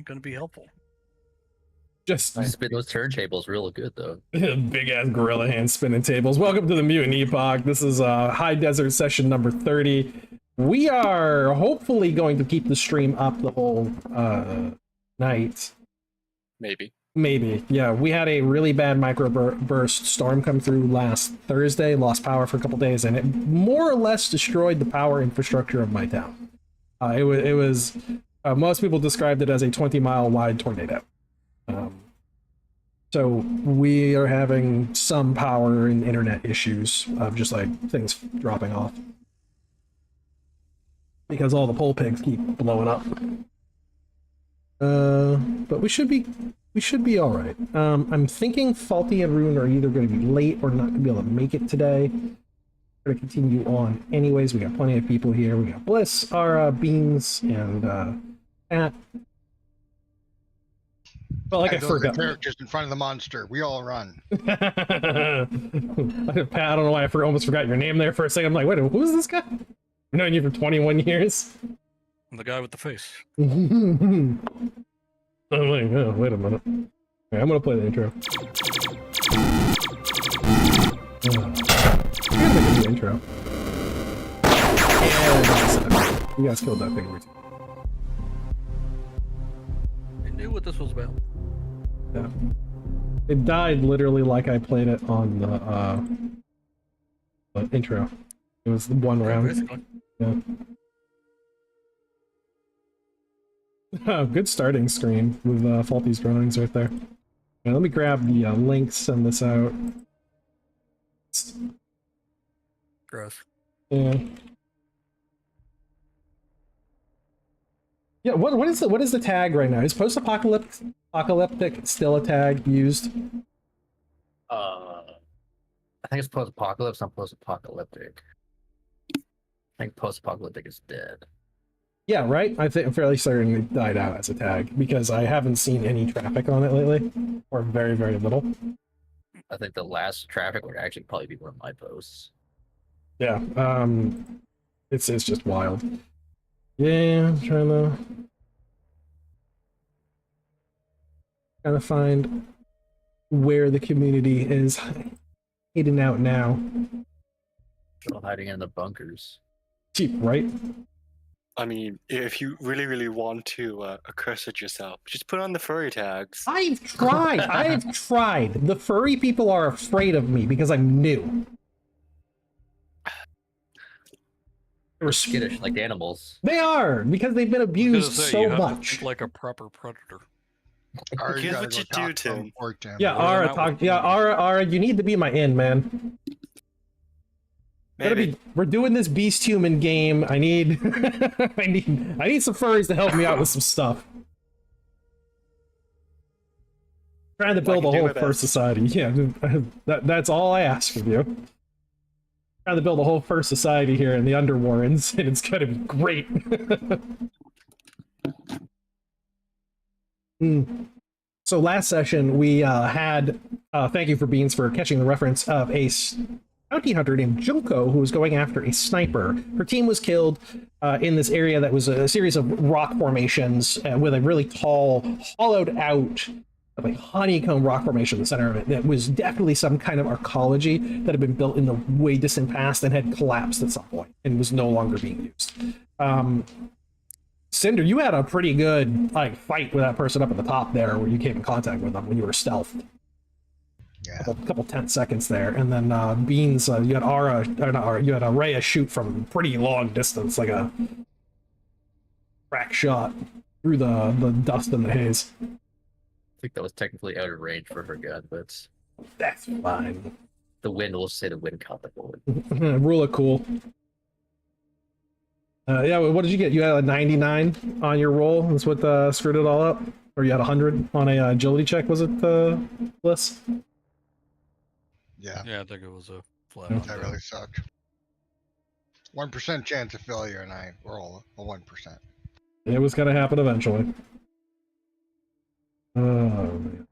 going to be helpful. Just spin those turntables real good, though. Big ass gorilla hand spinning tables. Welcome to the Mutant Epoch. This is High Desert session number 30. We are hopefully going to keep the stream up the whole night. Maybe. Yeah, we had a really bad microburst storm come through last Thursday, lost power for a couple days, and it more or less destroyed the power infrastructure of my town. It was most people described it as a 20-mile wide tornado. So we are having some power and internet issues of just like things dropping off because all the pole pigs keep blowing up. But we should be all right. I'm thinking Faulty and Rune are either going to be late or not going to be able to make it today. We're going to continue on anyways. We got plenty of people here. We got Bliss, Ara, Beans, and Pat. Well, like I forgot. The characters in front of the monster. We all run. Pat, I don't know why I almost forgot your name there for a second. I'm like, wait, who's this guy? I've known you for 21 years. I'm the guy with the face. I'm like, oh, wait a minute. Okay, I'm gonna play the intro. I gotta make a new intro. And you guys killed that thing. I knew what this was about. Yeah. It died literally like I played it on the intro. It was the one round. Basically. Yeah. Good starting screen with Faulty's drawings right there. Okay, let me grab the link, send this out. Gross. Yeah. Yeah, what is the tag right now? Is post-apocalyptic still a tag used? I think it's post-apocalypse, not post-apocalyptic. I think post-apocalyptic is dead. Yeah, right? I'm fairly certain it died out as a tag because I haven't seen any traffic on it lately, or very, very little. I think the last traffic would actually probably be one of my posts. Yeah, it's just wild. Yeah, I'm trying to find where the community is hidden out now. They're all hiding in the bunkers. Cheap, right? I mean, if you really, really want to accursed yourself, just put on the furry tags. I've tried. The furry people are afraid of me because I'm new. They're skittish, like animals. They are, because they've been abused so much. Like a proper predator. Here's what you do, Tim. Yeah, Ara, you need to be my in, man. We're doing this beast human game. I need I need some furries to help me out with some stuff. Trying to build a whole fur society. Yeah, that's all I ask of you. Trying to build a whole fur society here in the Underwarrens, and it's gonna be great. So last session we had thank you for Beans for catching the reference of a bounty hunter named Junko who was going after a sniper. Her team was killed in this area that was a series of rock formations with a really tall, hollowed out, like honeycomb rock formation in the center of it. That was definitely some kind of archaeology that had been built in the way distant past and had collapsed at some point and was no longer being used. Cinder, you had a pretty good fight with that person up at the top there where you came in contact with them when you were stealthed. Yeah. A couple 10 seconds there, and then Beans, you had you had Rhea shoot from pretty long distance, like a crack shot through the dust and the haze. I think that was technically out of range for her gun, but that's fine. The wind will say the wind caught the bullet. Rule of cool. Yeah, what did you get? You had a 99 on your roll. That's what screwed it all up, or you had 100 on a agility check? Was it Bliss? Yeah. Yeah, I think it was a flat. That really sucked. 1% chance of failure, and I roll a 1%. It was gonna happen eventually. Oh man.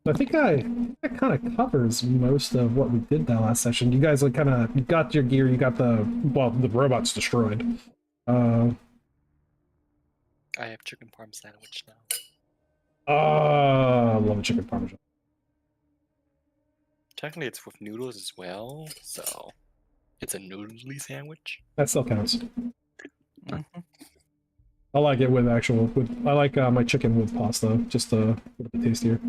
I think that kind of covers most of what we did that last session. You guys you got your gear, you got the robot's destroyed. I have chicken parm sandwich now. I love a chicken parmesan. Technically, it's with noodles as well, so it's a noodly sandwich. That still counts. Mhm. I like it with actual. I like my chicken with pasta, just a little bit tastier.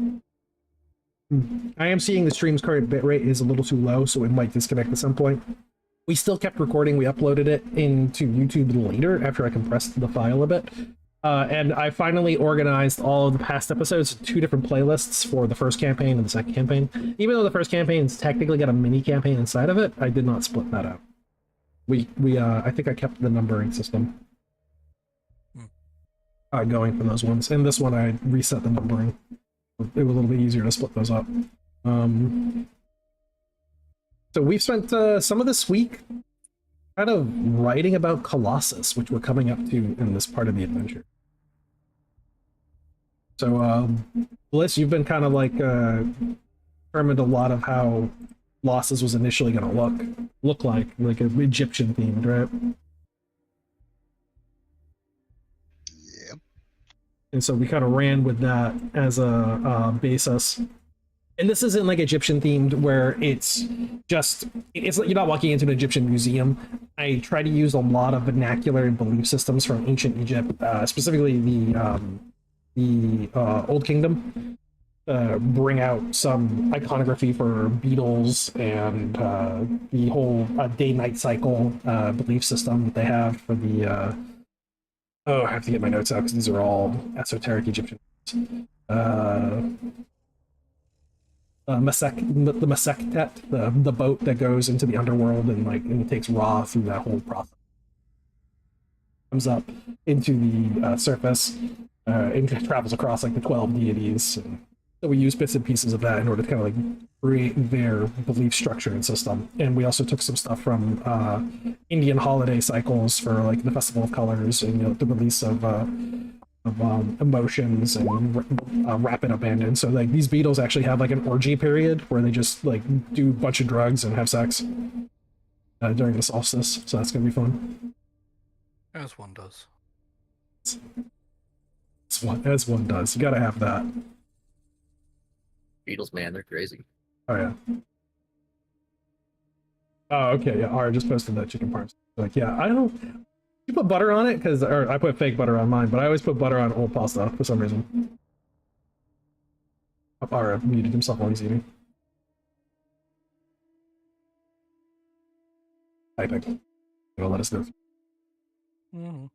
I am seeing the stream's current bitrate is a little too low, so it might disconnect at some point. We still kept recording. We uploaded it into YouTube later after I compressed the file a bit. And I finally organized all of the past episodes in 2 different playlists for the first campaign and the second campaign. Even though the first campaign's technically got a mini campaign inside of it, I did not split that out. I think I kept the numbering system going from those ones. And this one, I reset the numbering. It was a little bit easier to split those up. So we've spent some of this week kind of writing about Colossus, which we're coming up to in this part of the adventure. So, Bliss, you've been kind of like determined a lot of how Colossus was initially going to look like an Egyptian themed, right? Yep. And so we kind of ran with that as a basis. And this isn't like Egyptian themed where it's like you're not walking into an Egyptian museum. I try to use a lot of vernacular and belief systems from ancient Egypt, specifically the Old Kingdom. Bring out some iconography for beetles and the whole day-night cycle belief system that they have for the I have to get my notes out because these are all esoteric Egyptian. The Masektet, the boat that goes into the underworld and takes Ra through that whole process. Comes up into the surface and travels across like the 12 deities. And so we use bits and pieces of that in order to kind of like create their belief structure and system. And we also took some stuff from Indian holiday cycles for like the Festival of Colors and the release of emotions and rapid abandon. So like these beetles actually have like an orgy period where they just like do a bunch of drugs and have sex during the solstice. So that's gonna be fun. As one does. As one does. You gotta have that. Beatles, man, they're crazy. Oh yeah. Oh okay. Yeah. Ara just posted that chicken parm. Like yeah, I don't. You put butter on it or I put fake butter on mine, but I always put butter on old pasta for some reason. Ara muted himself while he's eating. Typing. It'll let us know. Mhm.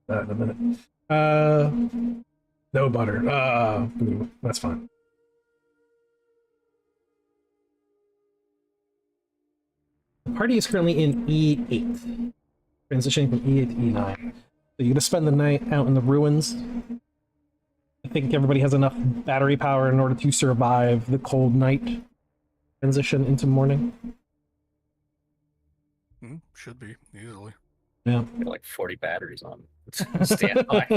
In a minute. No butter. Boo. That's fine. The party is currently in E8, transitioning from E8 to E9. So you're gonna spend the night out in the ruins. I think everybody has enough battery power in order to survive the cold night transition into morning. Should be easily. Yeah. Got like 40 batteries on standby.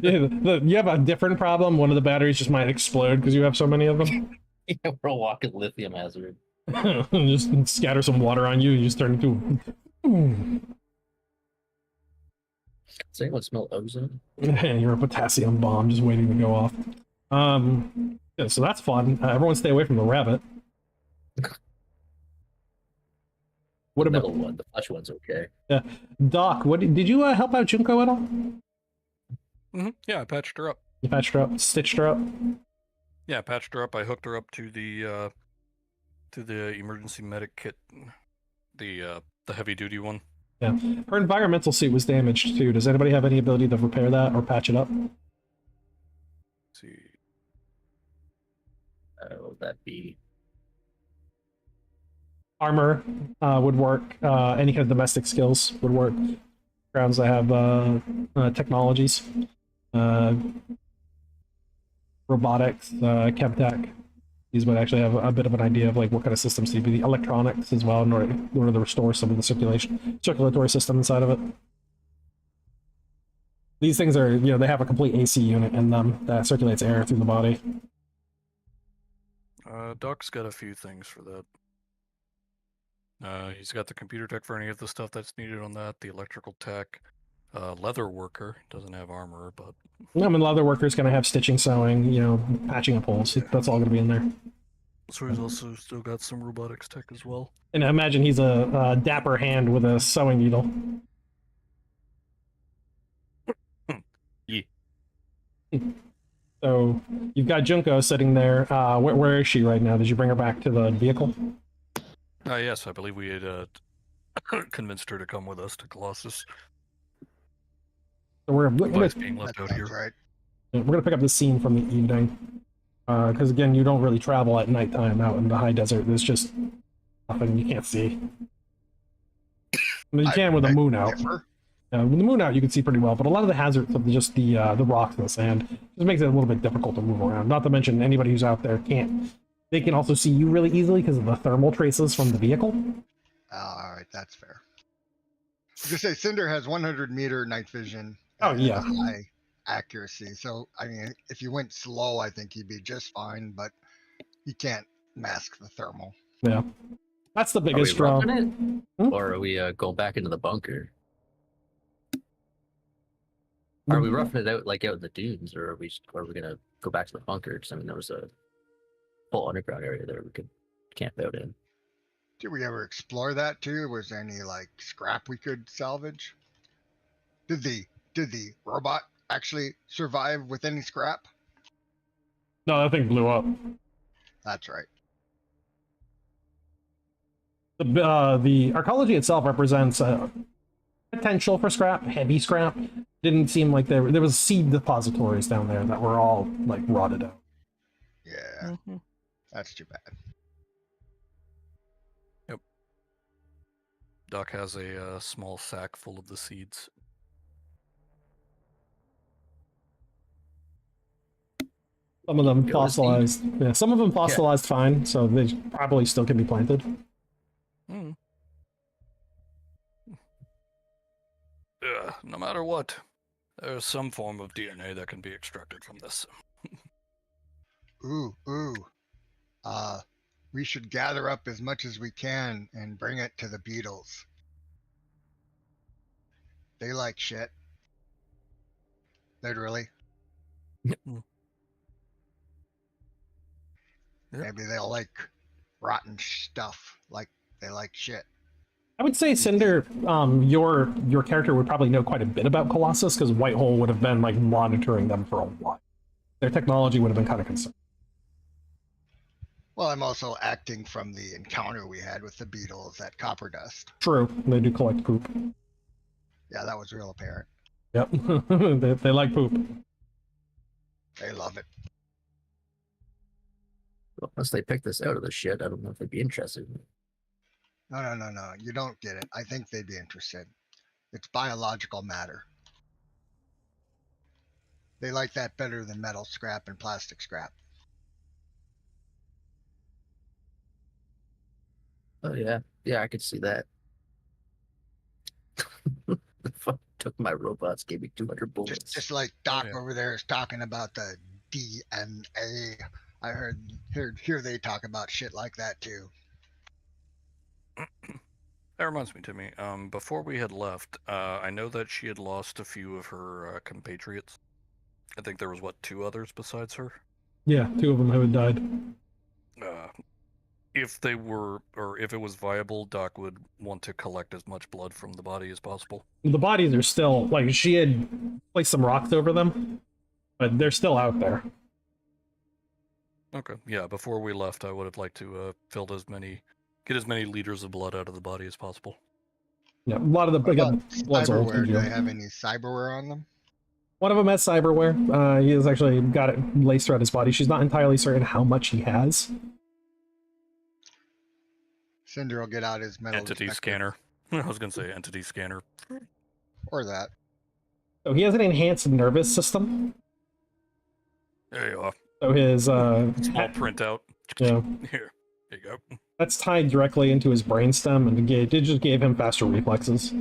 You have a different problem. One of the batteries just might explode because you have so many of them. Yeah, we're a walking lithium hazard. Just scatter some water on you, you just turn into. Does anyone smell ozone? You're a potassium bomb just waiting to go off. Yeah, so that's fun. Everyone stay away from the rabbit. What The about metal one? The flesh one's okay. Doc? What did you help out Junko at all? Yeah, I patched her up. You patched her up, stitched her up. Yeah, I patched her up. I hooked her up to the emergency medic kit, the heavy duty one. Yeah, her environmental suit was damaged too. Does anybody have any ability to repair that or patch it up? Let's see. Would that be Armor would work. Any kind of domestic skills would work. Grounds that have technologies, robotics, chemtech. These would actually have a bit of an idea of like what kind of systems need to be. Electronics as well in order to restore some of the circulatory system inside of it. These things are, they have a complete AC unit in them that circulates air through the body. Doc's got a few things for that. He's got the computer tech for any of the stuff that's needed on that. The electrical tech, leather worker doesn't have armor, but I mean, leather worker's going to have stitching, sewing, you know, patching up holes. That's all going to be in there. so he's also still got some robotics tech as well. And I imagine he's a dapper hand with a sewing needle. Yeah. So you've got Junko sitting there. Where is she right now? Did you bring her back to the vehicle? Yes, I believe we had convinced her to come with us to Colossus. So we're Black's gonna, being That left out sounds here. right. we're gonna pick up the scene from the evening. Because again, you don't really travel at nighttime out in the high desert. There's just nothing you can't see. I mean, you can with the moon out. Differ. With the moon out, you can see pretty well, but a lot of the hazards of just the rocks and the sand just makes it a little bit difficult to move around. Not to mention anybody who's out there can't. They can also see you really easily because of the thermal traces from the vehicle. All right, that's fair. I was gonna say Cinder has 100-meter night vision. Oh, and yeah. high accuracy. So I mean, if you went slow, I think he'd be just fine. But he can't mask the thermal. Yeah, that's the Are we biggest draw. roughing it? Hmm? Or are we going back into the bunker? Are we roughing it out like out in the dunes, or are we gonna go back to the bunker? Because I mean, there was a full underground area there we could camp out in. Did we ever explore that too? Was there any like scrap we could salvage? Did the robot actually survive with any scrap? No, that thing blew up. That's right. The arcology itself represents potential for scrap, heavy scrap. Didn't seem like there was seed depositories down there that were all like rotted out. Yeah, that's too bad. Doc has a small sack full of the seeds. Some of them Go to seed. fossilized. Yeah, some of them fossilized fine, so they probably still can be planted. Hmm. No matter what, there's some form of DNA that can be extracted from this. Ooh. We should gather up as much as we can and bring it to the beetles. They like shit. Literally. Mm. Yep. Maybe they'll like rotten stuff like they like shit. I would say, Cinder, your character would probably know quite a bit about Colossus because Whitehole would have been like monitoring them for a while. Their technology would have been kind of concerned. Well, I'm also acting from the encounter we had with the beetles at Copper Dust. True, they do collect poop. Yeah, that was real apparent. Yep, they like poop. They love it. Well, unless they pick this out of the shit, I don't know if they'd be interested. No. You don't get it. I think they'd be interested. It's biological matter. They like that better than metal scrap and plastic scrap. Oh yeah, I could see that. Fuck, took my robots, gave me 200 bullets. Just like Doc yeah. over there is talking about the DNA. I hear they talk about shit like that too. That reminds me, Timmy. Before we had left, I know that she had lost a few of her compatriots. I think there was, 2 others besides her? Yeah, 2 of them had died. If they were, or if it was viable, Doc would want to collect as much blood from the body as possible. The bodies are still, like, she had placed some rocks over them, but they're still out there. Okay, yeah, before we left, I would have liked to get as many liters of blood out of the body as possible. Yeah, a lot of the What about blood's old. cyberware? Do they have any cyberware on them? One of them has cyberware. He has actually got it laced throughout his body. She's not entirely certain how much he has. Cinder will get out his metal Entity detector. scanner. I was going to say entity scanner. Or that. So he has an enhanced nervous system. There you are. So his Small printout. yeah, Here you go. that's tied directly into his brainstem, and it just gave him faster reflexes.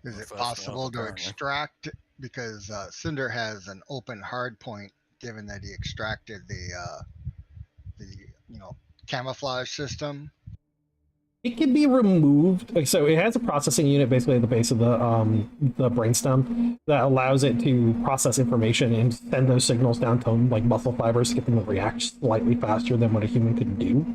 Is it Fast possible enough, to apparently. extract? Because Cinder has an open hard point, given that he extracted the camouflage system. It can be removed. Like, so it has a processing unit basically at the base of the brainstem that allows it to process information and send those signals down to like muscle fibers to get them to react slightly faster than what a human could do.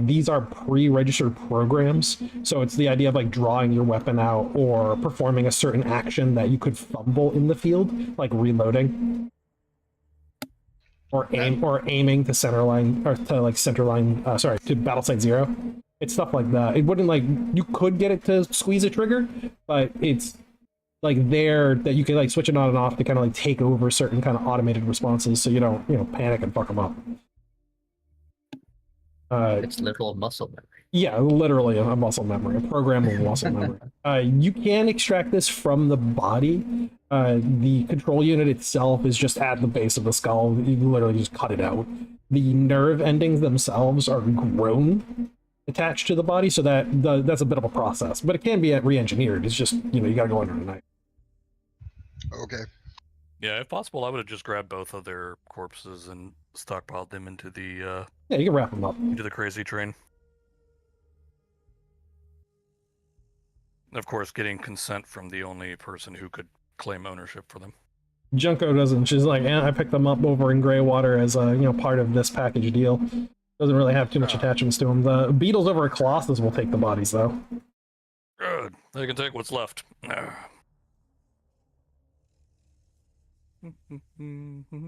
These are pre-registered programs, so it's the idea of like drawing your weapon out or performing a certain action that you could fumble in the field, like reloading or aiming to center line or to like center line. Sorry, to battle site 0. It's stuff like that. It wouldn't like you could get it to squeeze a trigger, but it's like there that you can like switch it on and off to kind of like take over certain kind of automated responses, so you don't panic and fuck them up. It's literal muscle memory. Yeah, literally a muscle memory, a programmable muscle memory. You can extract this from the body. The control unit itself is just at the base of the skull. You literally just cut it out. The nerve endings themselves are grown attached to the body, so that's a bit of a process, but it can be re-engineered. It's just you gotta go under the knife. Okay. Yeah, if possible, I would have just grabbed both of their corpses and stockpiled them into the Yeah, you can wrap them up. into the crazy train. Of course, getting consent from the only person who could claim ownership for them. Junko doesn't. She's like, I picked them up over in Greywater as a part of this package deal. Doesn't really have too much attachments to them. The beetles over at Colossus will take the bodies though. Good. They can take what's left.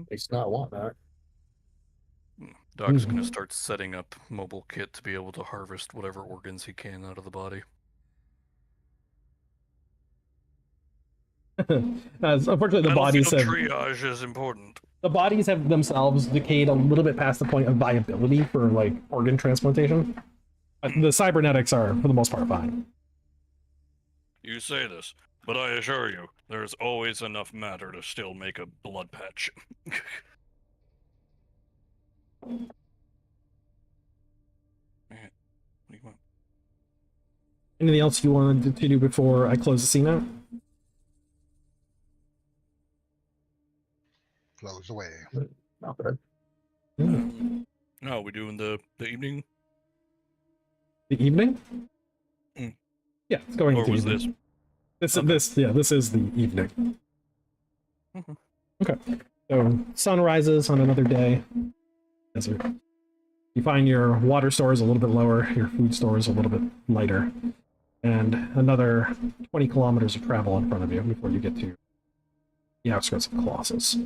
It's not want that. Doc's gonna start setting up mobile kit to be able to harvest whatever organs he can out of the body. Unfortunately, the bodies have triage is important. the bodies have themselves decayed a little bit past the point of viability for like organ transplantation. The cybernetics are, for the most part, fine. You say this, but I assure you, there's always enough matter to still make a blood patch. Man, what do you want? Anything else you wanted to do before I close the scene out? Close away. Not bad. No, we doing the evening? The evening? Mm. Yeah, it's going Or into was evening. this? This is the evening. Mhm. Okay. So sun rises on another day. Desert. You find your water store is a little bit lower, your food store is a little bit lighter, and another 20 kilometers of travel in front of you before you get to the outskirts of Colossus.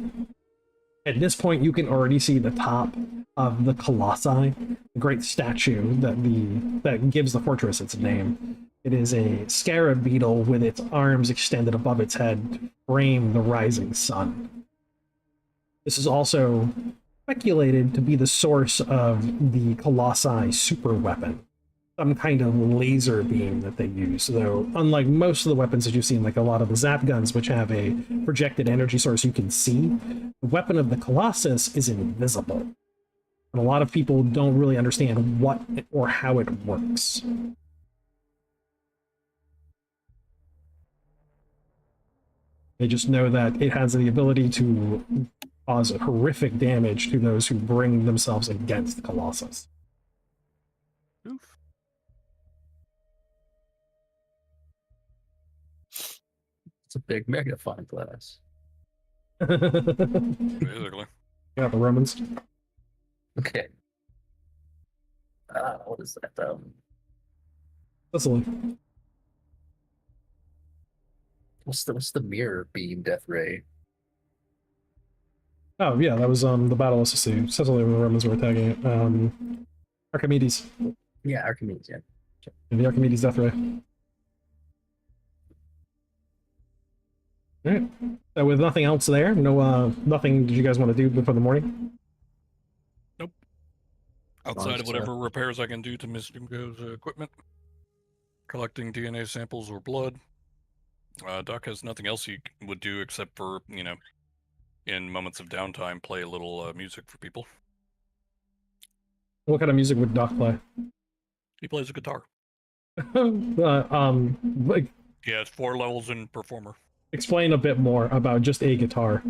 At this point, you can already see the top of the Colossi, the great statue that gives the fortress its name. It is a scarab beetle with its arms extended above its head to frame the rising sun. This is also speculated to be the source of the Colossi super weapon, some kind of laser beam that they use. Though, unlike most of the weapons that you've seen, like a lot of the zap guns, which have a projected energy source you can see, the weapon of the Colossus is invisible. And a lot of people don't really understand what or how it works. They just know that it has the ability to cause horrific damage to those who bring themselves against Colossus. Oof. It's a big magnifying glass. Basically. Yeah, the Romans. Okay. What is that? Sicily. What's the mirror beam death ray? Oh yeah, that was the Battle of Sicily. Sicily when the Romans were attacking it. Archimedes. Yeah, Archimedes. Yeah. The Archimedes death ray. All right. So with nothing else there, nothing did you guys want to do before the morning? Outside of whatever repairs I can do to Miss Jimco's equipment, collecting DNA samples or blood. Doc has nothing else he would do except for, in moments of downtime, play a little music for people. What kind of music would Doc play? He plays a guitar. Like, He has 4 levels in performer. explain a bit more about just a guitar.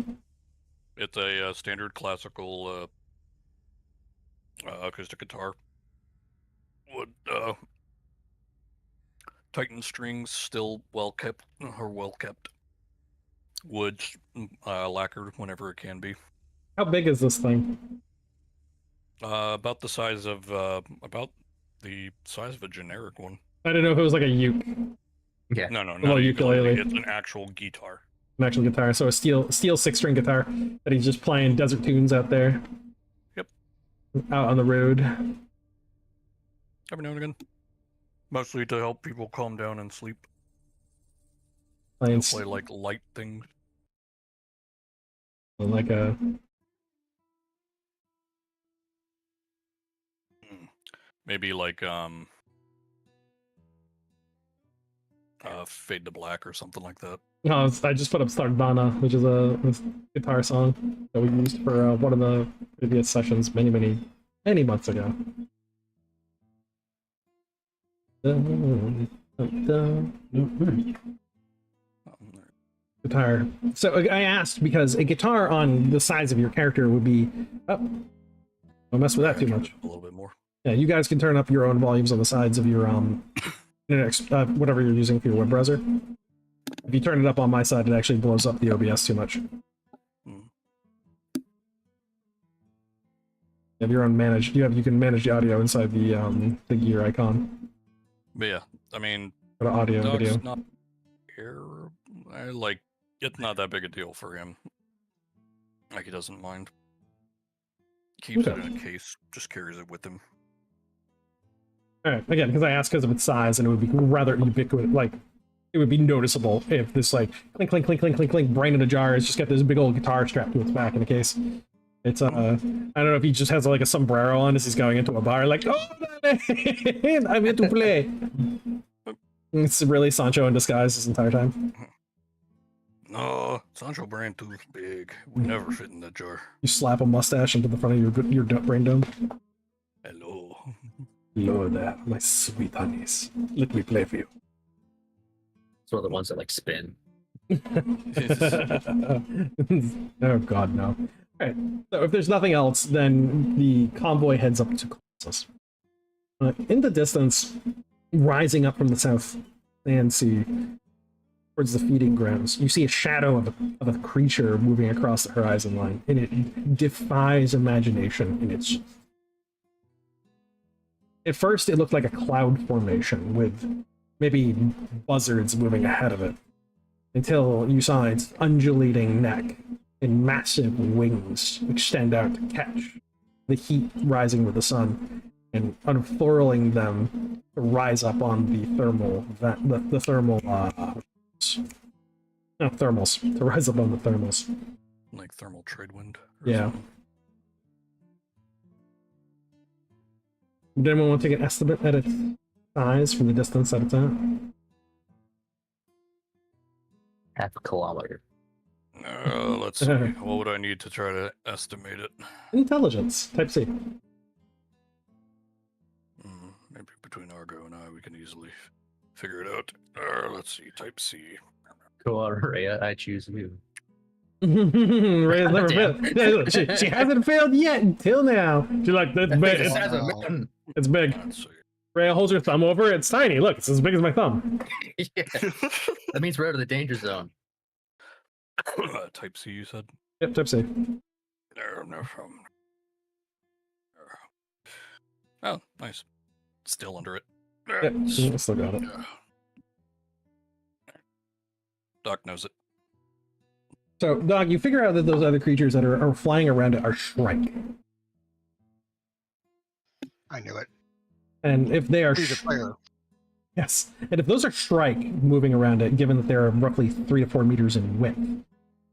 It's a standard classical acoustic guitar. Would Titan strings still well kept. Wood lacquered whenever it can be. How big is this thing? About the size of a generic one. I didn't know if it was like a uke, Yeah. No, Well, not a ukulele. ukulele. It's an actual guitar. an actual guitar. So a steel 6-string guitar that he's just playing desert tunes out there. Yep. Out on the road. Every now and again. Mostly to help people calm down and sleep. Playing Play like light things. like a Maybe like Fade to Black or something like that. No, I just put up Sardana, which is a guitar song that we used for one of the previous sessions many months ago. Guitar. So I asked because a guitar on the size of your character would be... Oh, don't mess with that too much. A little bit more. Yeah, you guys can turn up your own volumes on the sides of your whatever you're using for your web browser. If you turn it up on my side, it actually blows up the OBS too much. You have your own managed. You can manage the audio inside the gear icon. But yeah, I mean, For the audio and Dog's video. not like it's not that big a deal for him. Like he doesn't mind. Keeps it in a case, just carries it with him. All right, again, because I asked because of its size, and it would be rather ubiquitous. Like, it would be noticeable if this like clink clink clink clink clink clink brain in a jar has just got this big old guitar strapped to its back in a case. It's I don't know if he just has like a sombrero on as he's going into a bar, like, oh man, I'm here to play. It's really Sancho in disguise this entire time. No, Sancho brand too big. We never fit in that jar. You slap a mustache into the front of your brain dome. Hello. Hello there, my sweet honeys. Let me play for you. It's one of the ones that like spin. Oh god, no. Alright, so if there's nothing else, then the convoy heads up to Colossus. In the distance, rising up from the south sand sea towards the feeding grounds, you see a shadow of a creature moving across the horizon line, and it defies imagination in its... At first, it looked like a cloud formation with maybe buzzards moving ahead of it, until you saw its undulating neck and massive wings extend out to catch the heat rising with the sun and unfurling them to rise up on the thermal not thermals, to rise up on the thermals. Like thermal trade wind. Yeah. Something. Would anyone want to take an estimate at its size from the distance that it's at? Half a kilometer. Let's see. What would I need to try to estimate it? Intelligence, type C. Maybe between Argo and I, we can easily figure it out. Let's see. Type C. Go on, Rhea. I choose you. Rhea's never failed. She hasn't failed yet until now. She's like, that's big. It's big. Let's see. Rhea holds her thumb over. It's tiny. Look, it's as big as my thumb. Yeah. That means we're out of the danger zone. Type C, you said? Yep, type C. No problem. Oh, nice. Still under it. Yep, still got it. Doc knows it. So, Dog, you figure out that those other creatures that are flying around it are Shrike. I knew it. And if they are... He's a player. Yes. And if those are Shrike moving around it, given that they're roughly 3 to 4 meters in width,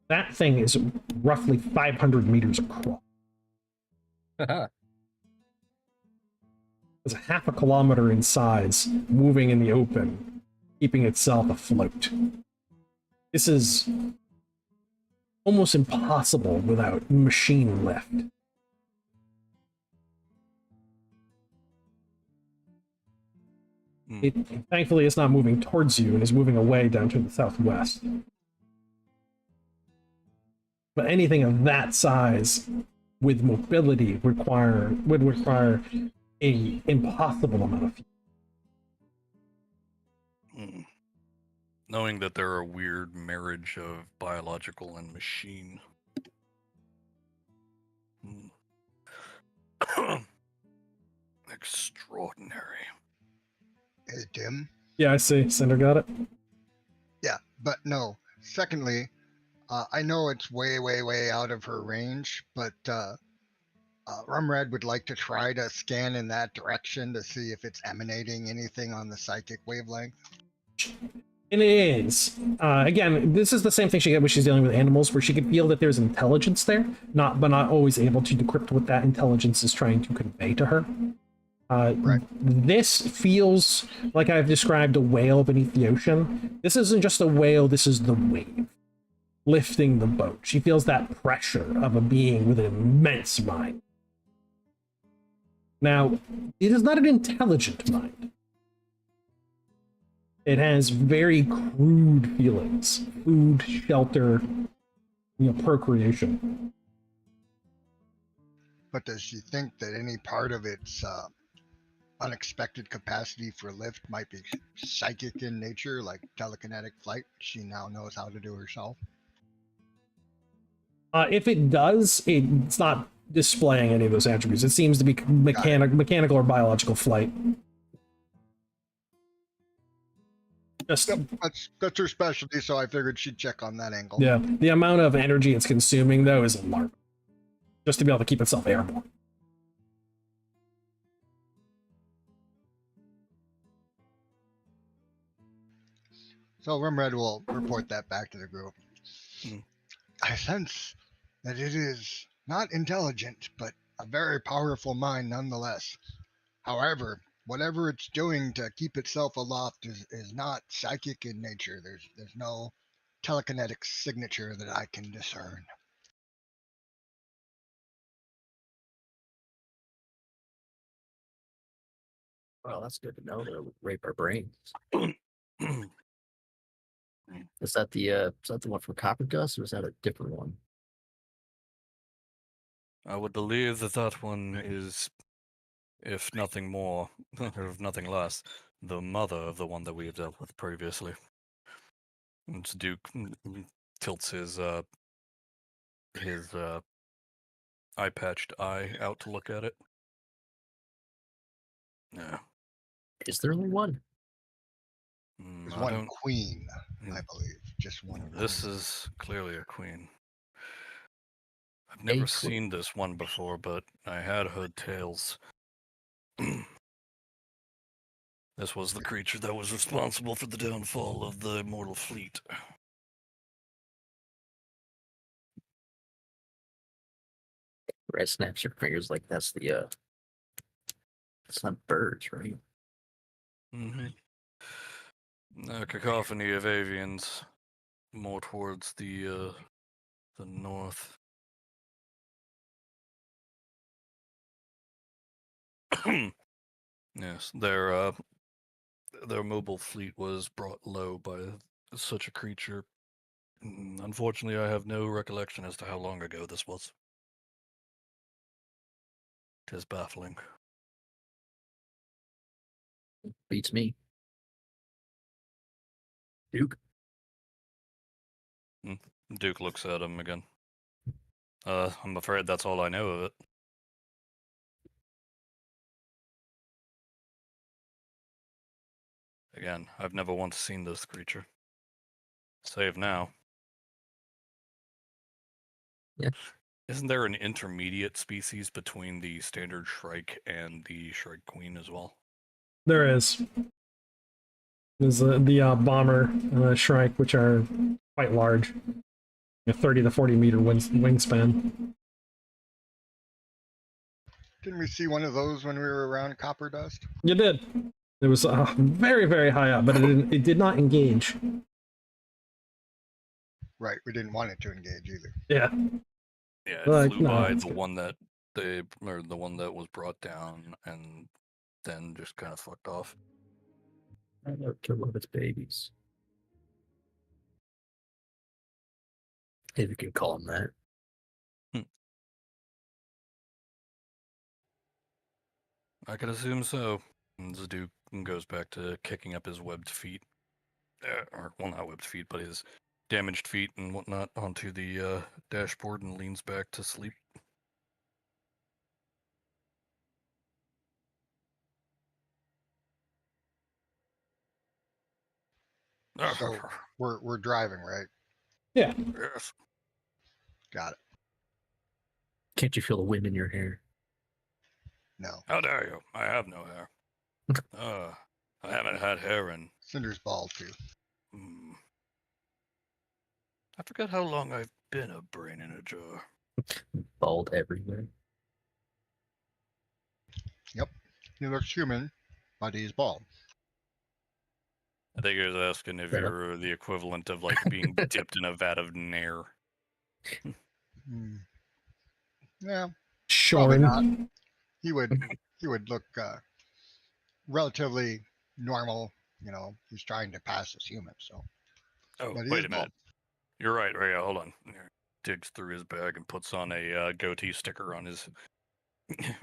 that thing is roughly 500 meters across. It's half a kilometer in size, moving in the open, keeping itself afloat. This is almost impossible without machine lift. Thankfully, it's not moving towards you and is moving away down to the southwest. But anything of that size with mobility would require a impossible amount of fuel. knowing that they're a weird marriage of biological and machine. Extraordinary. Hey, Tim. Yeah, I see. Cinder got it. Yeah, but no. Secondly, I know it's way, way, way out of her range, but Rumred would like to try to scan in that direction to see if it's emanating anything on the psychic wavelength. And it is. Again, this is the same thing she get when she's dealing with animals, where she can feel that there's intelligence there, but not always able to decrypt what that intelligence is trying to convey to her. Right. This feels like I've described a whale beneath the ocean. This isn't just a whale, this is the wave lifting the boat. She feels that pressure of a being with an immense mind. Now, it is not an intelligent mind. It has very crude feelings: food, shelter, procreation. But does she think that any part of its unexpected capacity for lift might be psychic in nature, like telekinetic flight she now knows how to do herself? If it does, it's not displaying any of those attributes. It seems to be mechanical or biological flight. Just, Yep, that's her specialty, so I figured she'd check on that angle. yeah, the amount of energy it's consuming, though, is alarming. Just to be able to keep itself airborne. So Rumred will report that back to the group. Hmm. I sense that it is not intelligent, but a very powerful mind nonetheless. However, whatever it's doing to keep itself aloft is not psychic in nature. There's no telekinetic signature that I can discern. Well, that's good to know. They'll rape our brains. Is that the one from Copper Dust, or is that a different one? I would believe that that one is, if nothing more, or if nothing less, the mother of the one that we have dealt with previously. And Duke tilts his eye-patched eye out to look at it. Yeah. Is there only one? There's I one don't. queen, I believe. Just one. This queen. is clearly a queen. I've never queen. seen this one before, but I had heard tales. This was the creature that was responsible for the downfall of the immortal fleet. Red snaps your fingers like that's the it's not birds, right? Mm-hmm. A cacophony of avians, more towards the north. Yes, their mobile fleet was brought low by such a creature. Unfortunately, I have no recollection as to how long ago this was. 'Tis baffling. Beats me. Duke. Duke looks at him again. I'm afraid that's all I know of it. Again, I've never once seen this creature. Save now. Yeah. Isn't there an intermediate species between the standard Shrike and the Shrike Queen as well? There is. There's the bomber and the Shrike, which are quite large. 30 to 40 meter wingspan. Didn't we see one of those when we were around Copper Dust? You did. It was very, very high up, but it did not engage. Right, we didn't want it to engage either. Yeah. Yeah, it Like, flew no, by it's the good. one that the one that was brought down, and then just kind of fucked off. I never killed one of its babies. If you can call them that. I could assume so. And the Duke goes back to kicking up his webbed feet. or well, not webbed feet, but his damaged feet and whatnot onto the dashboard and leans back to sleep. So we're driving, right? Yeah. Yes. Got it. Can't you feel the wind in your hair? No. How dare you? I have no hair. I haven't had hair in. Cinder's bald too. Hmm. I forget how long I've been a brain in a jar. Bald everywhere. He looks human, but he's bald. I think he was asking if Fair enough. you're the equivalent of like being dipped in a vat of Nair. Hmm. Yeah, Shorn. not. he would look relatively normal. You know, he's trying to pass as human. So, Oh, but he wait is a minute. You're right. Right, yeah, hold on. Here. Digs through his bag and puts on a goatee sticker on his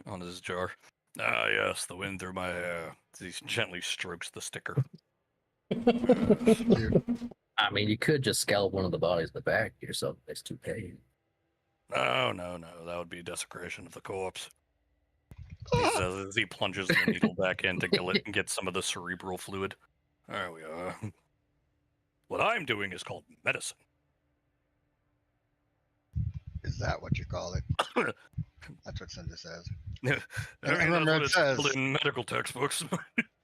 on his jar. Ah, yes, the wind through my hair. He gently strokes the sticker. bald. Cute. I mean, you could just scalp one of the bodies in the back yourself. It's too pain. No, no, no. That would be desecration of the corpse. He says as he plunges the needle back in to get some of the cerebral fluid. There we are. What I'm doing is called medicine. Is that what you call it? That's what Cinder says. I mean, remember that's what it it's says- called in medical textbooks.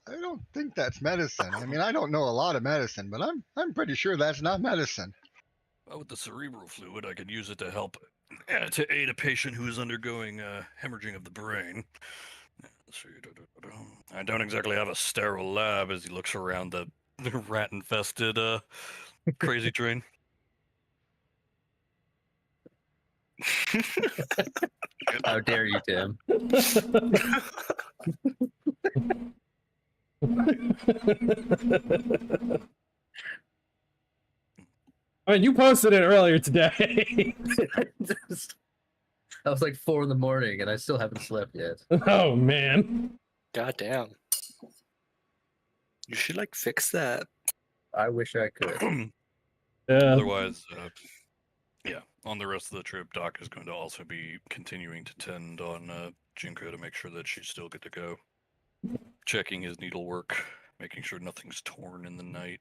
I don't think that's medicine. I mean, I don't know a lot of medicine, but I'm pretty sure that's not medicine. Well, with the cerebral fluid, I could use it to help to aid a patient who is undergoing hemorrhaging of the brain. Let's see, I don't exactly have a sterile lab as he looks around the rat-infested crazy train. How dare you, Tim? I mean, you posted it earlier today. That was like 4 in the morning, and I still haven't slept yet. Oh man. God damn. You should like fix that. I wish I could. Yeah. Otherwise, yeah, on the rest of the trip, Doc is going to also be continuing to tend on Junko to make sure that she's still good to go. Checking his needlework, making sure nothing's torn in the night.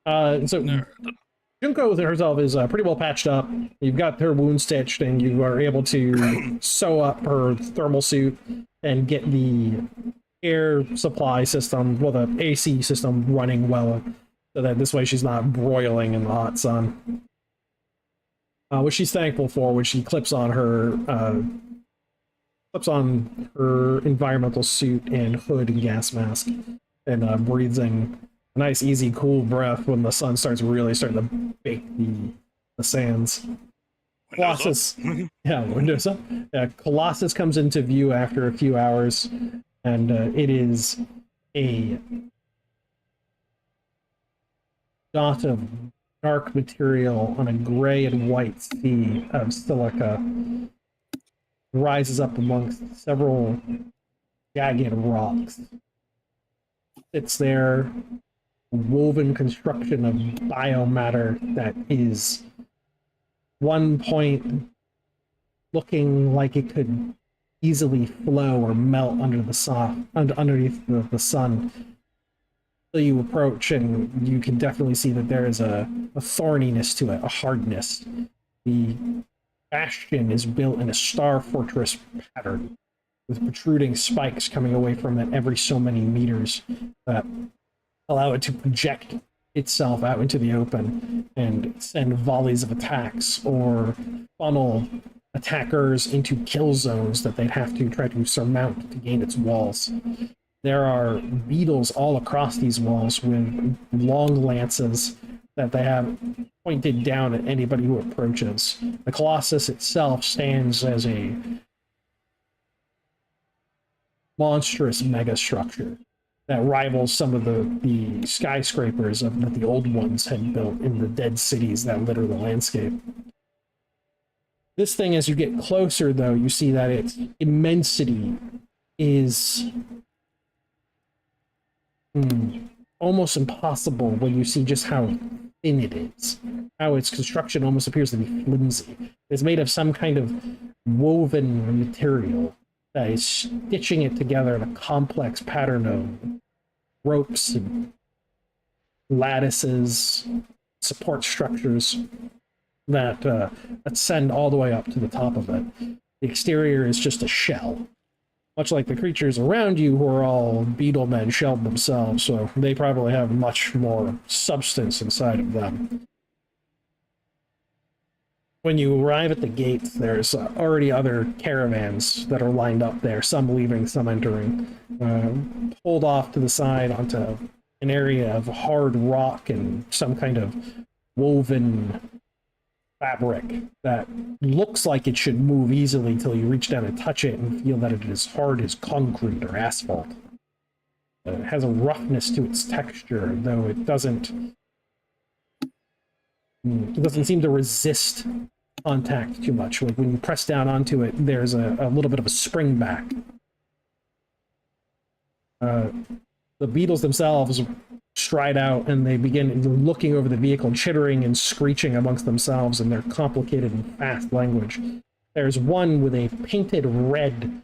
So There, Junko herself is pretty well patched up. You've got her wound stitched, and you are able to sew up her thermal suit and get the air supply system, well, the AC system running well, so that this way she's not broiling in the hot sun. Which she's thankful for when she clips on her environmental suit and hood and gas mask, and breathes in a nice, easy, cool breath when the sun starting to bake the sands. windows Colossus, yeah, windows up. Yeah, Colossus comes into view after a few hours, and it is a dot of dark material on a gray and white sea of silica. Rises up amongst several jagged rocks. It's there, woven construction of biomatter that is one point looking like it could easily flow or melt under the underneath the sun. So you approach, and you can definitely see that there is a thorniness to it, a hardness. The bastion is built in a star fortress pattern, with protruding spikes coming away from it every so many meters that allow it to project itself out into the open and send volleys of attacks or funnel attackers into kill zones that they'd have to try to surmount to gain its walls. There are beetles all across these walls with long lances that they have pointed down at anybody who approaches. The Colossus itself stands as a monstrous megastructure that rivals some of the skyscrapers that the old ones had built in the dead cities that litter the landscape. This thing, as you get closer, though, you see that its immensity is almost impossible when you see just how thin it is. How its construction almost appears to be flimsy. It's made of some kind of woven material that is stitching it together in a complex pattern of ropes and lattices, support structures that ascend all the way up to the top of it. The exterior is just a shell, much like the creatures around you who are all beetle men shelled themselves, so they probably have much more substance inside of them. When you arrive at the gate, there's already other caravans that are lined up there, some leaving, some entering, pulled off to the side onto an area of hard rock and some kind of woven fabric that looks like it should move easily until you reach down and touch it and feel that it is hard as concrete or asphalt. It has a roughness to its texture, though it doesn't seem to resist contact too much. Like when you press down onto it, there's a little bit of a spring back. The beetles themselves stride out and they begin looking over the vehicle, chittering and screeching amongst themselves in their complicated and fast language. There's one with a painted red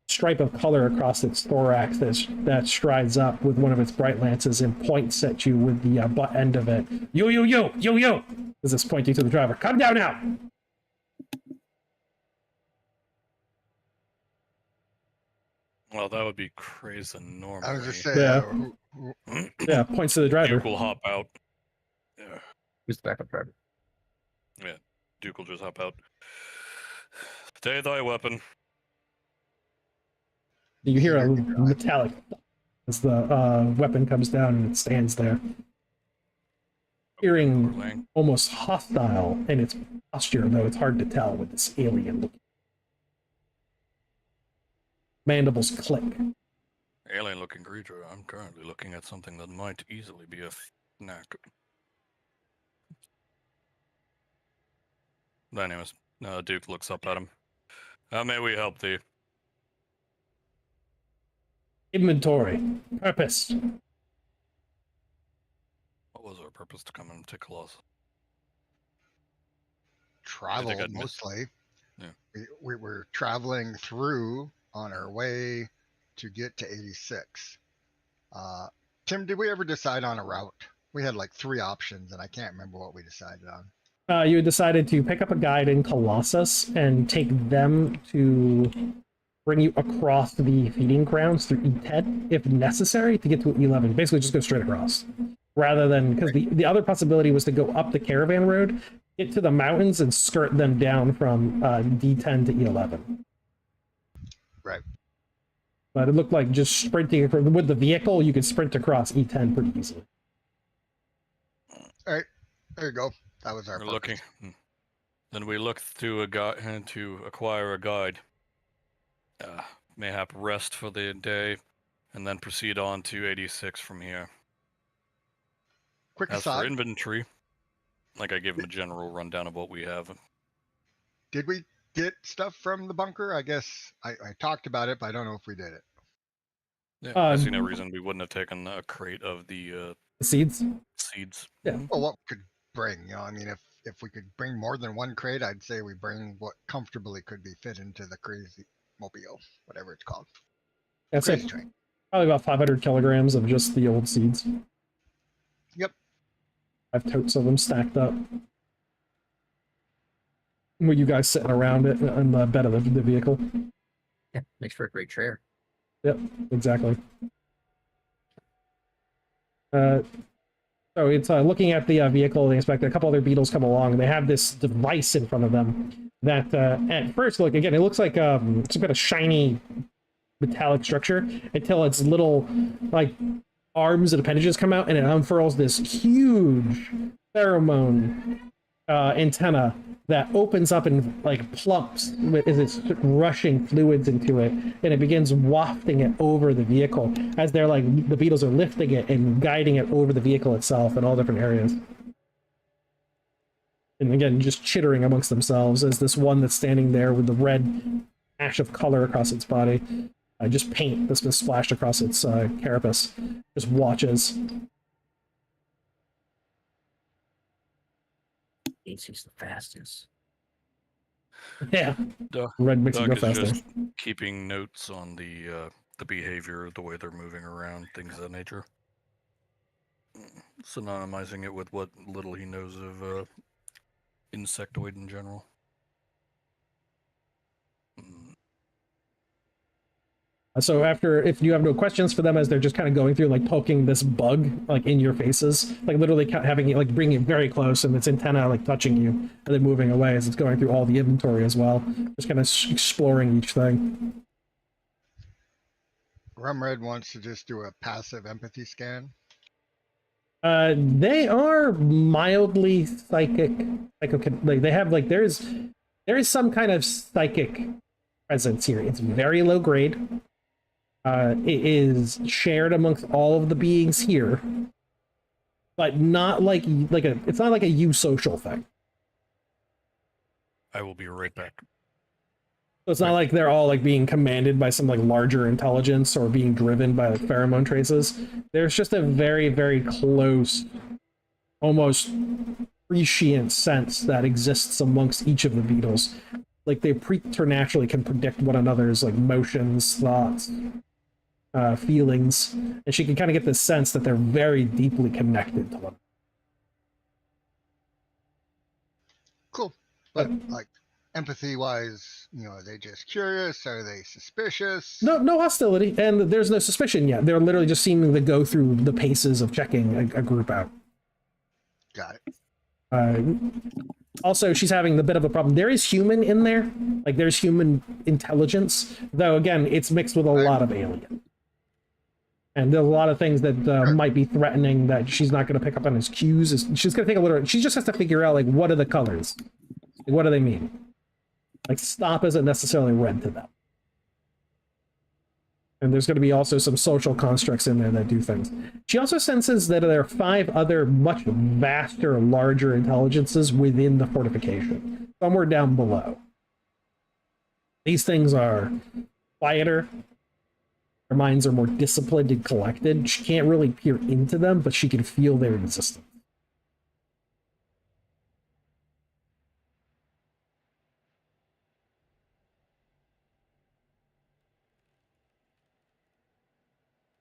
stripe of color across its thorax that strides up with one of its bright lances and points at you with the butt end of it. Yo, yo, yo, yo, yo! This is pointing to the driver. Come down now! Well, that would be crazy normally. I was just saying, Yeah. Yeah, points to the driver. Duke will hop out. Yeah, Who's the backup driver? Duke will just hop out. Stay thy weapon. You hear a metallic as the weapon comes down and it stands there. Hearing almost hostile in its posture, though it's hard to tell with this alien looking. Mandibles click. Alien looking creature. I'm currently looking at something that might easily be a snack. Anyways, Duke looks up at him. How may we help thee? Inventory. Purpose. What was our purpose to come and tickle us? travel I'd missed- mostly. Yeah. We were traveling through on our way to get to 86. Tim, did we ever decide on a route? We had like 3 options, and I can't remember what we decided on. You decided to pick up a guide in Colossus and take them to bring you across the feeding grounds through E10, if necessary, to get to 11. Basically, just go straight across. Rather than, because the other possibility was to go up the caravan road, get to the mountains, and skirt them down from D10 to E11. Right. But it looked like just sprinting with the vehicle, you could sprint across E10 pretty easily. All right, there you go. That was our We're purpose. looking. Then we look to acquire a guide. Mayhap rest for the day, and then proceed on to 86 from here. Quick As for aside, inventory, like I gave him a general rundown of what we have. did we get stuff from the bunker? I guess I talked about it, but I don't know if we did it. Yeah, I see no reason we wouldn't have taken a crate of the Seeds? seeds. Yeah. Well, what we could bring, I mean, if we could bring more than one crate, I'd say we bring what comfortably could be fit into the crazy mobile, whatever it's called. That's Crazy it. train. Probably about 500 kilograms of just the old seeds. Yep. 5 totes of them stacked up. With you guys sitting around it on the bed of the vehicle. Yeah, makes for a great chair. Yep, exactly. So it's looking at the vehicle, they expect a couple other beetles come along. They have this device in front of them that at first, look, again, it looks like some kind of shiny metallic structure until its little like arms and appendages come out and it unfurls this huge pheromone antenna that opens up and like plumps as it's rushing fluids into it, and it begins wafting it over the vehicle as they're like the beetles are lifting it and guiding it over the vehicle itself in all different areas. And again, just chittering amongst themselves as this one that's standing there with the red ash of color across its body just paint that's been splashed across its carapace. Just watches. AC's the fastest. Yeah, Duh. red makes it go Doc is faster. just keeping notes on the behavior, the way they're moving around, things of that nature. Synonymizing it with what little he knows of insectoid in general. So after, if you have no questions for them as they're just kind of going through, like poking this bug like in your faces, like literally having it, like bringing it very close and its antenna like touching you and then moving away as it's going through all the inventory as well, just kind of exploring each thing. Rumred wants to just do a passive empathy scan. They are mildly psychic, like they have like there is some kind of psychic presence here. It's very low grade. It is shared amongst all of the beings here, but not like it's not like a eusocial thing. I will be right back. So it's not like they're all like being commanded by some like larger intelligence or being driven by like pheromone traces. There's just a very, very close, almost prescient sense that exists amongst each of the beetles. Like they preternaturally can predict one another's like motions, thoughts, feelings, and she can kind of get this sense that they're very deeply connected to them. Cool. But like empathy wise, are they just curious? Are they suspicious? No hostility, and there's no suspicion yet. They're literally just seeming to go through the paces of checking a group out. Got it. Also, she's having a bit of a problem. There is human in there, like there's human intelligence, though again, it's mixed with a lot of alien. And there's a lot of things that might be threatening that she's not going to pick up on as cues. She's going to take a little. She just has to figure out like what are the colors, like, what do they mean? Like stop isn't necessarily red to them. And there's going to be also some social constructs in there that do things. She also senses that there are 5 other much vaster, larger intelligences within the fortification, somewhere down below. These things are quieter. Their minds are more disciplined and collected. She can't really peer into them, but she can feel their existence.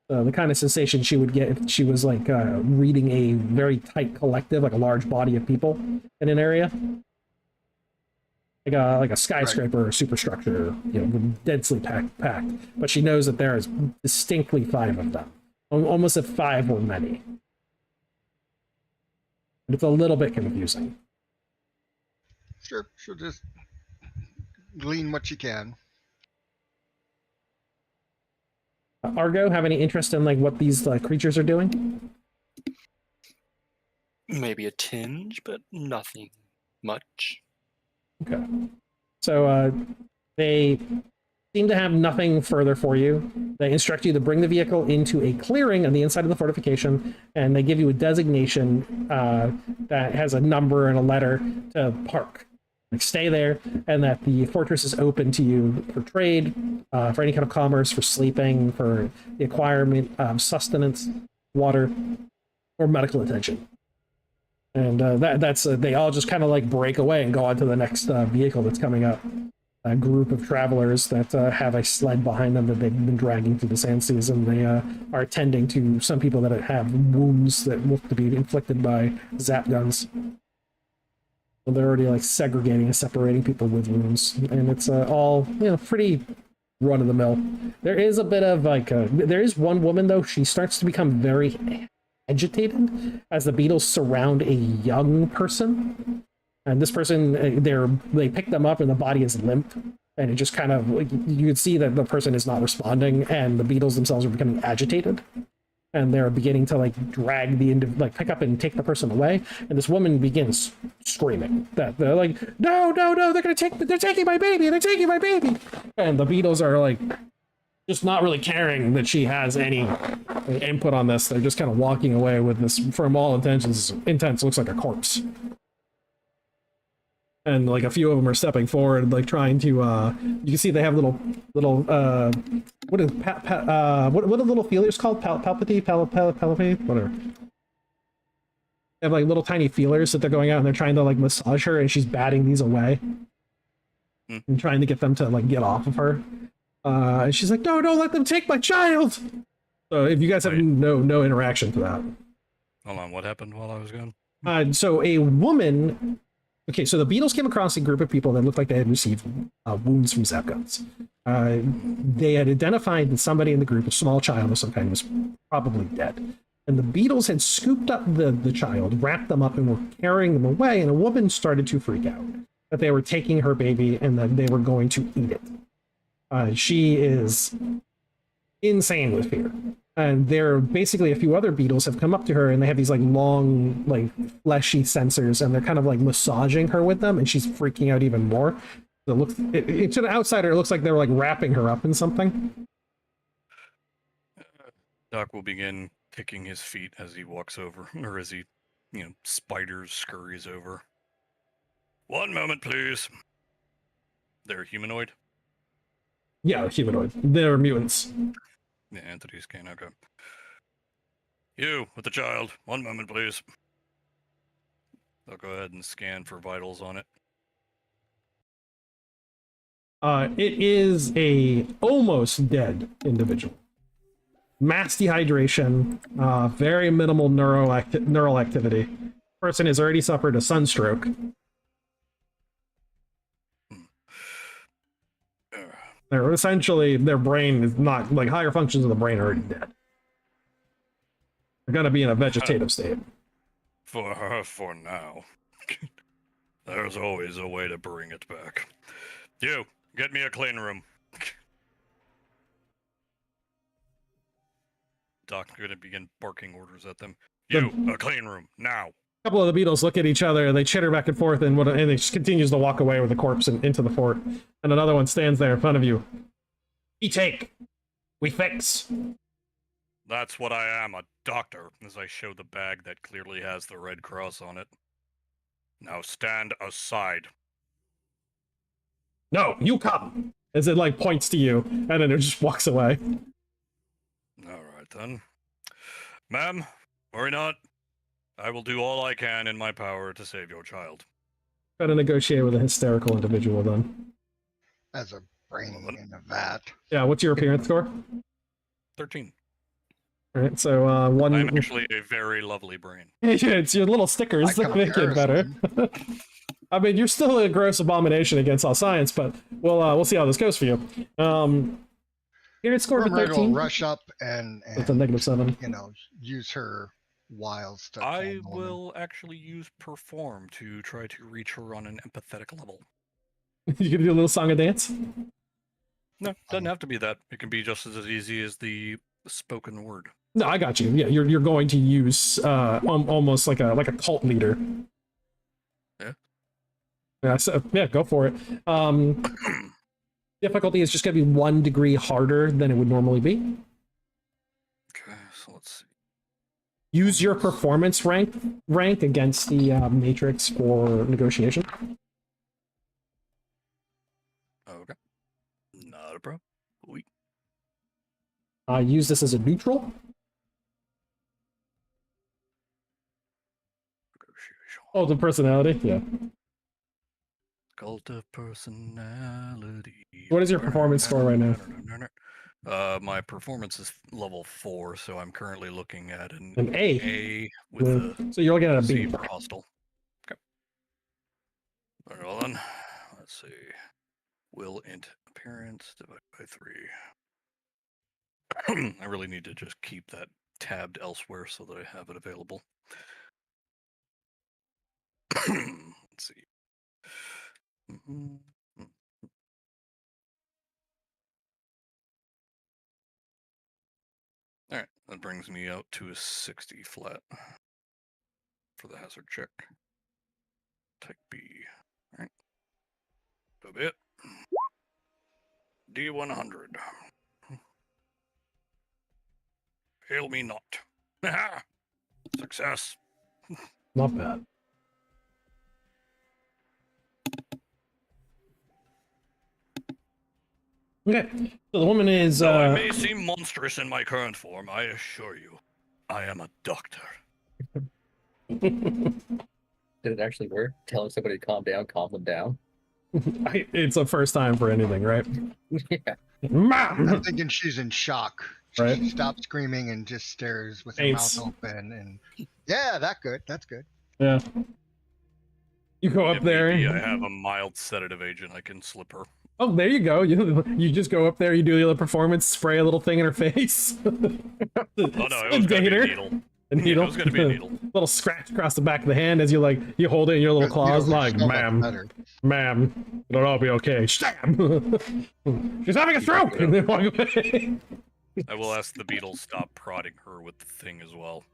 The kind of sensation she would get if she was like reading a very tight collective, like a large body of people in an area, like a skyscraper or superstructure, densely packed. But she knows that there is distinctly 5 of them, almost if 5 were many. And it's a little bit confusing. Sure, she'll just glean what you can. Argo, have any interest in like what these creatures are doing? Maybe a tinge, but nothing much. Okay. So they seem to have nothing further for you. They instruct you to bring the vehicle into a clearing on the inside of the fortification, and they give you a designation that has a number and a letter to park. Like stay there, and that the fortress is open to you for trade, for any kind of commerce, for sleeping, for the acquirement of sustenance, water, or medical attention. And that's they all just kind of like break away and go on to the next vehicle that's coming up. A group of travelers that have a sled behind them that they've been dragging through the sand seas, and they are tending to some people that have wounds that look to be inflicted by zap guns. So they're already like segregating and separating people with wounds, and it's all pretty run of the mill. There is a bit of like there is one woman though. She starts to become very agitated as the beetles surround a young person, and this person they pick them up and the body is limp, and it just kind of like you can see that the person is not responding, and the beetles themselves are becoming agitated. And they're beginning to like drag pick up and take the person away. And this woman begins screaming that they're like, no, they're taking my baby, they're taking my baby. And the beetles are like just not really caring that she has any input on this. They're just kind of walking away with this, from all intents, looks like a corpse. and like a few of them are stepping forward, like trying to. You can see they have little what is what are little feelers called? Palpate, whatever. They have like little tiny feelers that they're going out and they're trying to like massage her, and she's batting these away and trying to get them to like get off of her. And she's like, "No, don't let them take my child." So if you guys have no interaction to that. Hold on, what happened while I was gone? So a woman. Okay, so the Beatles came across a group of people that looked like they had received wounds from zap guns. They had identified that somebody in the group, a small child of some kind, was probably dead. And the Beatles had scooped up the child, wrapped them up, and were carrying them away. And a woman started to freak out that they were taking her baby and that they were going to eat it. She is insane with fear. And there are basically a few other Beatles have come up to her and they have these like long, like fleshy sensors and they're kind of like massaging her with them and she's freaking out even more. So to the outsider, it looks like they were like wrapping her up in something. Doc will begin kicking his feet as he walks over, or as he, spiders scurries over. One moment, please. They're humanoid? Yeah, humanoid. They're mutants. Yeah, entities can, okay. You, with the child. One moment, please. I'll go ahead and scan for vitals on it. It is a almost dead individual. Mass dehydration, very minimal neural activity. Person has already suffered a sunstroke. They're essentially, their brain is not, like, higher functions of the brain are already dead. They're gonna be in a vegetative state. For now. There's always a way to bring it back. You, get me a clean room. Doc's gonna begin barking orders at them. You, a clean room, now. A couple of the Beatles look at each other, they chitter back and forth, and it just continues to walk away with the corpse into the fort. And another one stands there in front of you. We take. We fix. That's what I am, a doctor, as I show the bag that clearly has the Red Cross on it. Now stand aside. No, you come! As it, like, points to you, and then it just walks away. Alright then. Ma'am, worry not. I will do all I can in my power to save your child. Try to negotiate with a hysterical individual, then. As a brain in a vat. Yeah, what's your appearance score? 13. Alright, so, one... I'm actually a very lovely brain. It's your little stickers that make it better. I mean, you're still a gross abomination against all science, but we'll see how this goes for you. Appearance score for 13. Will rush up and It's a -7. Use her wiles to I calm the woman. will actually use perform to try to reach her on an empathetic level. You gonna do a little song and dance? No, doesn't have to be that. It can be just as easy as the spoken word. No, I got you. Yeah, you're going to use almost like a cult leader. Yeah. Yeah, so, yeah, go for it. Difficulty is just going to be 1 degree harder than it would normally be. Okay, so let's see. Use your performance rank against the matrix for negotiation. Okay. Not a problem. We Use this as a neutral. negotiation. Oh, the personality? Yeah. Cult of personality. What is your performance score right now? My performance is level 4, so I'm currently looking at an A. A with a So you're looking at a C B. for hostile. Okay. Alright, hold on. Let's see. Will int appearance divided by 3. I really need to just keep that tabbed elsewhere so that I have it available. Let's see. Alright, that brings me out to a 60 flat for the hazard check. Type B. Alright. So be it. D100. Hail me not. Success. Not bad. Okay, so the woman is. Though I may seem monstrous in my current form, I assure you, I am a doctor. Did it actually work? Telling somebody to calm them down. It's a first time for anything, right? Yeah. Mom! I'm thinking she's in shock. Right. She stops screaming and just stares with her Faints. mouth open. And yeah, that's good. Yeah. You go up If there. need be, I have a mild sedative agent I can slip her. Oh, there you go. You just go up there. You do the other performance. Spray a little thing in her face. Oh no, it was gonna be a needle. A needle. It was gonna be a needle. Little scratch across the back of the hand as you hold it in your little claws, Needles are like, so much ma'am, better. ma'am, it'll all be okay. Stab! She's having a stroke! And then walk away. I will ask the beetle stop prodding her with the thing as well.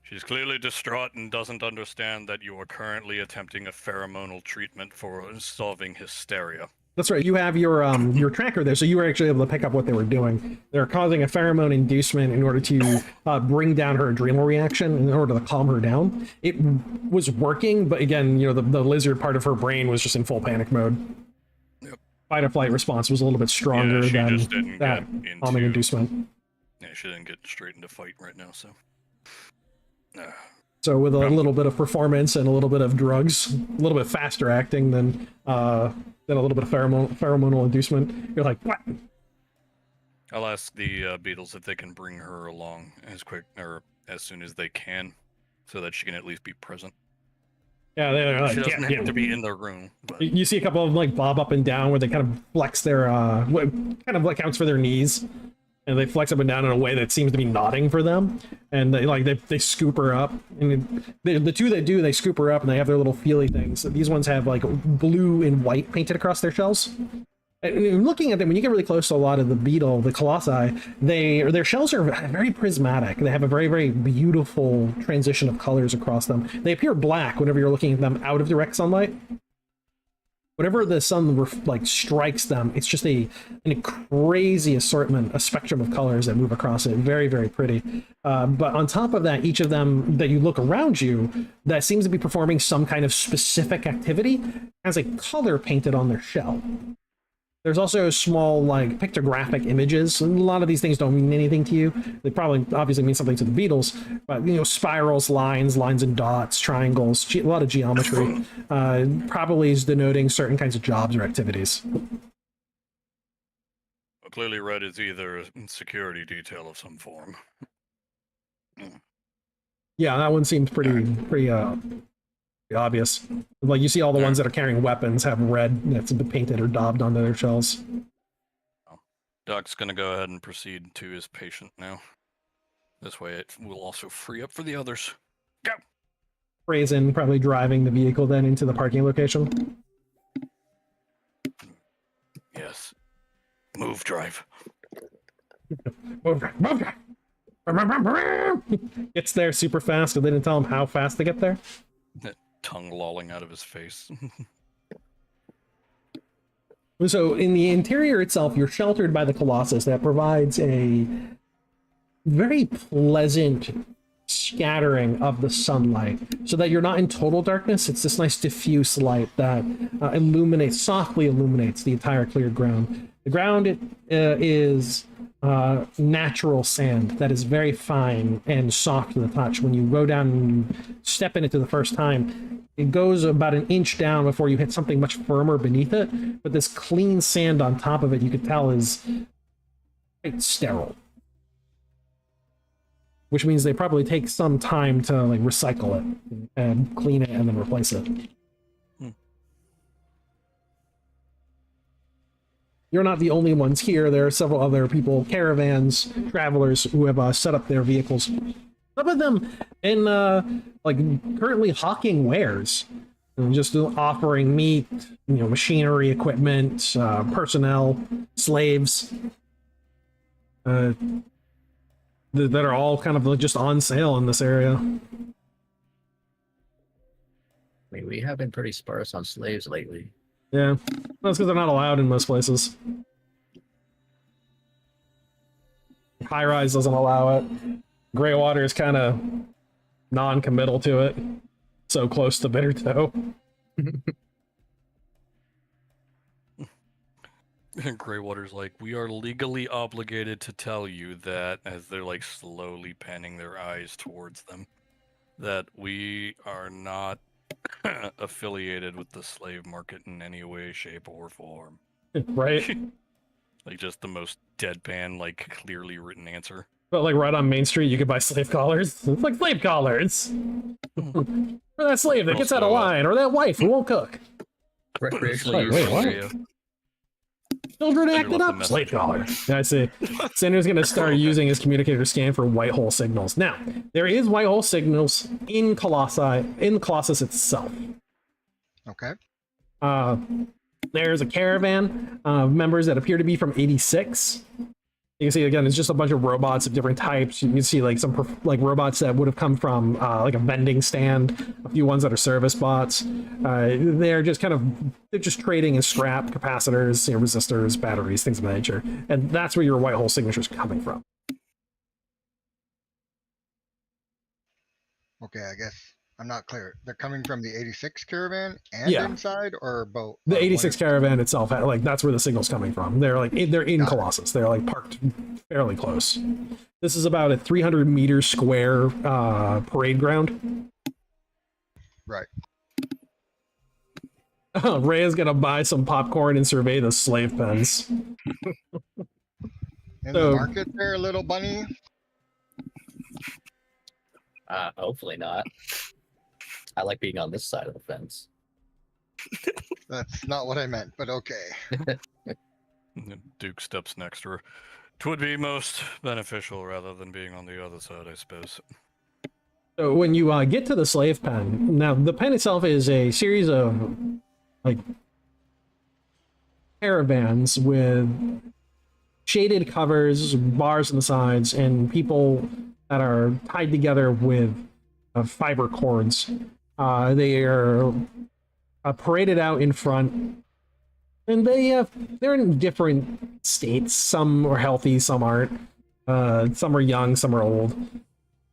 She's clearly distraught and doesn't understand that you are currently attempting a pheromonal treatment for solving hysteria. That's right. You have your tracker there, so you were actually able to pick up what they were doing. They're causing a pheromone inducement in order to bring down her adrenal reaction, in order to calm her down. It was working, but again, the lizard part of her brain was just in full panic mode. Yep. Fight or flight response was a little bit stronger she than just didn't that get calming into- inducement. Yeah, she didn't get straight into fight right now, so. So with a little bit of performance and a little bit of drugs, a little bit faster acting than a little bit of pheromonal inducement, you're like, what? I'll ask the beetles if they can bring her along as quick or as soon as they can, so that she can at least be present. Yeah, they're like, She doesn't yeah. have to be in the room. But... You see a couple of them like bob up and down where they kind of flex their, what kind of like counts for their knees. And they flex up and down in a way that seems to be nodding for them. And they scoop her up. And the two that do, they scoop her up and they have their little feely things. These ones have like blue and white painted across their shells. And looking at them, when you get really close to a lot of the beetle, the colossi, their shells are very prismatic. They have a very, very beautiful transition of colors across them. They appear black whenever you're looking at them out of direct sunlight. Whenever the sun strikes them, it's just a crazy assortment, a spectrum of colors that move across it. Very, very pretty. But on top of that, each of them that you look around you that seems to be performing some kind of specific activity has a color painted on their shell. There's also small pictographic images, and a lot of these things don't mean anything to you. They probably obviously mean something to the beetles, but spirals, lines and dots, triangles, a lot of geometry, probably is denoting certain kinds of jobs or activities. Well, clearly red is either a security detail of some form. Yeah, that one seems pretty obvious. Like you see all the ones that are carrying weapons have red that's been painted or daubed onto their shells. Doc's gonna go ahead and proceed to his patient now. This way it will also free up for the others. Go! Brazen probably driving the vehicle then into the parking location. Yes. Move, drive. Move drive. Gets there super fast, but they didn't tell him how fast to get there. That tongue lolling out of his face. So in the interior itself, you're sheltered by the Colossus that provides a very pleasant scattering of the sunlight so that you're not in total darkness. It's this nice diffuse light that softly illuminates the entire cleared ground. The ground is natural sand that is very fine and soft to the touch. When you go down and step in it the first time, it goes about an inch down before you hit something much firmer beneath it. But this clean sand on top of it, you could tell, is quite sterile. Which means they probably take some time to recycle it and clean it and then replace it. You're not the only ones here. There are several other people, caravans, travelers who have set up their vehicles. Some of them in currently hawking wares, and just offering meat, machinery, equipment, personnel, slaves, that are all kind of just on sale in this area. I mean, we have been pretty sparse on slaves lately. Yeah, that's because they're not allowed in most places. High Rise doesn't allow it. Greywater is kind of non-committal to it. So close to Bittertoe. Greywater's like, we are legally obligated to tell you that, as they're like slowly panning their eyes towards them, that we are not affiliated with the slave market in any way, shape, or form. Right? Like just the most deadpan, like clearly written answer. But like right on Main Street, you could buy slave collars. It's like slave collars. Or that slave that gets out of Also, line, or that wife who won't cook. Recreational Wait, use. wait, what? area. Children Better acted let up. the Slave message collar. Yeah, I see. Sander's going to start using his communicator scan for white hole signals. Now, there is white hole signals in Colossus itself. Okay. There's a caravan of members that appear to be from 86. You can see again, it's just a bunch of robots of different types. You can see like some like robots that would have come from like a vending stand, a few ones that are service bots. They're just trading in scrap, capacitors, resistors, batteries, things of that nature, and that's where your white hole signature's coming from. Okay, I guess I'm not clear. They're coming from the 86 caravan and Yeah. inside, or both? The or 86 caravan itself, like that's where the signal's coming from. They're in Got it. Colossus. They're like parked fairly close. This is about a 300 meter square parade ground. Right. Ray is gonna buy some popcorn and survey the slave pens. In So- the market there, little bunny? Hopefully not. I like being on this side of the fence. That's not what I meant, but okay. Duke steps next to her. Twould be most beneficial rather than being on the other side, I suppose. So when you get to the slave pen, now the pen itself is a series of like caravans with shaded covers, bars on the sides, and people that are tied together with fiber cords. They are paraded out in front, and they're in different states. Some are healthy, some aren't. Some are young, some are old.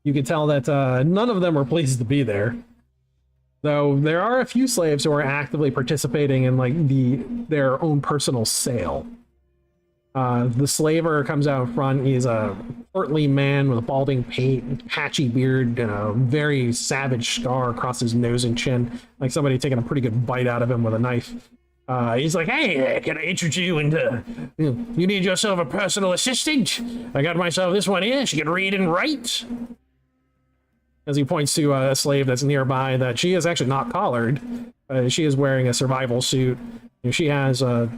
You can tell that none of them are pleased to be there. Though there are a few slaves who are actively participating in like their own personal sale. The slaver comes out in front. He's a portly man with a balding pate, patchy beard, and a very savage scar across his nose and chin, like somebody taking a pretty good bite out of him with a knife. He's like, "Hey, can I interest you into? You need yourself a personal assistant? I got myself this one here. She can read and write." As he points to a slave that's nearby, that she is actually not collared. She is wearing a survival suit. And she has a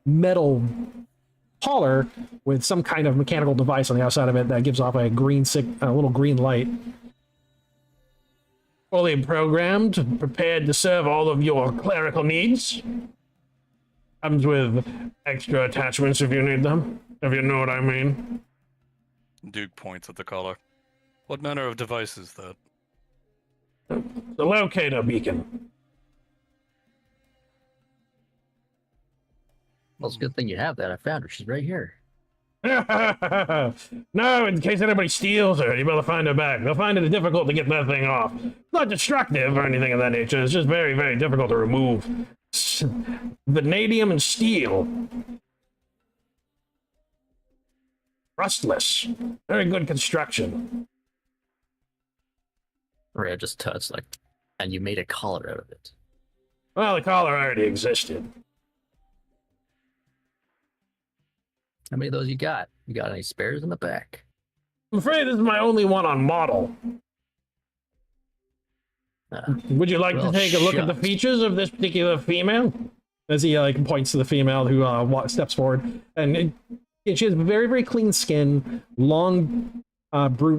metal collar with some kind of mechanical device on the outside of it that gives off a little green light. Fully programmed, prepared to serve all of your clerical needs. Comes with extra attachments if you need them, if you know what I mean. Duke points at the collar. What manner of device is that? The locator beacon. Well, it's a good thing you have that. I found her. She's right here. No, in case anybody steals her, you better find her back. They'll find it difficult to get that thing off. It's not destructive or anything of that nature. It's just very, very difficult to remove. Vanadium and steel. Rustless. Very good construction. Rhea just touched and you made a collar out of it. Well, the collar already existed. How many of those you got? You got any spares in the back? I'm afraid this is my only one on model. Would you like well, to take a look at the shucks. features of this particular female? As he points to the female who steps forward, and she has very, very clean skin, long,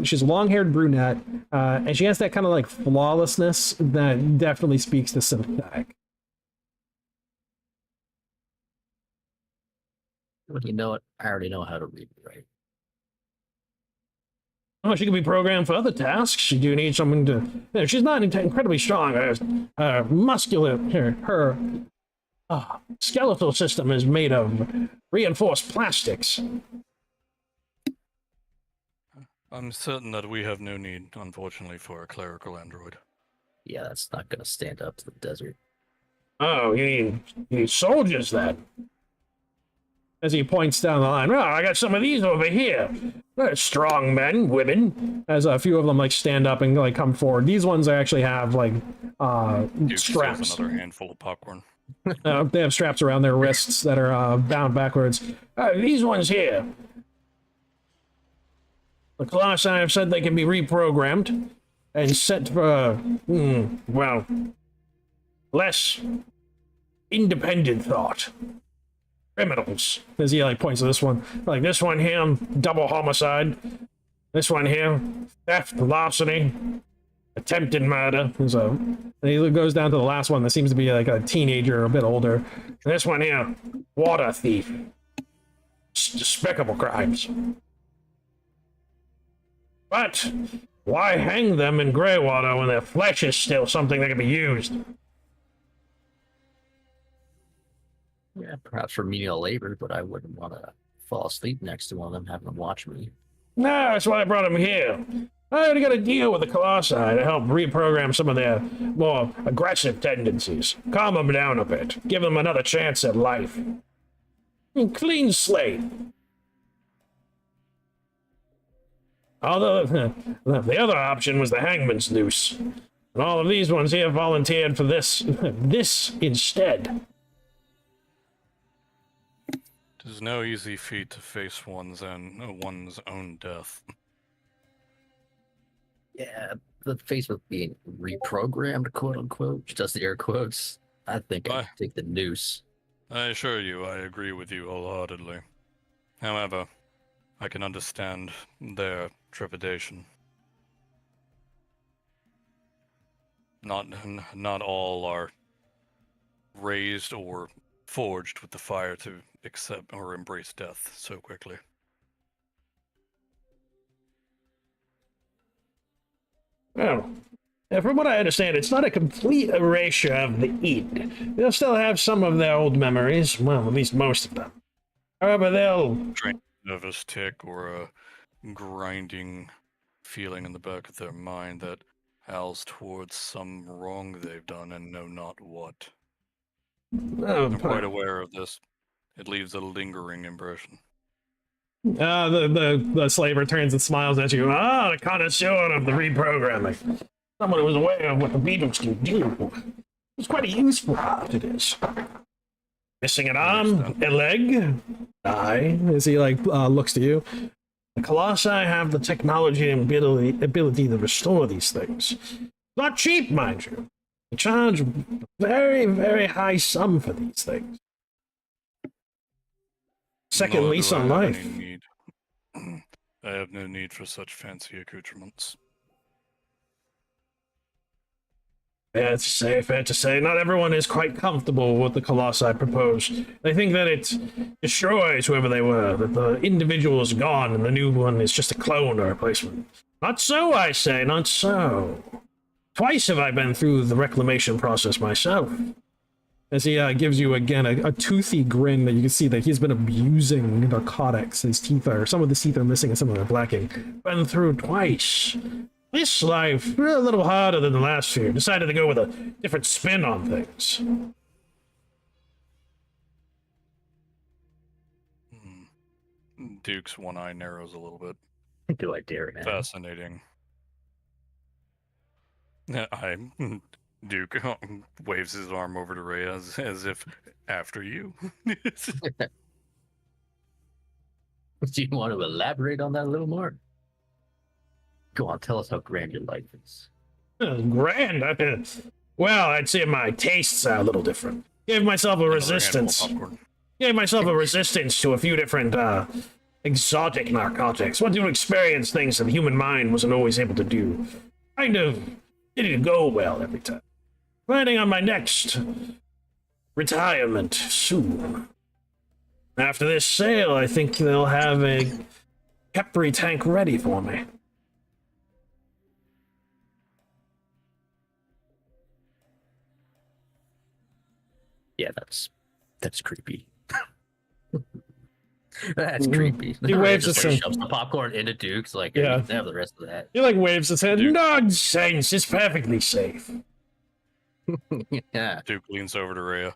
she's a long-haired brunette, and she has that kind of like flawlessness that definitely speaks to synthetic. Well, you know what? I already know how to read and write. Oh, she can be programmed for other tasks. You do need someone to. She's not incredibly strong. Her muscular, her skeletal system is made of reinforced plastics. I'm certain that we have no need, unfortunately, for a clerical android. Yeah, that's not gonna stand up to the desert. Oh, you need soldiers then. As he points down the line, oh, I got some of these over here. They're strong men, women. As a few of them like stand up and like come forward. These ones actually have like Duke steals straps. another handful of popcorn. They have straps around their wrists that are bound backwards. These ones here. The Colossi have said they can be reprogrammed and set for, well, less independent thought. Criminals. As he like points to this one. Like this one here, double homicide. This one here, theft, larceny, attempted murder. And he goes down to the last one that seems to be like a teenager, a bit older. And this one here, water thief. Despicable crimes. But why hang them in Greywater when their flesh is still something that can be used? Yeah, perhaps for menial labor, but I wouldn't want to fall asleep next to one of them, having them watch me. No, that's why I brought him here. I already got a deal with the Colossi to help reprogram some of their more aggressive tendencies. Calm them down a bit. Give them another chance at life. Clean slate. Although, the other option was the hangman's noose. And all of these ones here volunteered for this instead. It is no easy feat to face one's own death. Yeah, the face with being reprogrammed, quote unquote, just the air quotes. I think I'd take the noose. I assure you, I agree with you wholeheartedly. However, I can understand their trepidation. Not all are raised or forged with the fire to accept or embrace death so quickly. Well, from what I understand, it's not a complete erasure of the id. They'll still have some of their old memories, well, at least most of them. However, they'll... Nervous tick or a grinding feeling in the back of their mind that howls towards some wrong they've done and know not what. I'm quite aware of this. It leaves a lingering impression. The slaver turns and smiles at you. Ah, the connoisseur of the reprogramming. Someone who was aware of what the beetles can do. It's quite a useful art it is. Missing an arm, a leg, eye, as he looks to you. The Colossi have the technology and ability to restore these things. Not cheap, mind you. They charge a very, very high sum for these things. Second Nor lease do I on have life. any need. I have no need for such fancy accoutrements. Fair to say, not everyone is quite comfortable with what the Colossi propose. They think that it destroys whoever they were, that the individual is gone and the new one is just a clone or a replacement. Not so, I say, not so. Twice have I been through the reclamation process myself. As he gives you again a toothy grin that you can see that he's been abusing narcotics. His teeth some of the teeth are missing and some of them are blacking. Been through twice. This life, a little harder than the last few. Decided to go with a different spin on things. Duke's one eye narrows a little bit. Do I dare, man? Fascinating. Duke waves his arm over to Ray as if, after you. Do you want to elaborate on that a little more? Go on, tell us how grand your life is. Grand? Well, I'd say my tastes are a little different. Gave myself a resistance. Gave myself a resistance to a few different exotic narcotics. Want to experience things that the human mind wasn't always able to do. Kind of didn't go well every time. Planning on my next retirement soon. After this sale, I think they'll have a Capri tank ready for me. Yeah, that's creepy. That's creepy. He waves just his like hand. shoves the popcorn into Duke's. Like, Yeah. you can have the rest of that. He waves his hand. Duke. Nonsense! It's perfectly safe. Yeah. Duke leans over to Rhea.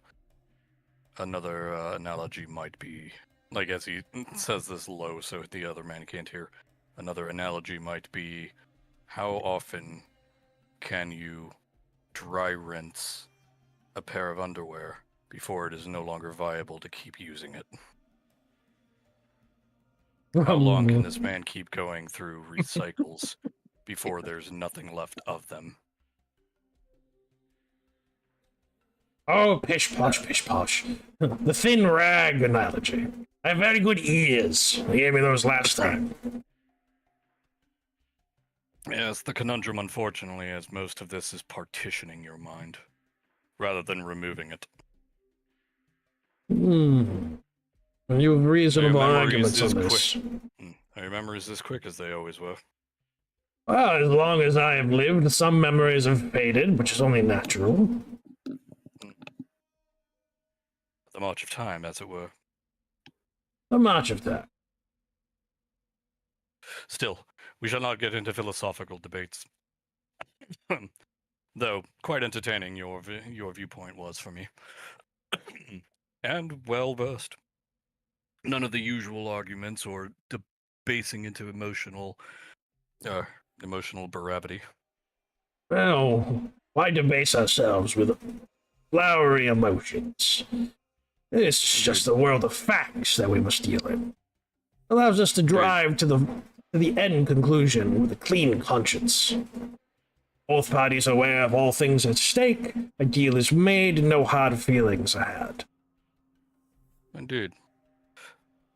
Another analogy might be like as he says this low so the other man can't hear, another analogy might be, how often can you dry rinse a pair of underwear before it is no longer viable to keep using it? How long can this man keep going through recycles before there's nothing left of them? Oh, pish posh, pish posh. The thin rag analogy. I have very good ears. They gave me those last time. Yes, the conundrum, unfortunately, is most of this is partitioning your mind, rather than removing it. Hmm. You have reasonable Their memories arguments on is this. Their memories as quick as they always were. Well, as long as I have lived, some memories have faded, which is only natural. The march of time, as it were. The march of that. Still, we shall not get into philosophical debates. Though, quite entertaining your viewpoint was for me. And well-versed. None of the usual arguments or debasing into emotional bravity. Well, why debase ourselves with flowery emotions? It's just a world of facts that we must deal in. Allows us to drive to the end conclusion with a clean conscience. Both parties are aware of all things at stake. A deal is made, no hard feelings are had. Indeed.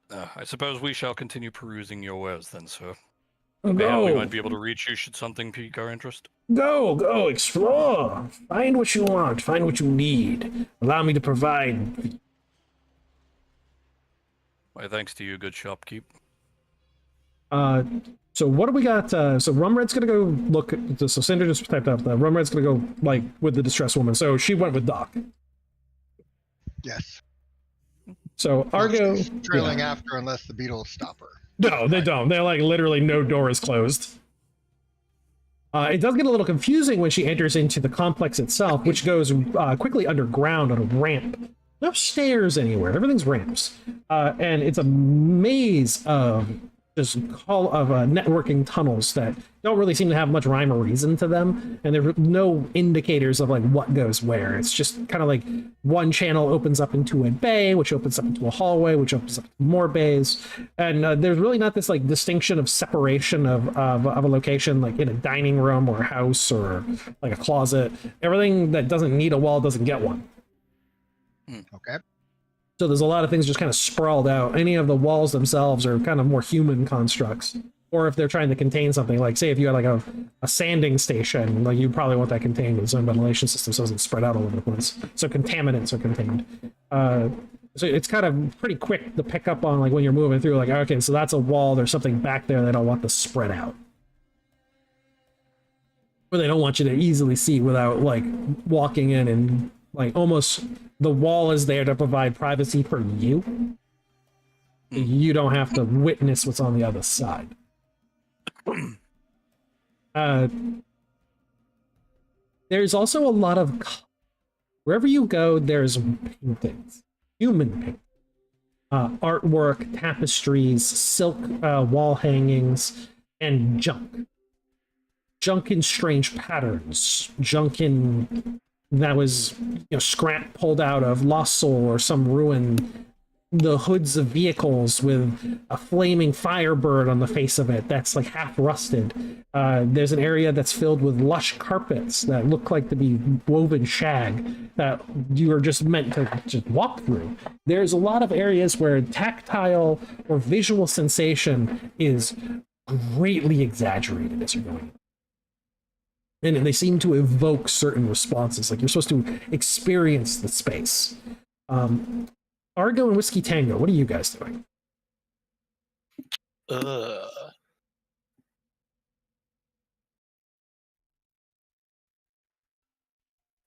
I suppose we shall continue perusing your wares then, sir. Go, Mayhap we might be able to reach you should something pique our interest. go, explore. Find what you want, find what you need. Allow me to provide. Why, thanks to you, good shopkeep. So what do we got? So Rumred's gonna go look. So Cinder just typed up that Rumred's gonna go like with the distressed woman. So she went with Doc. Yes. So Argo She's trailing after unless the beetles stop her. No, they don't. They're like literally no door is closed. It does get a little confusing when she enters into the complex itself, which goes quickly underground on a ramp. No stairs anywhere. Everything's ramps, and it's a maze of just networking tunnels that don't really seem to have much rhyme or reason to them, and there are no indicators of like what goes where. It's just kind of like one channel opens up into a bay, which opens up into a hallway, which opens up to more bays, and there's really not this like distinction of separation of a location like in a dining room or a house or like a closet. Everything that doesn't need a wall doesn't get one. Okay. So there's a lot of things just kind of sprawled out. Any of the walls themselves are kind of more human constructs. Or if they're trying to contain something, like say if you had like a sanding station, like you probably want that contained with its own ventilation system so it doesn't spread out all over the place. So contaminants are contained. So it's kind of pretty quick to pick up on like when you're moving through, like, okay, so that's a wall, there's something back there that I don't want to spread out. Or they don't want you to easily see without like walking in and like almost the wall is there to provide privacy for you. You don't have to witness what's on the other side. There's also a lot of wherever you go, there's paintings, human paintings, artwork, tapestries, silk wall hangings, and junk. Junk in strange patterns, junk in that was scrap pulled out of Lost Soul or some ruin, the hoods of vehicles with a flaming firebird on the face of it that's like half rusted. There's an area that's filled with lush carpets that look like to be woven shag that you are just meant to just walk through. There's a lot of areas where tactile or visual sensation is greatly exaggerated as you're going. And they seem to evoke certain responses, like you're supposed to experience the space. Argo and Whiskey Tango, what are you guys doing?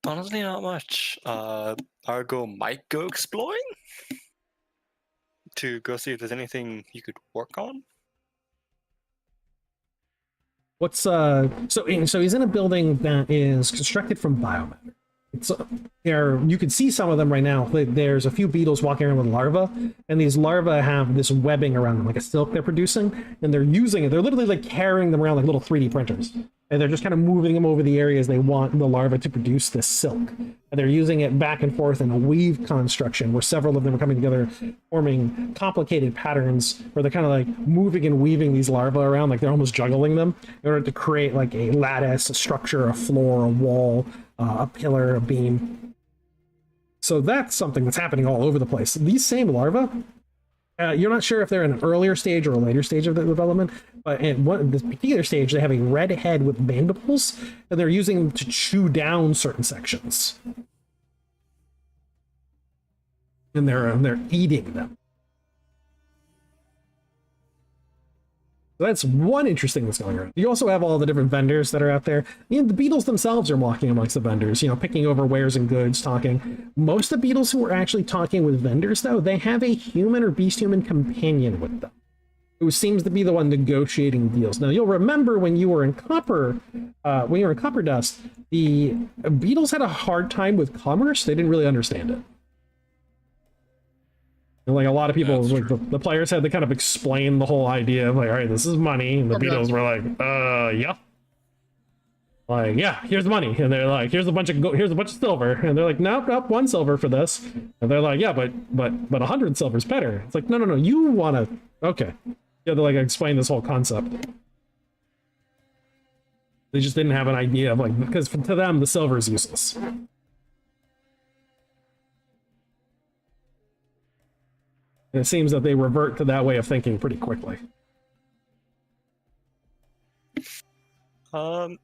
Honestly, not much. Argo might go exploring to go see if there's anything you could work on. What's so he's in a building that is constructed from biomatter. so you can see some of them right now. There's a few beetles walking around with larvae, and these larvae have this webbing around them, like a silk they're producing, and they're using it. They're literally like carrying them around like little 3D printers, and they're just kind of moving them over the areas they want the larva to produce this silk. And they're using it back and forth in a weave construction where several of them are coming together, forming complicated patterns where they're kind of like moving and weaving these larvae around, like they're almost juggling them in order to create like a lattice, a structure, a floor, a wall, a pillar, a beam. So that's something that's happening all over the place. These same larvae, you're not sure if they're in an earlier stage or a later stage of the development, but in this particular stage, they have a red head with mandibles, and they're using them to chew down certain sections. And they're eating them. So that's one interesting that's going on. You also have all the different vendors that are out there. The beetles themselves are walking amongst the vendors, picking over wares and goods, talking. Most of the beetles who are actually talking with vendors, though, they have a human or beast human companion with them, who seems to be the one negotiating deals. Now, you'll remember when you were in Copper Dust, the beetles had a hard time with commerce. They didn't really understand it. And like a lot of people, like the players had to kind of explain the whole idea of like, all right, this is money, and the beetles were like, yeah. Like, yeah, here's the money, and they're like, here's a bunch of silver, and they're like, nope, 1 silver for this, and they're like, yeah, but 100 silver's better. It's like, no, you want to, okay. You have to like explain this whole concept. They just didn't have an idea of like, because to them the silver is useless. And it seems that they revert to that way of thinking pretty quickly. I'll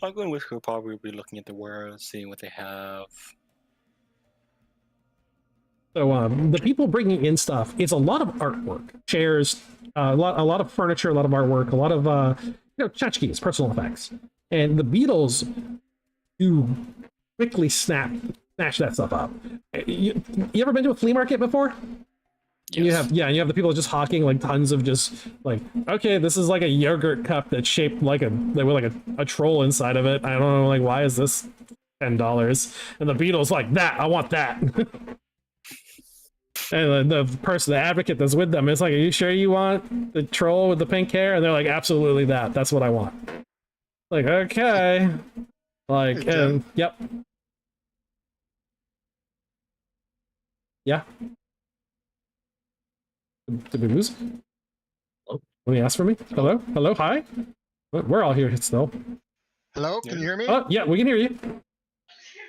go in with we'll probably be looking at the wares, seeing what they have. So the people bringing in stuff, it's a lot of artwork, chairs, a lot of furniture, a lot of artwork, a lot of tchotchkes, personal effects, and the beetles do quickly snatch that stuff up. You ever been to a flea market before? Yes. You have the people just hawking like tons of just like, okay, this is like a yogurt cup that's shaped like a troll inside of it. I don't know, like, why is this $10? And the beetle's like, that, I want that. And the advocate that's with them is like, are you sure you want the troll with the pink hair? And they're like, absolutely that. That's what I want. Like, okay. Like, and yep. Yeah. Did we lose? Oh. Let me ask for me. Hello? Hello? Hi? We're all here still. Hello, can you hear me? Oh, yeah, we can hear you.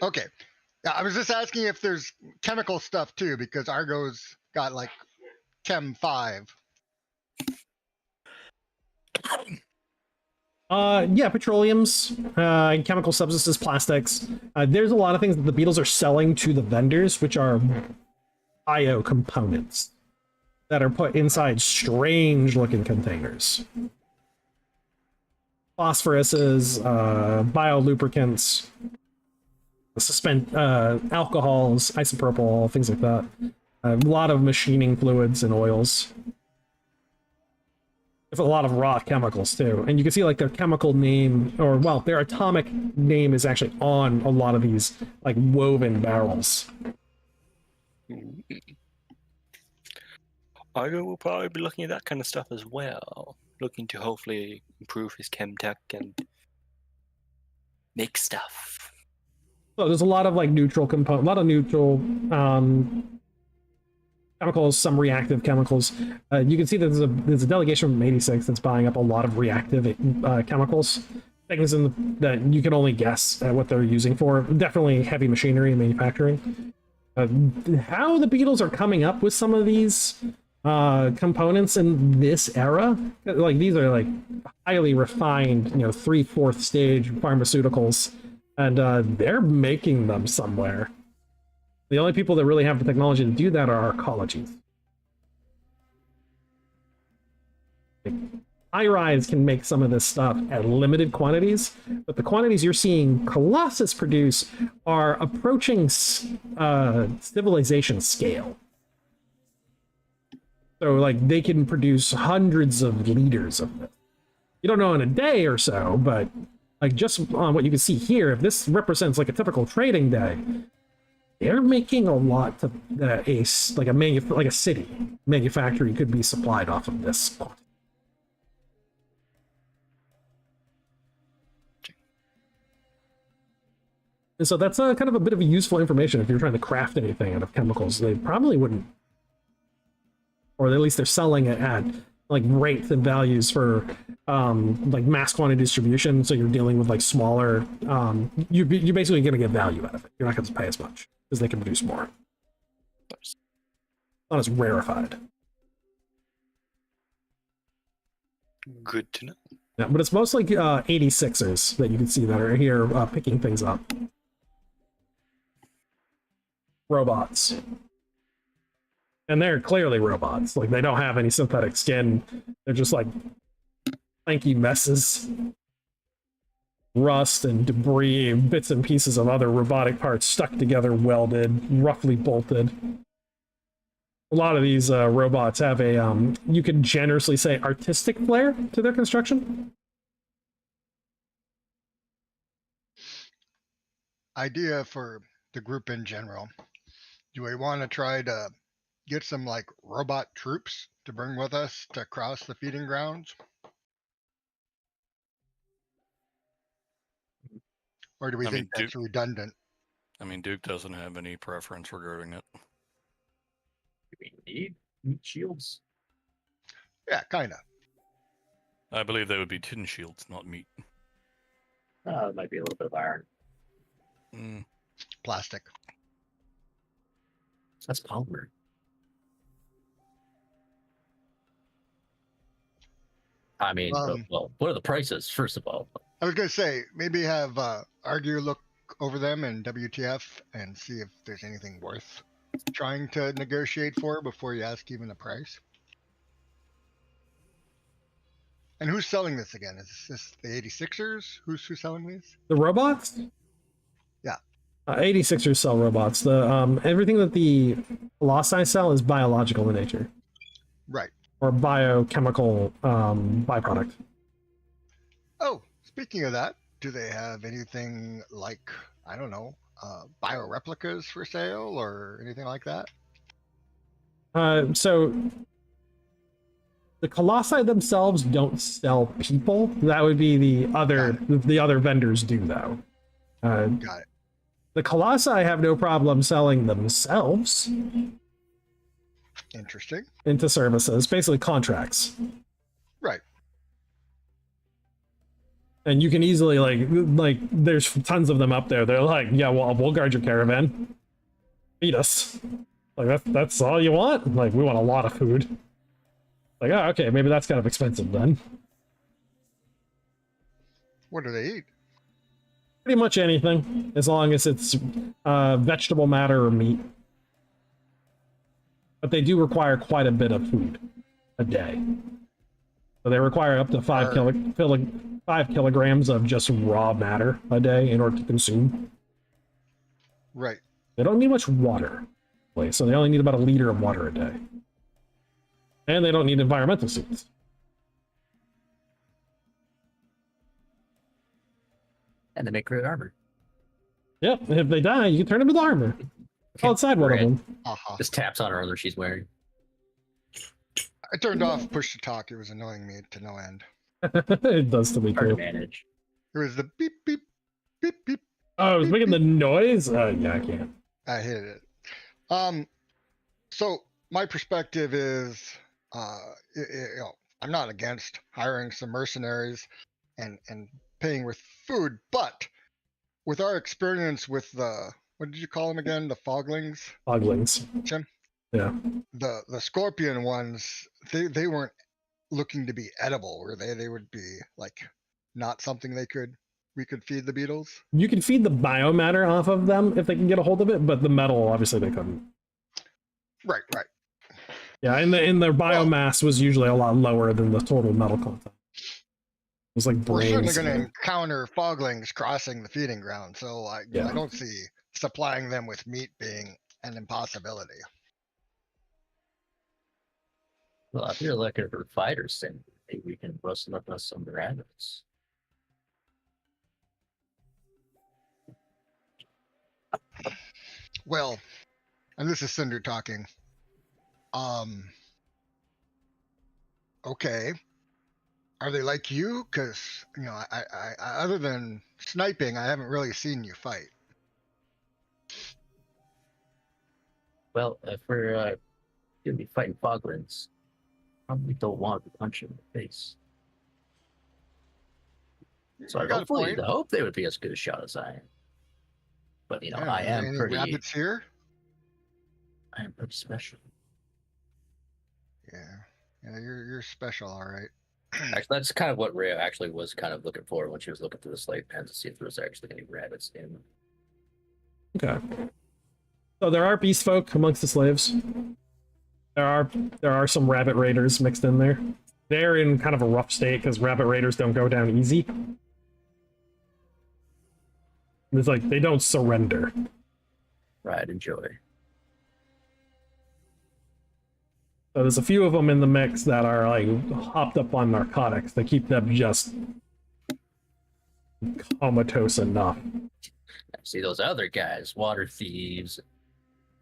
Okay. I was just asking if there's chemical stuff too, because Argo's got like Chem 5. Yeah, petroleums, chemical substances, plastics. There's a lot of things that the beetles are selling to the vendors, which are IO components that are put inside strange looking containers. Phosphoruses, biolubricants, alcohols, isopropyl, things like that. A lot of machining fluids and oils. There's a lot of raw chemicals too. And you can see like their chemical name, or well, their atomic name is actually on a lot of these like woven barrels. Argo will probably be looking at that kind of stuff as well, looking to hopefully improve his chem tech and make stuff. So there's a lot of like neutral chemicals, some reactive chemicals. You can see that there's a delegation from 86 that's buying up a lot of reactive chemicals, things that you can only guess at what they're using for. Definitely heavy machinery and manufacturing. How the beetles are coming up with some of these components in this era, like these are like highly refined, 3/4 stage pharmaceuticals, and they're making them somewhere. The only people that really have the technology to do that are arcologies. High-Rise can make some of this stuff at limited quantities, but the quantities you're seeing Colossus produce are approaching civilization scale. So, like, they can produce hundreds of liters of this. You don't know in a day or so, but like just on what you can see here, if this represents like a typical trading day, they're making a lot to like a city manufacturing could be supplied off of this. And so that's kind of a bit of a useful information if you're trying to craft anything out of chemicals. They probably wouldn't, or at least they're selling it at like rates and values for like mass quantity distribution. So you're dealing with like smaller. You're basically going to get value out of it. You're not going to pay as much because they can produce more. Not as rarefied. Good to know. Yeah, but it's mostly 86ers that you can see that are here picking things up. Robots. And they're clearly robots. Like, they don't have any synthetic skin. They're just like lanky messes. Rust and debris, bits and pieces of other robotic parts stuck together, welded, roughly bolted. A lot of these robots have a, you could generously say, artistic flair to their construction. Idea for the group in general. Do we want to try to get some like robot troops to bring with us to cross the feeding grounds? Or do we think that's redundant? I mean, Duke doesn't have any preference regarding it. Do we need meat shields? Yeah, kind of. I believe they would be tin shields, not meat. It might be a little bit of iron. Plastic. That's polymer. I mean, well, what are the prices, first of all? I was going to say, maybe have Argue look over them in WTF and see if there's anything worth trying to negotiate for before you ask even a price. And who's selling this again? Is this the 86ers? Who's selling these? The robots? Yeah. 86ers sell robots. The everything that the Colossi sell is biological in nature. Right. Or biochemical byproduct. Oh, speaking of that, do they have anything like, I don't know, bioreplicas for sale or anything like that? So the Colossi themselves don't sell people. That would be the other vendors do though. Got it. The Colossi have no problem selling themselves. Interesting. Into services, basically contracts. Right. And you can easily like there's tons of them up there. They're like, yeah, well, we'll guard your caravan. Feed us. Like that's all you want? Like, we want a lot of food. Like, oh, okay, maybe that's kind of expensive then. What do they eat? Pretty much anything, as long as it's vegetable matter or meat. But they do require quite a bit of food a day. So they require up to 5 kilograms of just raw matter a day in order to consume. Right. They don't need much water, so they only need about 1 liter of water a day. And they don't need environmental suits. And they make great armor. Yep, if they die, you can turn them into armor. Outside one of them. Just taps on her other she's wearing. I turned off push to talk. It was annoying me to no end. It does to me Hard to too. manage. It was the beep, beep, beep, beep. Oh, it was making the noise? Yeah, I can't. I hated it. So my perspective is, I'm not against hiring some mercenaries and paying with food, but with our experience with the, what did you call them again? The foglings? Foglings. Jim? Yeah. The scorpion ones, they weren't looking to be edible, were they? They would be like not something we could feed the beetles. You can feed the biomatter off of them if they can get a hold of it, but the metal obviously they couldn't. Right. Yeah, and their biomass was usually a lot lower than the total metal content. It was like brains. We're certainly going to encounter foglings crossing the feeding ground, so I don't see supplying them with meat being an impossibility. Well, if you're looking for fighters, then maybe we can rustle up us some rabbits. Well, and this is Cinder talking. Okay. Are they like you? Because, I other than sniping, I haven't really seen you fight. Well, if we're gonna be fighting Foglins, probably don't want to punch him in the face. So You got a hopefully, point. I hope they would be as good a shot as I am. But Yeah, I are there am any pretty. rabbits here? I am pretty special. Yeah, you're special, all right. Actually, that's kind of what Rhea actually was kind of looking for when she was looking through the slave pens to see if there was actually any rabbits in them. Okay. So there are beast folk amongst the slaves. There are some rabbit raiders mixed in there. They're in kind of a rough state because rabbit raiders don't go down easy. It's like they don't surrender. Right, enjoy. So there's a few of them in the mix that are like hopped up on narcotics that keep them just comatose enough. See those other guys, water thieves,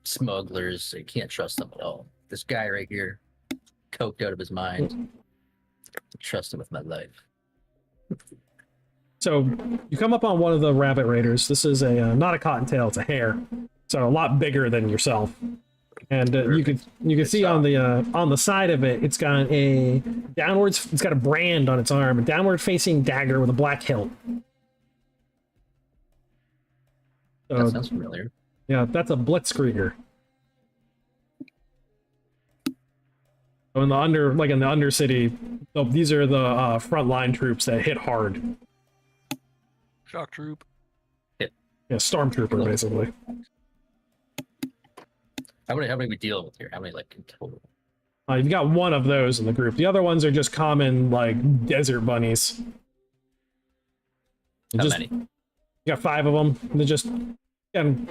smugglers, you can't trust them at all. This guy right here, coked out of his mind. Trust him with my life. So you come up on one of the rabbit raiders. This is a not a cottontail, it's a hare. So a lot bigger than yourself. And you can see on the side of it, it's got a downwards. It's got a brand on its arm, a downward facing dagger with a black hilt. So, That sounds familiar. yeah, that's a blitzkrieger. So in the undercity, these are the frontline troops that hit hard. Shock troop. Yeah, stormtrooper basically. How many we dealing with here? How many like in total? You've got one of those in the group. The other ones are just common like desert bunnies. How many? You got 5 of them. They're just again,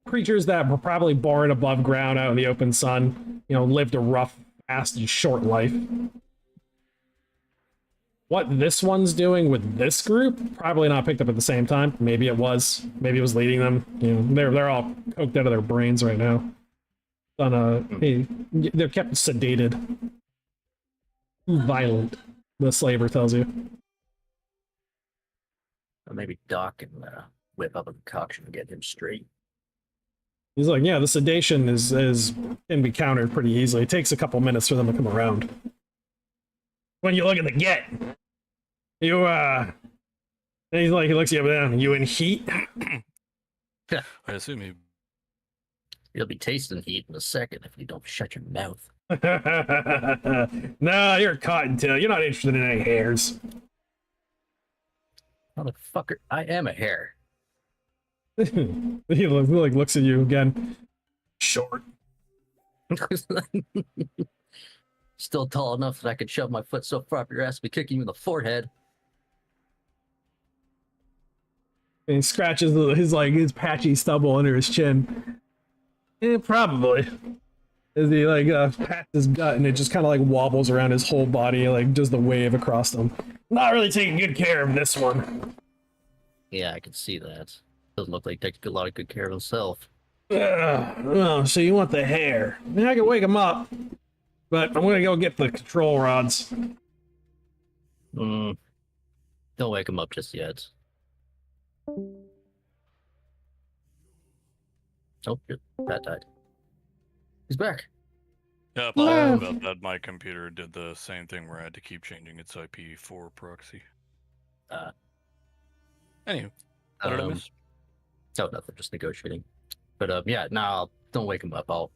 creatures that were probably born above ground out in the open sun. Lived a rough, fast, and short life. What this one's doing with this group, probably not picked up at the same time. Maybe it was. Maybe it was leading them. They're all coked out of their brains right now. They're kept sedated. Violent, the slaver tells you. Or maybe Doc can whip up a concoction and get him straight. He's like, yeah, the sedation can be countered pretty easily. It takes a couple minutes for them to come around. When you look at the get, and he's like, he looks you up and down. You in heat? I assume You'll be tasting heat in a second if you don't shut your mouth. No, you're a cottontail. You're not interested in any hairs. Motherfucker, I am a hare. He looks at you again. Short. Still tall enough that I could shove my foot so far up your ass, be kicking you in the forehead. And he scratches his patchy stubble under his chin. Probably. As he pats his gut and it just kind of wobbles around his whole body, does the wave across him. Not really taking good care of this one. Yeah, I can see that. Doesn't look like he takes a lot of good care of himself. Oh, so you want the hair? I mean, I can wake him up, but I'm gonna go get the control rods. Don't wake him up just yet. Oh, that died. He's back. Yeah, apologies about that. My computer did the same thing where I had to keep changing its IP for proxy. Anywho, what did I miss? Oh, nothing, just negotiating. But yeah, no, don't wake him up. I'll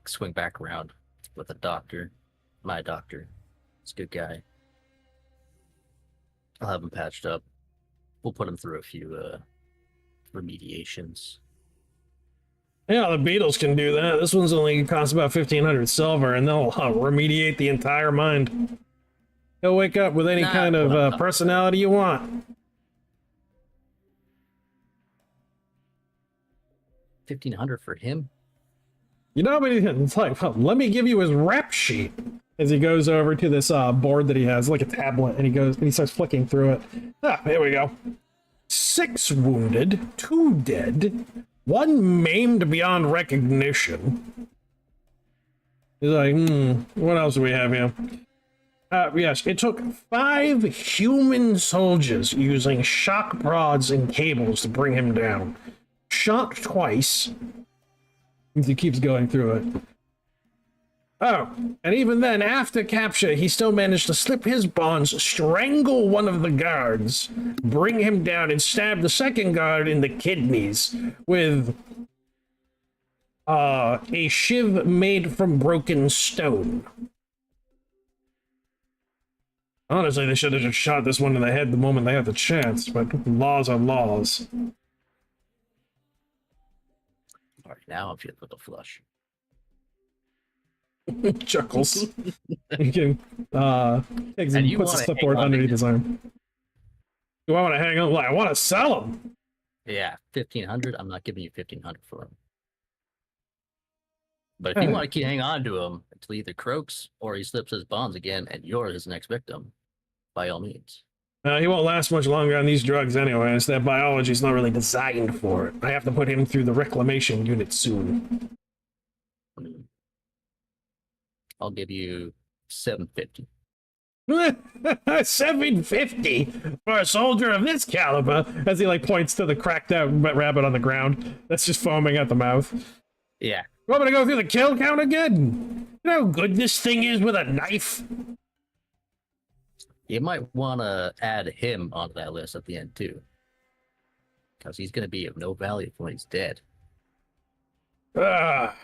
swing back around with the doctor, my doctor. He's a good guy. I'll have him patched up. We'll put him through a few remediations. Yeah, the Beatles can do that. This one's only costs about 1,500 silver, and they'll remediate the entire mind. He'll wake up with any kind of personality you want. 1,500 for him? But it's like, well, let me give you his rep sheet. As he goes over to this board that he has, like a tablet, and he starts flicking through it. Here we go. 6 wounded, 2 dead, one maimed beyond recognition. He's like, what else do we have here? Yes, it took 5 human soldiers using shock rods and cables to bring him down. Shot twice. He keeps going through it. Oh, and even then, after capture, he still managed to slip his bonds, strangle one of the guards, bring him down, and stab the second guard in the kidneys with a shiv made from broken stone. Honestly, they should have just shot this one in the head the moment they had the chance, but laws are laws. All right, now I'm feeling a little flush. Chuckles. You can takes And and you puts the wanna clipboard hang on to underneath him. his arm. Do I want to hang on? Well, I want to sell them. Yeah, 1,500. I'm not giving you 1,500 for him. But if you want to keep hang on to him until he either croaks or he slips his bonds again, and you're his next victim, by all means. He won't last much longer on these drugs anyways. That biology's not really designed for it. I have to put him through the reclamation unit soon. I'll give you 750. 750 for a soldier of this caliber, as he like points to the cracked out rabbit on the ground that's just foaming at the mouth. Yeah. You want me to go through the kill count again? You know how good this thing is with a knife? You might want to add him onto that list at the end, too. Because he's going to be of no value when he's dead. Ah.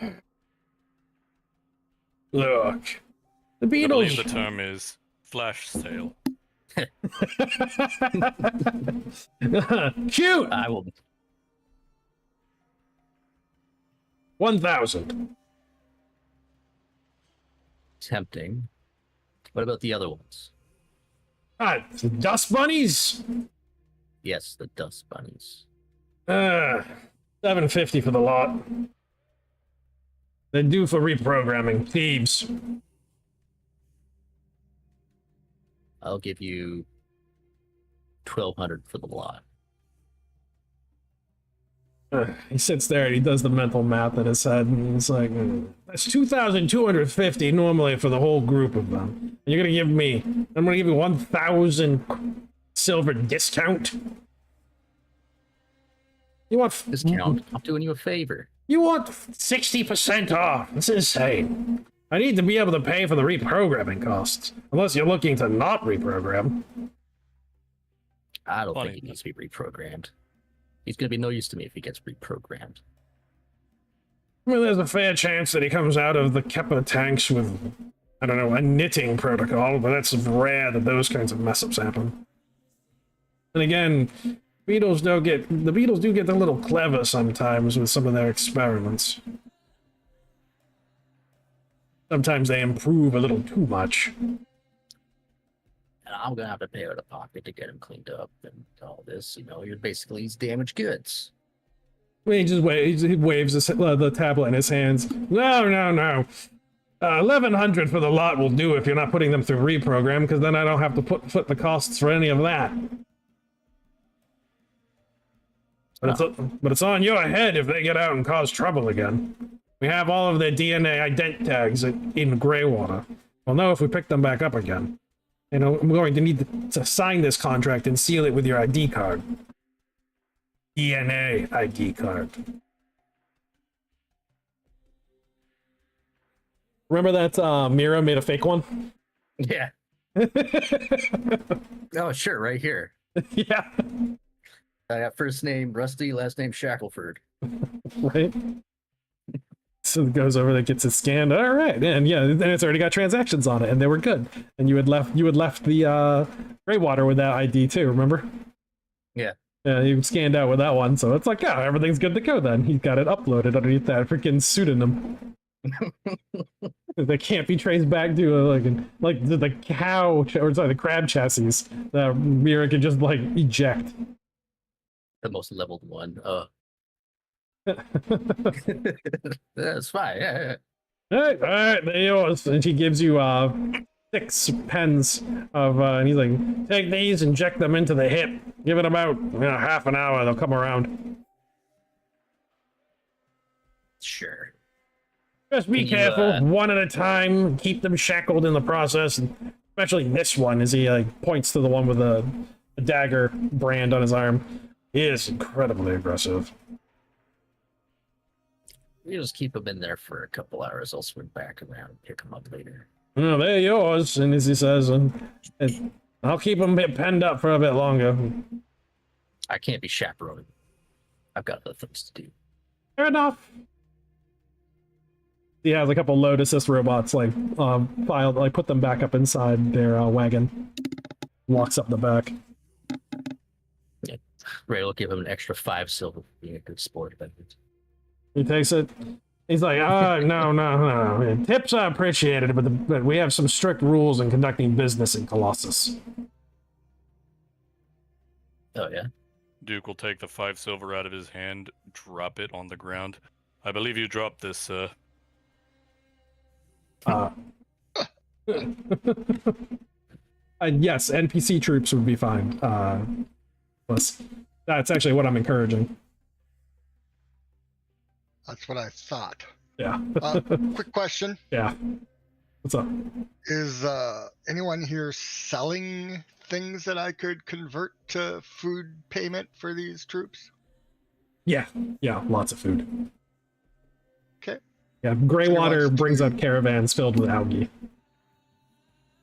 Look. The I believe the Beatles. term is flash sale. Cute! I will. 1,000. Tempting. What about the other ones? The dust bunnies? Yes, the dust bunnies. 750 for the lot. They're due for reprogramming. Thebes. I'll give you 1,200 for the lot. He sits there and he does the mental math in his head, and he's like, that's 2,250 normally for the whole group of them. And you're gonna give me, I'm gonna give you 1,000 silver discount? You want Discount. I'm doing you a favor. You want 60% off? That's insane. I need to be able to pay for the reprogramming costs, unless you're looking to not reprogram. I don't Funny. think he needs to be reprogrammed. He's going to be no use to me if he gets reprogrammed. I mean, there's a fair chance that he comes out of the Kepler tanks with, I don't know, a knitting protocol, but that's rare that those kinds of mess-ups happen. And again, the Beatles do get a little clever sometimes with some of their experiments. Sometimes they improve a little too much. And I'm going to have to pay out of pocket to get him cleaned up and all this. You know, you're basically he's damaged goods. I mean, he waves the tablet in his hands. No. 1,100 for the lot will do if you're not putting them through reprogram, because then I don't have to foot the costs for any of that. But it's on your head if they get out and cause trouble again. We have all of their DNA ident tags in Greywater. We'll know if we pick them back up again. You know, I'm going to need to sign this contract and seal it with your ID card. DNA ID card. Remember that Mira made a fake one? Yeah. Oh, sure, right here. Yeah. I got first name Rusty, last name Shackelford. Right? So it goes over, that gets it scanned. All right, and yeah, and it's already got transactions on it, and they were good. And you had left the Greywater with that ID too. Remember? Yeah. Yeah, you scanned out with that one, so it's like, yeah, everything's good to go. Then he's got it uploaded underneath that freaking pseudonym. That can't be traced back to like the cow or sorry, the crab chassis that Mira could just like eject. The most leveled one. That's fine. Yeah. All right, they're yours. And she gives you 6 pens of, and he's like, take these, inject them into the hip. Give it about half an hour, they'll come around. Sure. Just be Can you, careful, one at a time. Keep them shackled in the process, and especially this one, as he like points to the one with the dagger brand on his arm. He is incredibly aggressive. We just keep them in there for a couple hours. I'll swing back around and pick them up later. Oh, they're yours, and as he says, and I'll keep them penned up for a bit longer. I can't be chaperoning. I've got other things to do. Fair enough. He has a couple load assist robots like filed, like put them back up inside their wagon. Locks up the back. Ray will give him an extra 5 silver for being a good sport about it. He takes it. He's like, no. Tips are appreciated, but we have some strict rules in conducting business in Colossus. Oh, yeah? Duke will take the 5 silver out of his hand, drop it on the ground. I believe you dropped this, Yes, NPC troops would be fine. That's actually what I'm encouraging. That's what I thought. Yeah. Quick question. Yeah. What's up? Is anyone here selling things that I could convert to food payment for these troops? Yeah, lots of food. Okay. Yeah, Greywater wants brings to- up caravans filled with algae.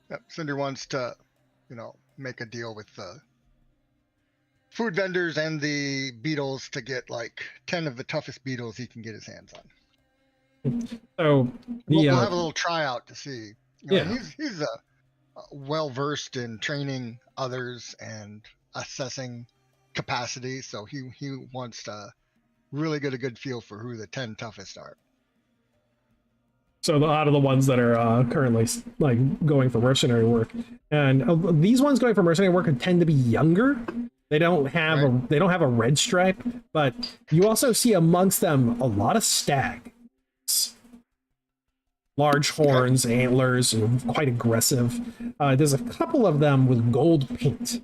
Yep. Cinder wants to, make a deal with the food vendors and the beetles to get like 10 of the toughest beetles he can get his hands on. So We'll have a little tryout to see. Yeah. He's well versed in training others and assessing capacity, so he wants to really get a good feel for who the 10 toughest are. So out of the ones that are currently like going for mercenary work, and these ones going for mercenary work tend to be younger. They don't have a red stripe, but you also see amongst them a lot of stags, large horns, antlers, and quite aggressive. There's a couple of them with gold paint.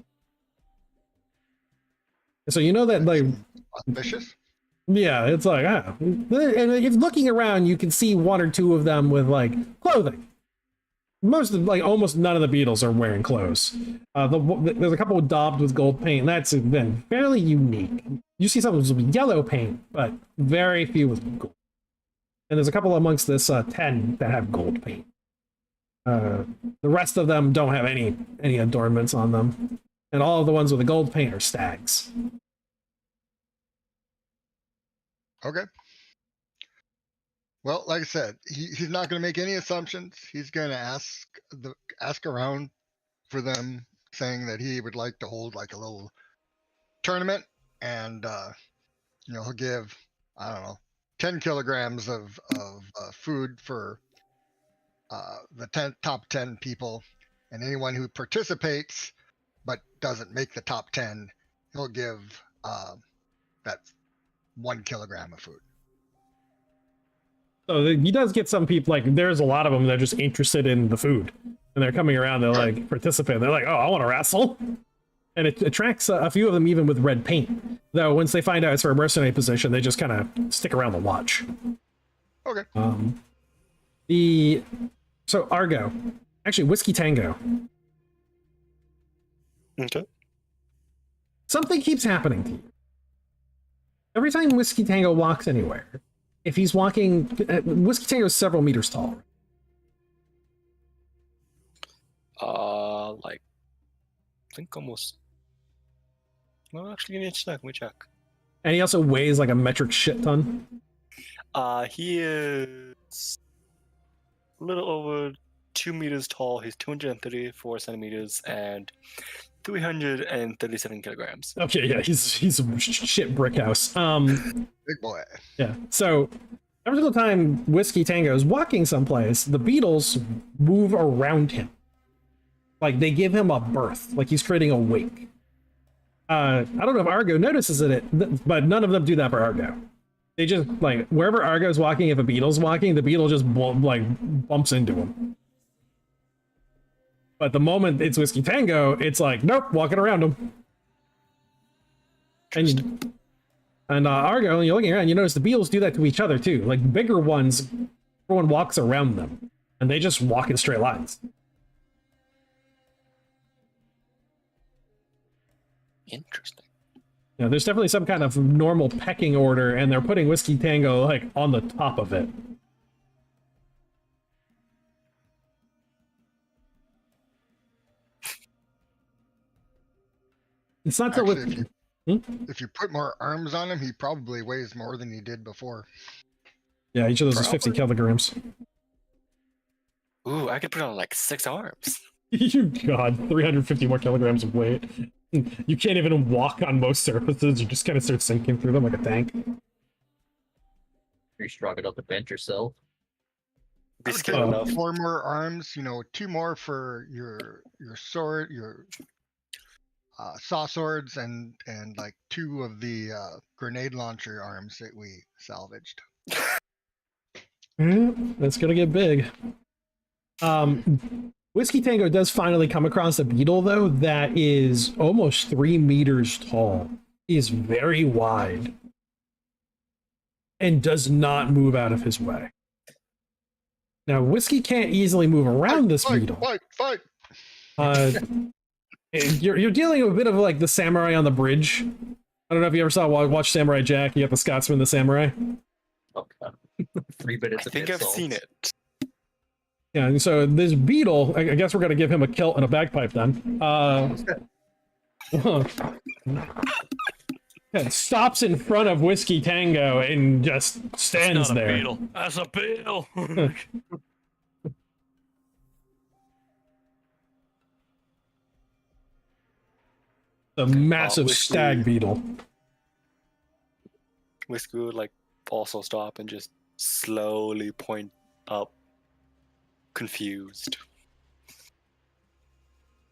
So you know that like Auspicious? yeah, it's like, and if looking around, you can see one or two of them with like clothing. Almost none of the beetles are wearing clothes. There's a couple daubed with gold paint, and that's been fairly unique. You see some with yellow paint, but very few with gold. And there's a couple amongst this 10 that have gold paint. The rest of them don't have any adornments on them, and all of the ones with the gold paint are stags. Okay. Well, like I said, he's not going to make any assumptions. He's going to ask around for them, saying that he would like to hold like a little tournament, and he'll give 10 kilograms of food for the top 10 people, and anyone who participates but doesn't make the top 10, he'll give that 1 kilogram of food. So he does get some people, like there's a lot of them that are just interested in the food, and they're coming around, they're like participate, they're like, oh, I want to wrestle, and it attracts a few of them even with red paint, though once they find out it's for a mercenary position, they just kind of stick around to watch. Okay. So Argo, actually Whiskey Tango, Okay. something keeps happening to you. Every time Whiskey Tango walks anywhere, if he's walking, Whiskey Tango is several meters tall. I think almost. No, actually, let me check. And he also weighs like a metric shit ton. He is a little over 2 meters tall. He's 234 centimeters and 337 kilograms. Okay, yeah, he's a shit brick house. Big boy. Yeah. So every single time Whiskey Tango is walking someplace, the beetles move around him. Like they give him a berth, like he's creating a wake. I don't know if Argo notices it, but none of them do that for Argo. They just like wherever Argo's walking, if a beetle's walking, the beetle just bumps into him. But the moment it's Whiskey Tango, it's like, nope, walking around him. And And Argo, when you're looking around, you notice the beetles do that to each other too. Like bigger ones, everyone walks around them, and they just walk in straight lines. Interesting. You know, there's definitely some kind of normal pecking order, and they're putting Whiskey Tango like on the top of it. It's not till Actually, with if you put more arms on him, he probably weighs more than he did before. yeah, each of those is 50 Probably. kilograms. Ooh, I could put on like 6 arms. You god, 350 more kilograms of weight. You can't even walk on most surfaces. You just kind of start sinking through them like a tank. You're strong enough to bench yourself. Be I would skilled say enough. 4 more arms, 2 more for your sword, your saw swords, and like 2 of the grenade launcher arms that we salvaged. Yeah, that's gonna get big. Whiskey Tango does finally come across a beetle, though, that is almost 3 meters tall. He is very wide and does not move out of his way. Now, Whiskey can't easily move around this beetle. Fight! You're dealing with a bit of like the samurai on the bridge. I don't know if you ever watch Samurai Jack. You got the Scotsman, the samurai. Oh god. 3 minutes I of think I've insults. seen it. Yeah, and so this beetle, I guess we're gonna give him a kilt and a bagpipe then. It stops in front of Whiskey Tango and just stands That's not there. a beetle. That's a beetle. The massive Whiskey. stag beetle. Whiskey would like also stop and just slowly point up, confused.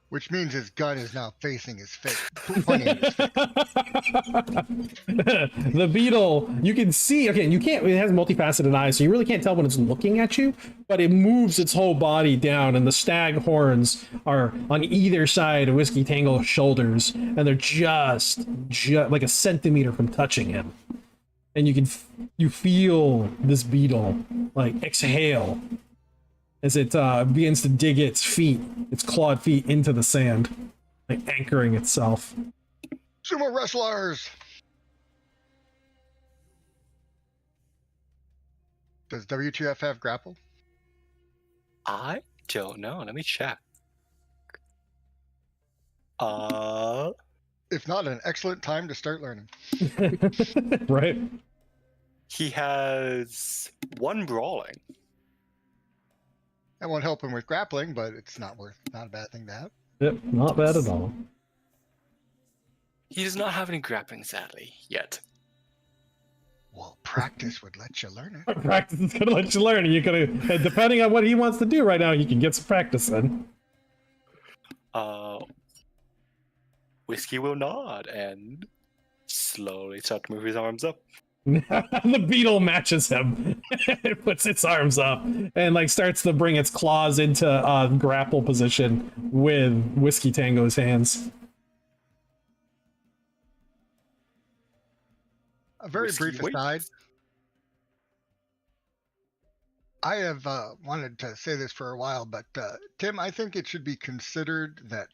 Which means his gun is now facing his face. Pointing at his face. The beetle, you can see, okay, you can't, it has multifaceted eyes, so you really can't tell when it's looking at you, but it moves its whole body down, and the stag horns are on either side of Whiskey Tangle's shoulders, and they're just like a centimeter from touching him. And you feel this beetle like exhale as it begins to dig its clawed feet into the sand, like anchoring itself. Sumo wrestlers! Does WTF have grapple? I don't know. Let me check. If not, an excellent time to start learning. Right? He has 1 brawling. That won't help him with grappling, but it's not a bad thing to have. Yep, not bad at all. He does not have any grappling, sadly, yet. Well, practice would let you learn it. Practice is gonna let you learn. You're gonna, and depending on what he wants to do right now, you can get some practice in. Whiskey will nod and slowly start to move his arms up. The beetle matches him. It puts its arms up and like starts to bring its claws into grapple position with Whiskey Tango's hands. A very Whiskey brief waits. aside. I have wanted to say this for a while, but Tim, I think it should be considered that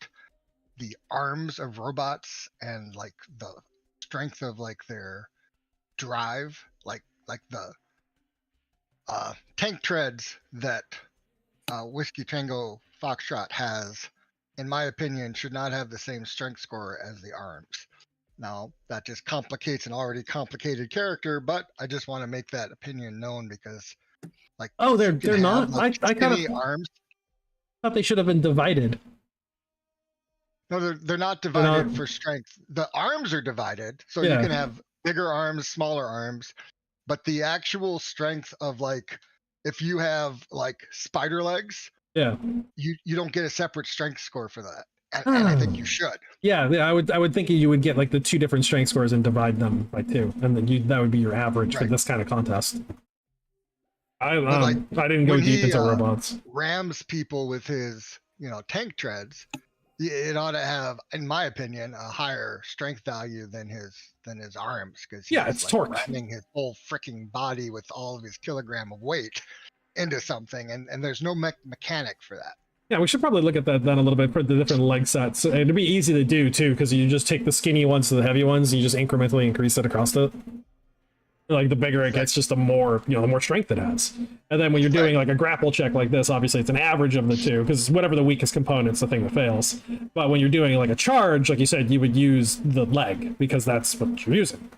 the arms of robots and like the strength of like their drive, like the tank treads that Whiskey Tango Foxtrot has, in my opinion, should not have the same strength score as the arms. Now, that just complicates an already complicated character, but I just want to make that opinion known because, like, Oh, you they're can not. have, like, I kind of skinny arms. thought they should have been divided. No, they're not divided not- for strength. The arms are divided, so Yeah. you can have bigger arms, smaller arms, but the actual strength of like, if you have like spider legs, Yeah, you don't get a separate strength score for that, and I think you should. yeah. I would think you would get like the 2 different strength scores and divide them by 2, and then that would be your average for Right. this kind of contest. I like, didn't go when deep he, into robots. Rams people with his tank treads, it ought to have, in my opinion, a higher strength value than his arms, because Yeah, it's torque. ramming his whole freaking body with all of his kilogram of weight into something, and there's no mechanic for that. Yeah, we should probably look at that then a little bit for the different leg sets. It'd be easy to do too, because you just take the skinny ones to the heavy ones, and you just incrementally increase it across it. Like the bigger it gets, just the more the more strength it has. And then when you're doing like a grapple check like this, obviously it's an average of the two, because whatever the weakest component's the thing that fails. But when you're doing like a charge, like you said, you would use the leg because that's what you're using.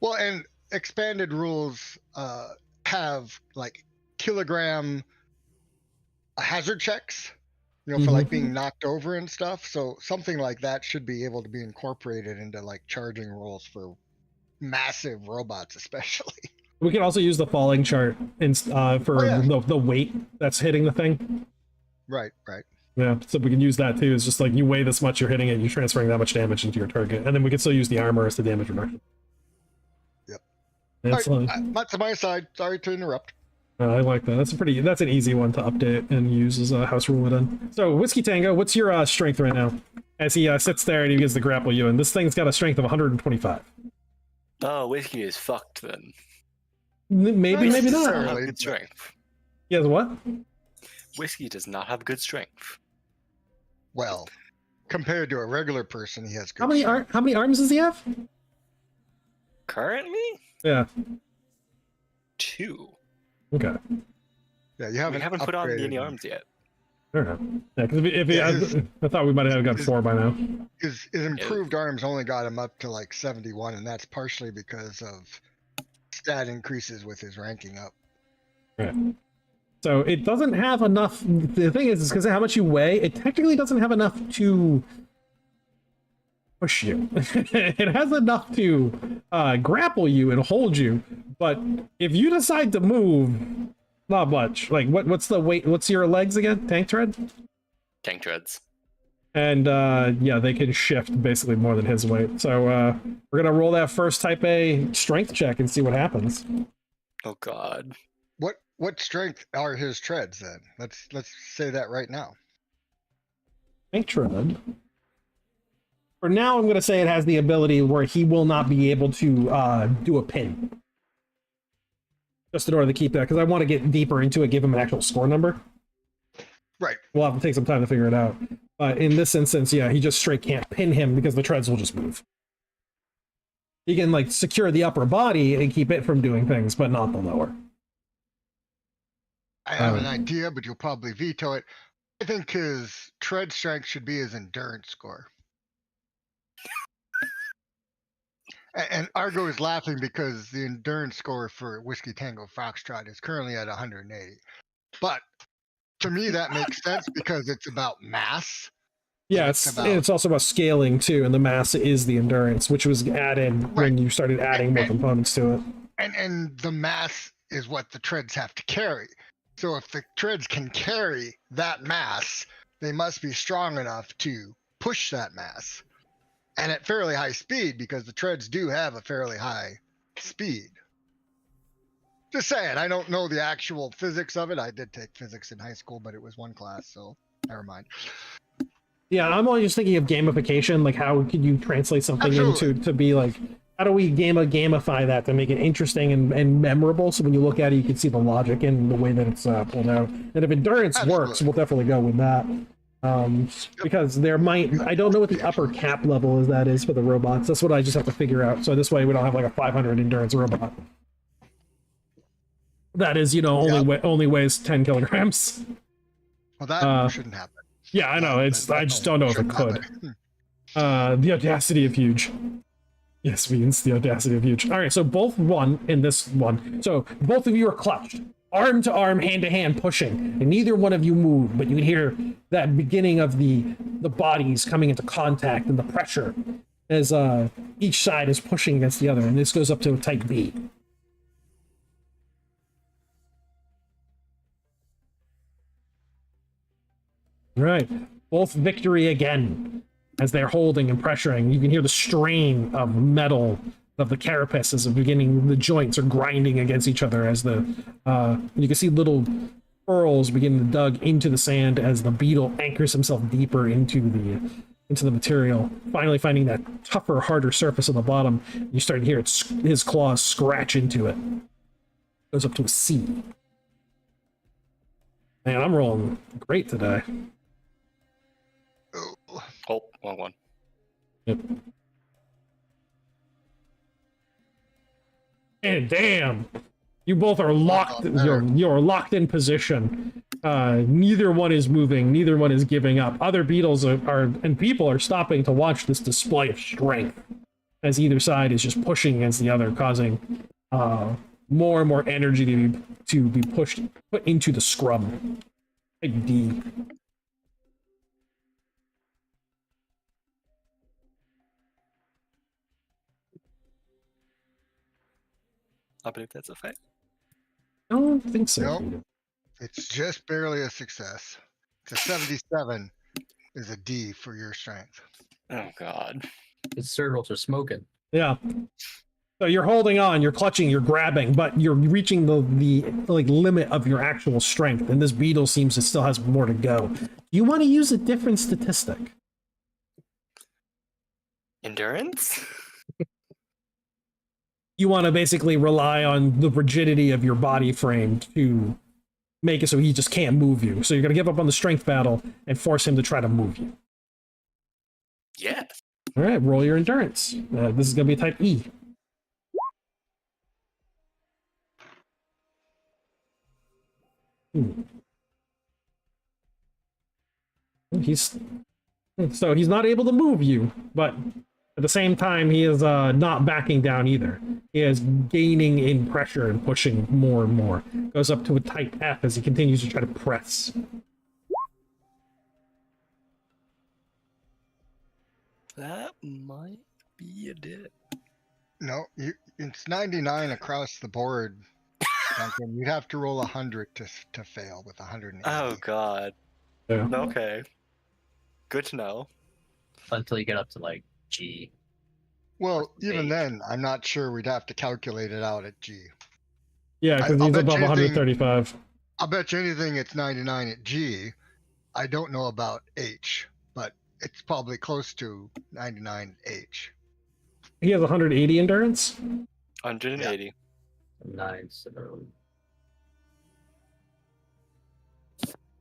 Well, and expanded rules have like kilogram hazard checks, for like being knocked over and stuff. So something like that should be able to be incorporated into like charging rules for massive robots, especially. We can also use the falling chart for the weight that's hitting the thing. Right. Yeah, so we can use that too. It's just like you weigh this much, you're hitting it, you're transferring that much damage into your target, and then we can still use the armor as the damage reduction. Yep. Right, not to my side. Sorry to interrupt. I like that. That's an easy one to update and use as a house rule within. So, Whiskey Tango, what's your strength right now? As he sits there and he gets to grapple you, and this thing's got a strength of 125. Oh, Whiskey is fucked then. Maybe Does not. not have good strength. He has what? Whiskey does not have good strength. Well, compared to a regular person, he has good. How many arms does he have? Currently? Yeah. 2. Okay. Yeah, you haven't put on any upgraded arms yet. Fair enough. Yeah, because I thought we might have got 4 by now. His improved arms only got him up to like 71, and that's partially because of stat increases with his ranking up. Right. So it doesn't have enough. The thing is because of how much you weigh, it technically doesn't have enough to push you. It has enough to grapple you and hold you, but if you decide to move, not much. Like what's the weight? What's your legs again? Tank tread? Tank treads. And yeah, they can shift basically more than his weight. So we're gonna roll that first type A strength check and see what happens. Oh god. What strength are his treads then? Let's say that right now. Tank tread. For now, I'm going to say it has the ability where he will not be able to do a pin. Just in order to keep that, because I want to get deeper into it, give him an actual score number. Right. We'll have to take some time to figure it out. But in this instance, yeah, he just straight can't pin him because the treads will just move. He can, like, secure the upper body and keep it from doing things, but not the lower. I have an idea, but you'll probably veto it. I think his tread strength should be his endurance score. And Argo is laughing because the endurance score for Whiskey Tango Foxtrot is currently at 180. But to me, that makes sense because it's about mass. Yeah, it's also about scaling too, and the mass is the endurance, which was added when you started adding more components to it. And the mass is what the treads have to carry. So if the treads can carry that mass, they must be strong enough to push that mass. And at fairly high speed, because the treads do have a fairly high speed. Just saying, I don't know the actual physics of it. I did take physics in high school, but it was one class, so never mind. Yeah, I'm always just thinking of gamification, like how could you translate something into to be like, how do we gamify that to make it interesting and memorable? So when you look at it, you can see the logic and the way that it's pulled out. And if endurance works, we'll definitely go with that. Because there might, I don't know what the upper cap level is for the robots. That's what I just have to figure out. So this way we don't have like a 500 endurance robot. That is, only weighs 10 kilograms. Well, that shouldn't happen. Yeah, I know. I just don't know if it could. The audacity of huge. Yes, means the audacity of huge. All right, so both won in this one. So both of you are clutched, arm to arm, hand to hand, pushing, and neither one of you move. But you can hear that beginning of the bodies coming into contact and the pressure as each side is pushing against the other. And this goes up to a type B. All right, both victory again. As they're holding and pressuring, you can hear the strain of metal of the carapace as the joints are grinding against each other as you can see little furrows begin to dug into the sand as the beetle anchors himself deeper into the material, finally finding that tougher, harder surface on the bottom. You start to hear his claws scratch into it. Goes up to a C. Man, I'm rolling great today. Oh, Oh, wrong one. Yep. And damn, you both are locked. You're locked in position. Neither one is moving. Neither one is giving up. Other beetles and people are stopping to watch this display of strength, as either side is just pushing against the other, causing more and more energy to be put into the scrum. Big D. I believe that's a fact. I don't think so. Nope. It's just barely a success. It's a 77 is a D for your strength. Oh god. His servals are smoking. Yeah. So you're holding on, you're clutching, you're grabbing, but you're reaching the like limit of your actual strength, and this beetle seems to still has more to go. You want to use a different statistic. Endurance? You want to basically rely on the rigidity of your body frame to make it so he just can't move you. So you're going to give up on the strength battle and force him to try to move you. Yes. All right, roll your endurance. This is going to be a type E. He's not able to move you, but at the same time, he is not backing down either. He is gaining in pressure and pushing more and more. Goes up to a type F as he continues to try to press. That might be a dip. No, it's 99 across the board, Duncan. You'd have to roll 100 to fail with 180. Oh god. Yeah. Okay. Good to know. Until you get up to like G. Well, H. even then, I'm not sure we'd have to calculate it out at G. Yeah, because I'll he's bet above you anything- 135. I'll bet you anything it's 99 at G. I don't know about H, but it's probably close to 99 at H. He has 180 endurance. 180. 9, so.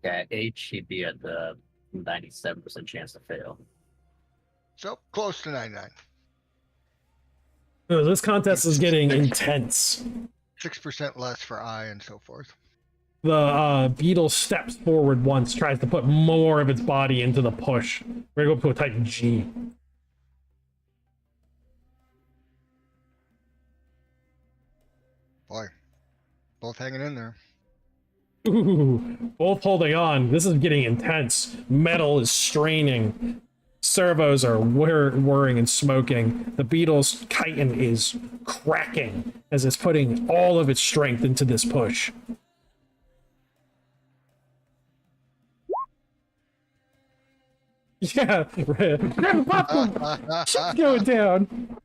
Yeah, at H, he'd be at the 97% chance to fail. So close to 99. Oh, this contest is getting intense. 6% less for I and so forth. The beetle steps forward once, tries to put more of its body into the push. We're gonna go up to a type G. Boy, both hanging in there. Ooh, both holding on. This is getting intense. Metal is straining. Servos are whirring and smoking. The beetle's chitin is cracking as it's putting all of its strength into this push. Yeah, shit's going down.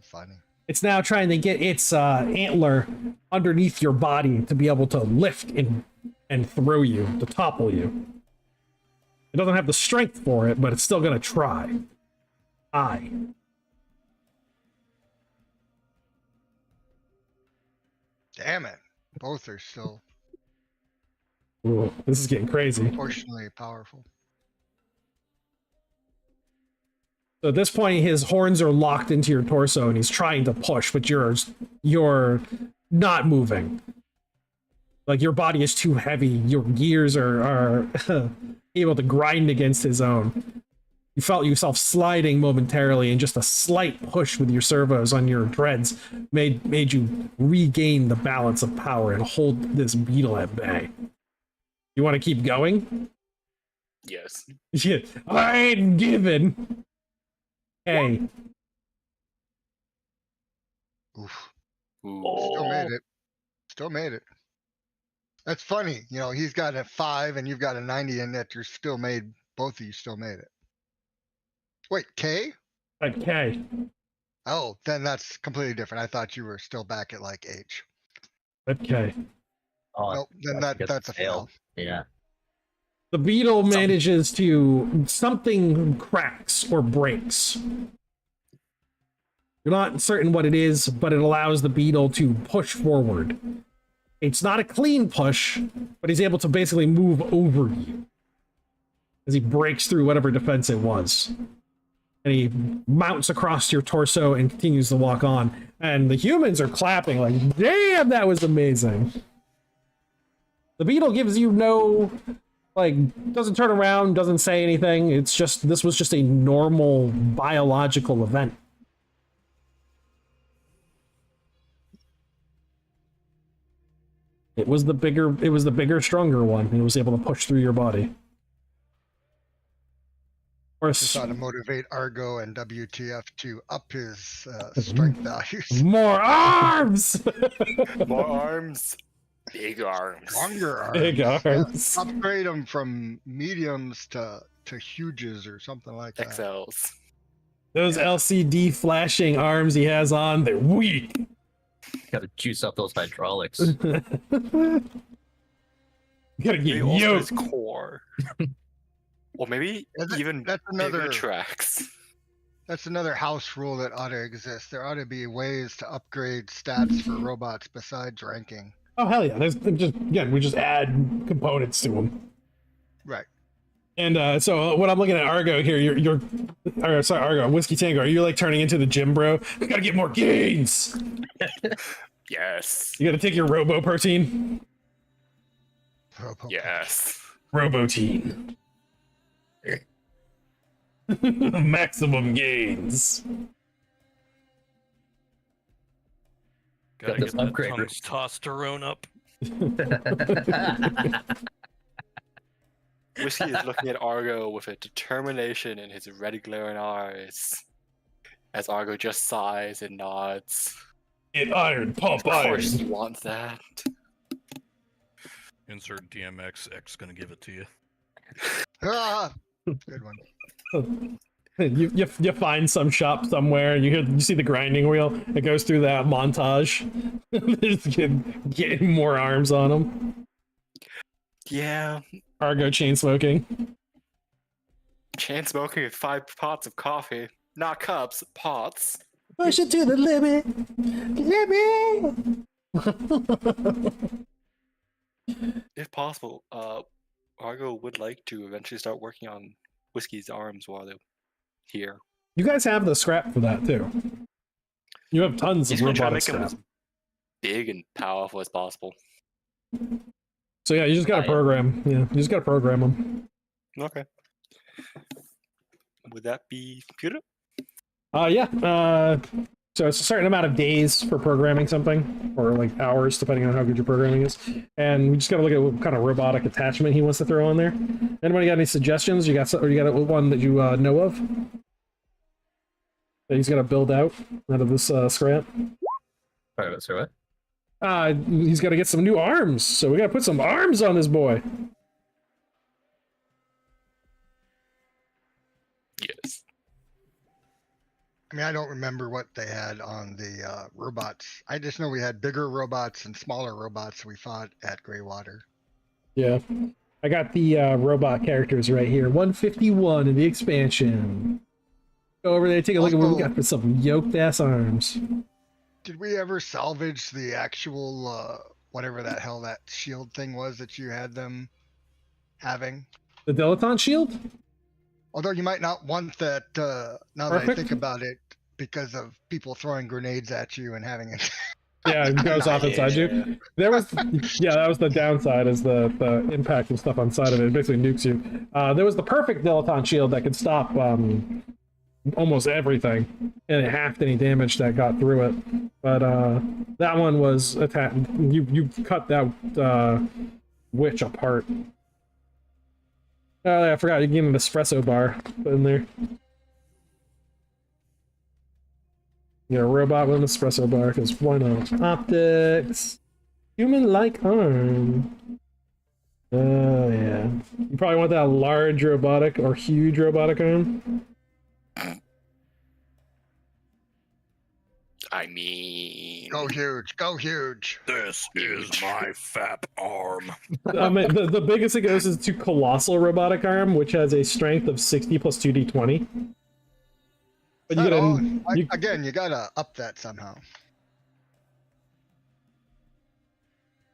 Funny. It's now trying to get its antler underneath your body to be able to lift and throw you, to topple you. It doesn't have the strength for it, but it's still gonna try. Damn it. Both are still Ooh, this is getting crazy. proportionally powerful. So at this point, his horns are locked into your torso, and he's trying to push, but you're not moving. Like, your body is too heavy. Your gears are able to grind against his own. You felt yourself sliding momentarily, and just a slight push with your servos on your dreads made you regain the balance of power and hold this beetle at bay. You want to keep going? Yes. Yeah, I ain't giving. Hey. Oof. Ooh. Still made it. Still made it. That's funny. You know, he's got a 5 and you've got a 90, and that you're still made. Both of you still made it. Wait, K? Okay. Oh, then that's completely different. I thought you were still back at like H. Okay. Oh, Nope, then that's a fail. Yeah. The beetle manages to something cracks or breaks. You're not certain what it is, but it allows the beetle to push forward. It's not a clean push, but he's able to basically move over you as he breaks through whatever defense it was. And he mounts across your torso and continues to walk on. And the humans are clapping like, damn, that was amazing. The beetle gives you no, like, doesn't turn around, doesn't say anything. It's just, this was just a normal biological event. It was the bigger, stronger one, and it was able to push through your body. Or Just thought to motivate Argo and WTF to up his strength values. more arms! More arms. Big arms. Longer arms. Big arms. Yeah, upgrade them from mediums to huges or something like that. XLs. Those LCD flashing arms he has on, they're weak. Gotta juice up those hydraulics. You gotta get Maybe also his yoked. core. Or maybe even that's bigger another tracks. That's another house rule that ought to exist. There ought to be ways to upgrade stats for robots besides ranking. Oh hell yeah! We just add components to them. Right. And so when I'm looking at Argo here, Argo, Whiskey Tango, are you like turning into the gym bro? You gotta get more gains. Yes. You gotta take your Robo Protein. Yes. Roboteen. Maximum gains. Gotta Got get this that upgrade. testosterone up. Whiskey is looking at Argo with a determination in his red glaring eyes. As Argo just sighs and nods. Get iron, pump Of course iron. you want that. Insert DMX. X gonna give it to you. Ah, good one. You find some shop somewhere and you see the grinding wheel. It goes through that montage. Just getting more arms on them. Yeah. Argo chain smoking. Chain smoking with 5 pots of coffee. Not cups, pots. Push it to the limit. If possible, Argo would like to eventually start working on Whiskey's arms while they're here. You guys have the scrap for that too. You have tons He's of gonna try to robotic make him scrap. as big and powerful as possible. So yeah, you just gotta program. Yeah, you just gotta program them. Okay. Would that be computer? Yeah. So it's a certain amount of days for programming something, or like hours, depending on how good your programming is. And we just gotta look at what kind of robotic attachment he wants to throw on there. Anybody got any suggestions? You got one that you know of that he's got to build out of this scrap? Sorry, what? He's got to get some new arms, so we got to put some arms on this boy. Yes. I mean, I don't remember what they had on the robots. I just know we had bigger robots and smaller robots we fought at Greywater. Yeah. I got the robot characters right here. 151 in the expansion. Go over there, take a look at what we got for some yoked ass arms. Did we ever salvage the actual, whatever that hell that shield thing was that you had them having? The Dilettante shield? Although you might not want that, now that I think about it, because of people throwing grenades at you and having it. Yeah, it goes off inside you. There was, yeah, that was the downside, is the impact and stuff on side of it. It basically nukes you. There was the perfect Dilettante shield that could stop almost everything, and it halved any damage that got through it. But that one was attacked. You cut that witch apart. Oh, yeah, I forgot. You can get an espresso bar put in there. You got a robot with an espresso bar, because why not? Optics. Human-like arm. Oh, yeah. You probably want that large robotic or huge robotic arm. I mean, Go huge, go huge. This is my FAP arm. I mean, the biggest it goes is to Colossal Robotic Arm, which has a strength of 60 plus 2d20. But Not all. you Again, you gotta up that somehow.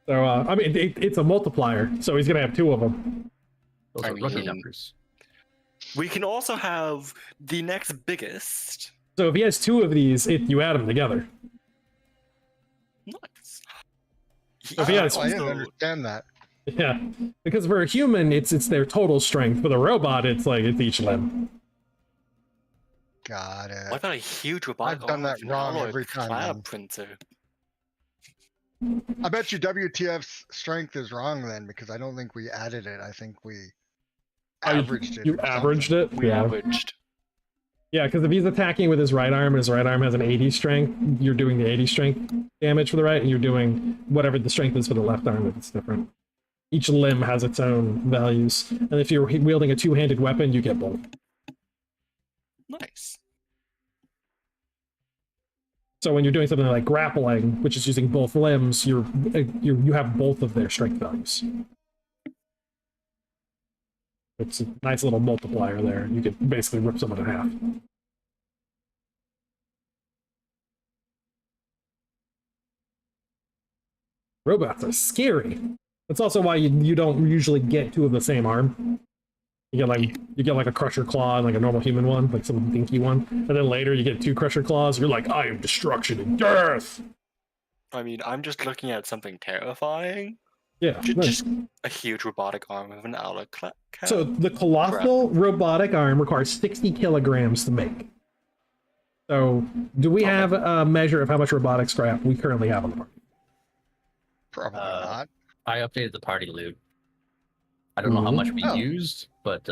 so I mean, it's a multiplier, so he's gonna have two of them. Those I are rookie mean- numbers. we can also have the next biggest. So if he has two of these, you add them together. Nice. If he has- I didn't also- understand that. Yeah, because for a human, it's their total strength. For the robot, it's each limb. Got it. What about a huge robotic I've done arm that with an wrong alloy every time, clad then. printer? I bet you WTF's strength is wrong then, because I don't think we added it. I think we averaged it. You or averaged something. it. We Yeah. averaged. Yeah, because if he's attacking with his right arm and his right arm has an 80 strength, you're doing the 80 strength damage for the right, and you're doing whatever the strength is for the left arm if it's different. Each limb has its own values, and if you're wielding a two-handed weapon, you get both. Nice. So when you're doing something like grappling, which is using both limbs, you have both of their strength values. It's a nice little multiplier there. You could basically rip someone in half. Robots are scary. That's also why you don't usually get two of the same arm. You get like a Crusher Claw and like a normal human one, like some dinky one, and then later you get two Crusher Claws. You're like, I am destruction and death. I mean, I'm just looking at something terrifying. Yeah. Just a huge robotic arm with an alloy clad. So the colossal robotic arm requires 60 kilograms to make. So do we have a measure of how much robotic scrap we currently have on the party? Probably not. I updated the party loot. I don't know how much we Oh. used, but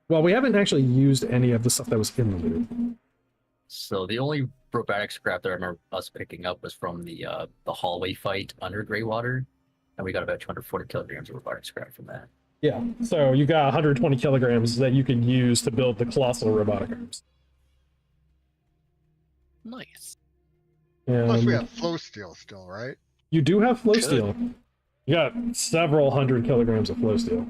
Well, we haven't actually used any of the stuff that was in the loot. so the only robotic scrap that I remember us picking up was from the hallway fight under Greywater, and we got about 240 kilograms of robotic scrap from that. Yeah. So you got 120 kilograms that you can use to build the colossal robotic arms. Nice. Plus, we And have flow steel still, right? you do have flow Good. steel. You got several hundred kilograms of flow steel.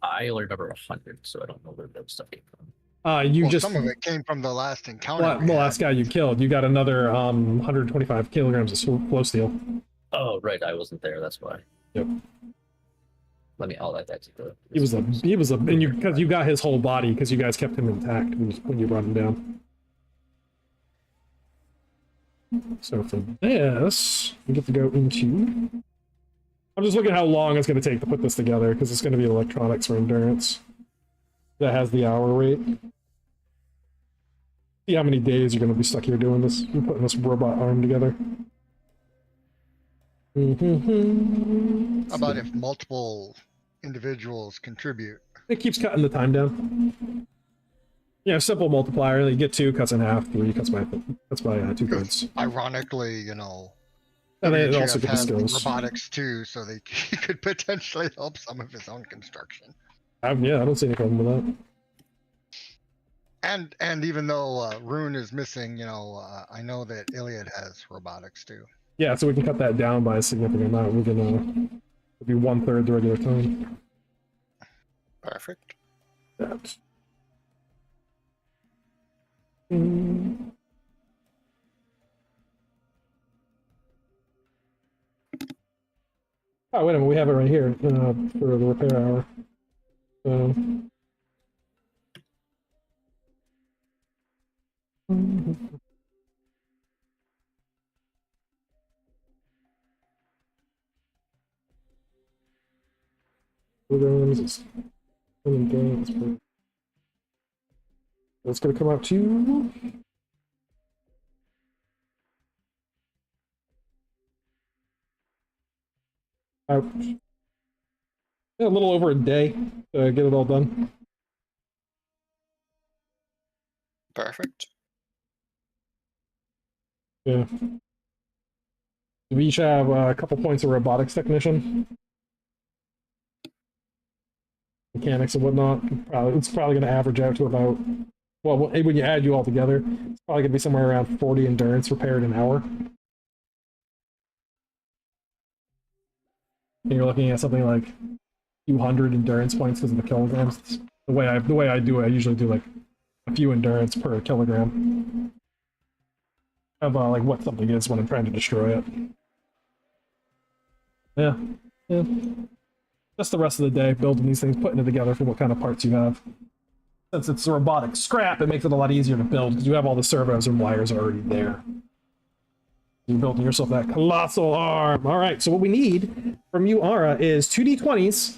I only remember 100, so I don't know where that stuff came from. You Well, just some of it came from the last encounter. the we had. last guy you killed. You got another 125 kilograms of flow steel. Oh, right, I wasn't there. That's why. Yep. Let me. I'll add that to the. He was a, and because you got his whole body because you guys kept him intact when you brought him down. So for this, we get to go into. I'm just looking at how long it's going to take to put this together because it's going to be electronics for endurance. That has the hour rate. See how many days you're going to be stuck here doing this. You're putting this robot arm together. How about if multiple individuals contribute? It keeps cutting the time down. Yeah, simple multiplier. You get 2, cuts in half. 3 cuts by 2/3. Ironically, you know, And then it WTF also gives has skills. robotics too, so they he could potentially help some of his own construction. Yeah, I don't see any problem with that. And even though Rune is missing, you know, I know that Iliad has robotics too. Yeah, so we can cut that down by a significant amount. We can it'll be 1/3 the regular time. Perfect. That. Oh, wait a minute, we have it right here for the repair hour. So. Programs, it's going to come out to ouch. Yeah, a little over a day to get it all done. Perfect. Yeah. We each have a couple points of robotics technician. Mechanics and whatnot. It's probably going to average out to about Well, when you add you all together, it's probably gonna be somewhere around 40 endurance repaired an hour. And you're looking at something like 200 endurance points because of the kilograms. The way I do it, I usually do like a few endurance per kilogram of like what something is when I'm trying to destroy it. Yeah. Just the rest of the day building these things, putting it together for what kind of parts you have. Since it's a robotic scrap, it makes it a lot easier to build because you have all the servos and wires already there. You're building yourself that colossal arm. All right, so what we need from you, Ara, is 2d20s,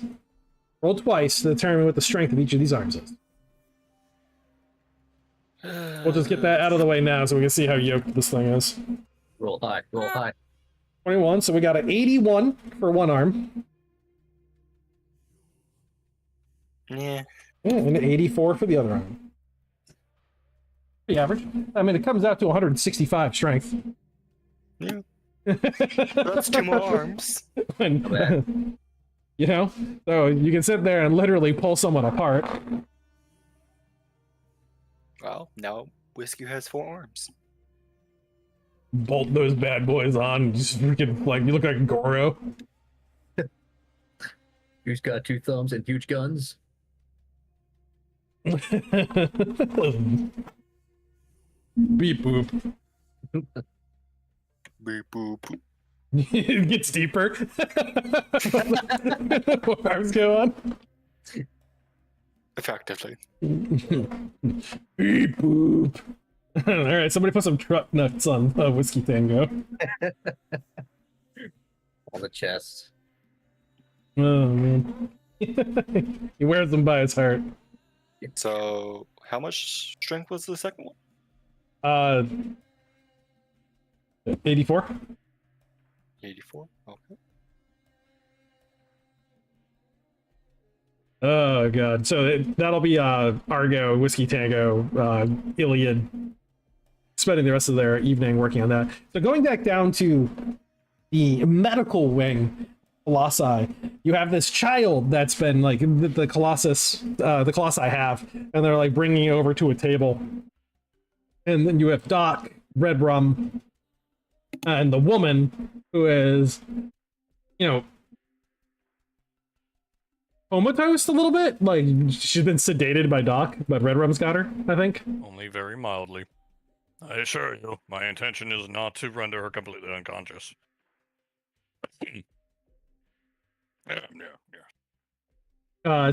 roll twice to determine what the strength of each of these arms is. We'll just get that out of the way now so we can see how yoked this thing is. Roll high, roll high. 21, so we got an 81 for one arm. Yeah. And an 84 for the other arm. Pretty average. I mean, it comes out to 165 strength. Yeah. That's 2 more arms. And, you know, so you can sit there and literally pull someone apart. Well, now Whiskey has 4 arms. Bolt those bad boys on. Just freaking, like, you look like Goro. Who's got 2 thumbs and huge guns? Beep boop. Beep boop. It gets deeper. What arms go on? Effectively. Beep boop. All right, somebody put some truck nuts on Whiskey Tango. On the chest. Oh man. He wears them by his heart. So, how much strength was the second one? 84. 84. Okay. Oh god. So that'll be Argo, Whiskey Tango, Iliad spending the rest of their evening working on that. So going back down to the medical wing, Colossi, you have this child that's been like the Colossi have, and they're like bringing it over to a table. And then you have Doc, Red Rum, and the woman who is, you know, comatose a little bit. Like, she's been sedated by Doc, but Red Rum's got her, I think. Only very mildly. I assure you, my intention is not to render her completely unconscious.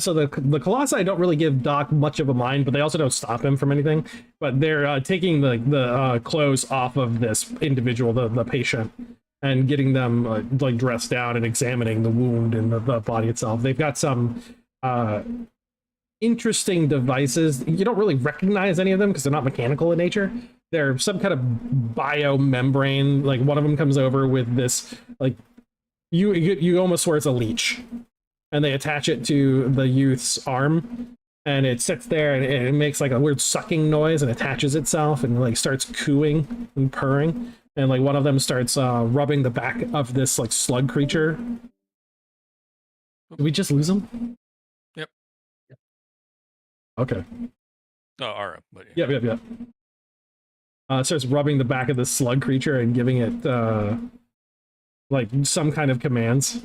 So the Colossi don't really give Doc much of a mind, but they also don't stop him from anything. But they're taking the clothes off of this individual, the patient, and getting them like dressed down and examining the wound and the body itself. They've got some interesting devices. You don't really recognize any of them because they're not mechanical in nature. They're some kind of biomembrane. Like one of them comes over with this, like you almost swear it's a leech, and they attach it to the youth's arm, and it sits there and it makes like a weird sucking noise and attaches itself and like starts cooing and purring. And like one of them starts rubbing the back of this like slug creature. Did we just lose him? Yep. Okay. Oh, all right. But yeah. Yep. Starts rubbing the back of this slug creature and giving it like some kind of commands.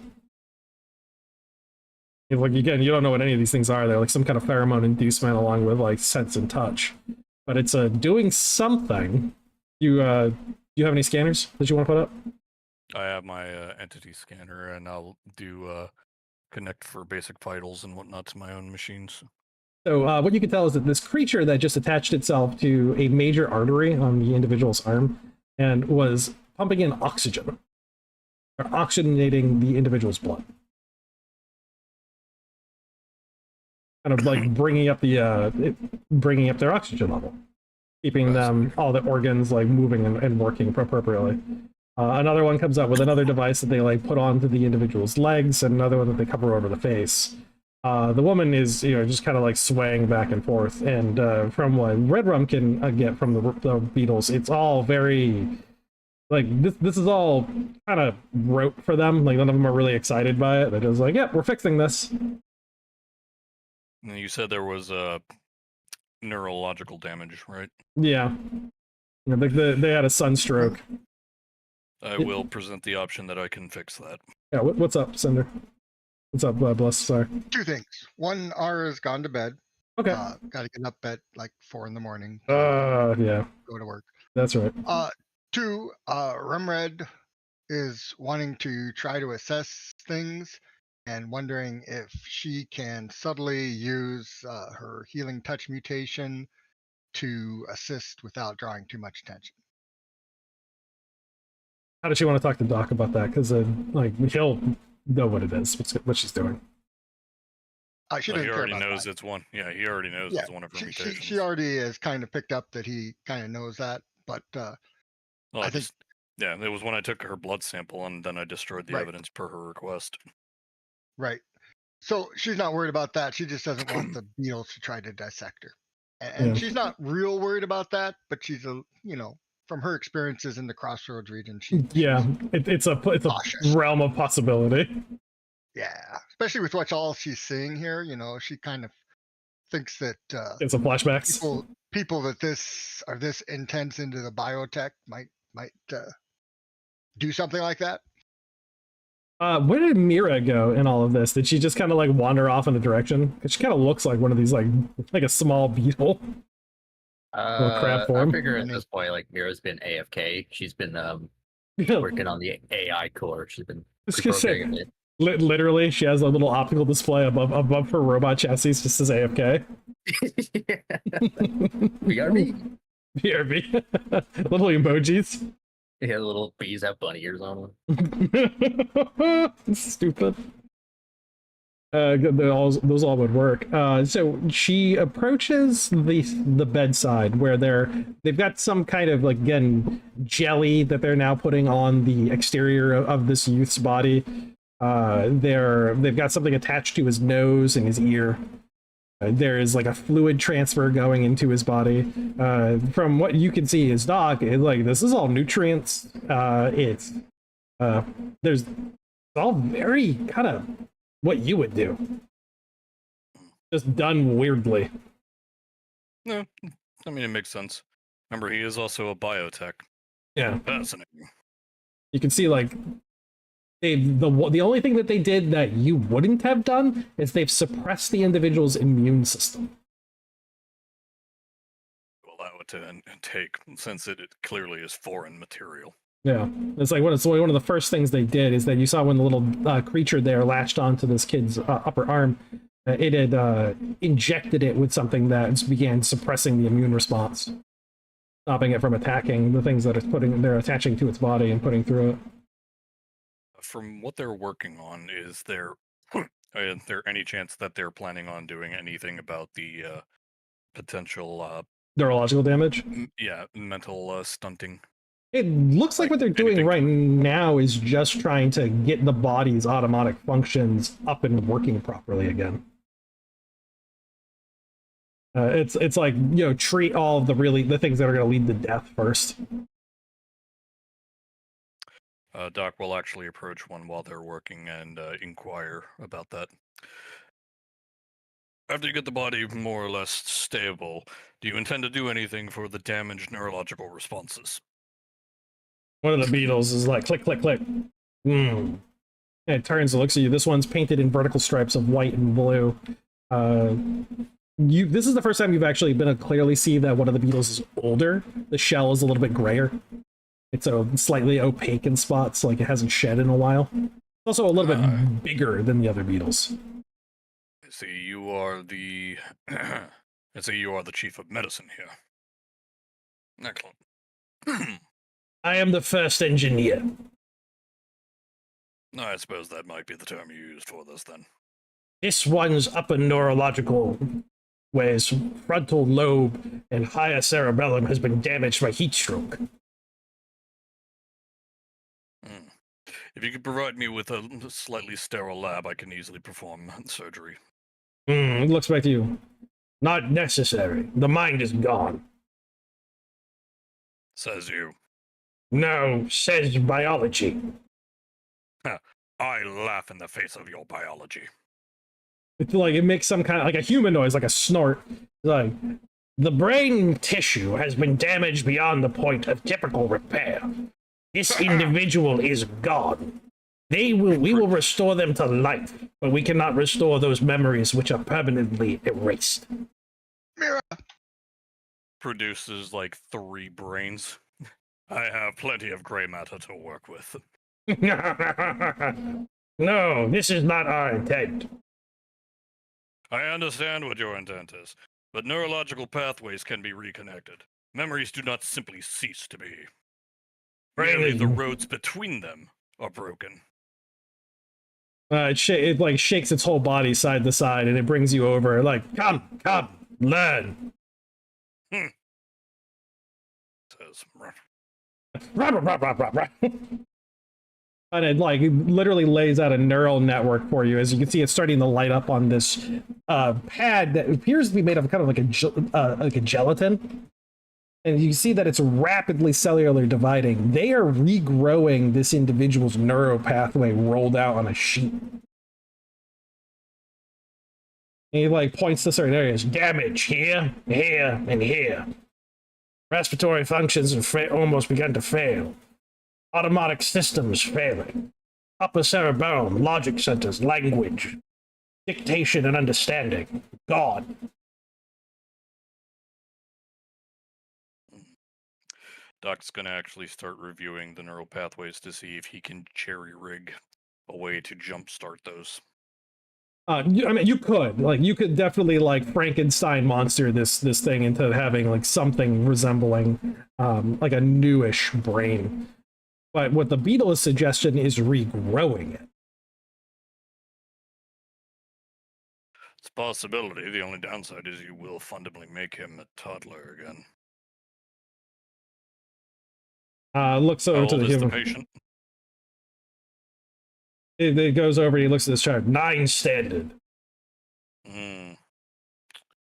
Like again, you don't know what any of these things are. They're like some kind of pheromone inducement along with like sense and touch, but it's doing something. You have any scanners that you want to put up? I have my entity scanner, and I'll do connect for basic vitals and whatnot to my own machines. So what you can tell is that this creature that just attached itself to a major artery on the individual's arm and was pumping in oxygen, or oxygenating the individual's blood. Kind of like bringing up their oxygen level, keeping them, all the organs like moving and working appropriately. Another one comes up with another device that they like put onto the individual's legs, and another one that they cover over the face. The woman is, just kind of like swaying back and forth, and from what Red Rum can get from the beetles, it's all very like this is all kind of rote for them. Like none of them are really excited by it. They're just like, "Yep, we're fixing this." And you said there was neurological damage, right? Yeah. Yeah, they had a sunstroke. I will present the option that I can fix that. Yeah, what's up, Cinder? What's up, Bless? Sorry. Two things. One, Ara's gone to bed. Okay. Got to get up at like 4 in the morning. Yeah, Go to work. that's right. Two, Rumred is wanting to try to assess things and wondering if she can subtly use her healing touch mutation to assist without drawing too much attention. How does she want to talk to Doc about that? Because like he'll know what it is, what she's doing. She He doesn't care already about knows that. it's one. Yeah, he already knows Yeah, it's one of her she mutations. already has kind of picked up that he kind of knows that, but Well, I think yeah, it was when I took her blood sample and then I destroyed the Right. evidence per her request. right. So she's not worried about that. She just doesn't want the beetles to try to dissect her, and Yeah. she's not real worried about that. But she's from her experiences in the Crossroads region, Yeah, it's a cautious. realm of possibility. Yeah, especially with what all she's seeing here. She kind of thinks that It's a flashbacks. people that are this intense into the biotech might do something like that. Where did Mira go in all of this? Did she just kind of like wander off in a direction? Because she kind of looks like one of these like a small beetle. Or crab I form. figure at this point, like Mira's been AFK. She's been working on the AI core. She's been Just gonna say, programming it. literally, she has a little optical display above her robot chassis, just says AFK. BRB. BRB. Little emojis. Yeah, little bees have bunny ears on them. Stupid. Those all would work. So she approaches the bedside where they've got some kind of like again jelly that they're now putting on the exterior of this youth's body. They've got something attached to his nose and his ear. There is like a fluid transfer going into his body. From what you can see, his Doc, this is all nutrients. It's all very kind of what you would do, just done weirdly. No, I mean it makes sense. Remember, he is also a biotech. Yeah, Fascinating. you can see like the only thing that they did that you wouldn't have done is they've suppressed the individual's immune system. Allow it to take, since it clearly is foreign material. Yeah, it's like one of the first things they did is that you saw when the little creature there latched onto this kid's upper arm, it had injected it with something that began suppressing the immune response, stopping it from attacking the things that they're attaching to its body and putting through it. From what they're working on, is there any chance that they're planning on doing anything about the potential Neurological damage? mental stunting? It looks like what they're doing right now is just trying to get the body's automatic functions up and working properly again. It's like, treat all of the things that are going to lead to death first. Doc will actually approach one while they're working and inquire about that. After you get the body more or less stable, do you intend to do anything for the damaged neurological responses? One of the beetles is like, click, click, click. And it turns and looks at you. This one's painted in vertical stripes of white and blue. This is the first time you've actually been able to clearly see that one of the beetles is older. The shell is a little bit grayer. It's slightly opaque in spots, like it hasn't shed in a while. It's also a little bit bigger than the other beetles. I see you are the chief of medicine here. Excellent. I am the first engineer. I suppose that might be the term you used for this, then. This one's upper neurological, whereas frontal lobe and higher cerebellum has been damaged by heat stroke. If you could provide me with a slightly sterile lab, I can easily perform surgery. It looks back to you. Not necessary. The mind is gone. Says you. No, says biology. I laugh in the face of your biology. It's like it makes some kind of like a human noise, like a snort. Like, The brain tissue has been damaged beyond the point of typical repair. This individual is gone. We will restore them to life, but we cannot restore those memories which are permanently erased. Mira, Produces like 3 brains. I have plenty of gray matter to work with. No, this is not our intent. I understand what your intent is, but neurological pathways can be reconnected. Memories do not simply cease to be. Merely the roads between them are broken. It like shakes its whole body side to side, and it brings you over. Like, come, learn. Says, and it like literally lays out a neural network for you. As you can see, it's starting to light up on this pad that appears to be made of kind of like a gelatin. And you see that it's rapidly cellular dividing. They are regrowing this individual's neural pathway rolled out on a sheet. And he like points to certain areas. Damage here, here, and here. Respiratory functions have almost begun to fail. Automatic systems failing. Upper cerebellum, logic centers, language, dictation and understanding. Gone. Doc's gonna actually start reviewing the neural pathways to see if he can cherry-rig a way to jumpstart those. I mean, you could definitely like Frankenstein monster this thing into having like something resembling like a newish brain. But what the Beetle's suggestion is regrowing it. It's a possibility. The only downside is you will fundamentally make him a toddler again. Looks over How to old the is human. the patient? It goes over and he looks at this chart. 9 standard.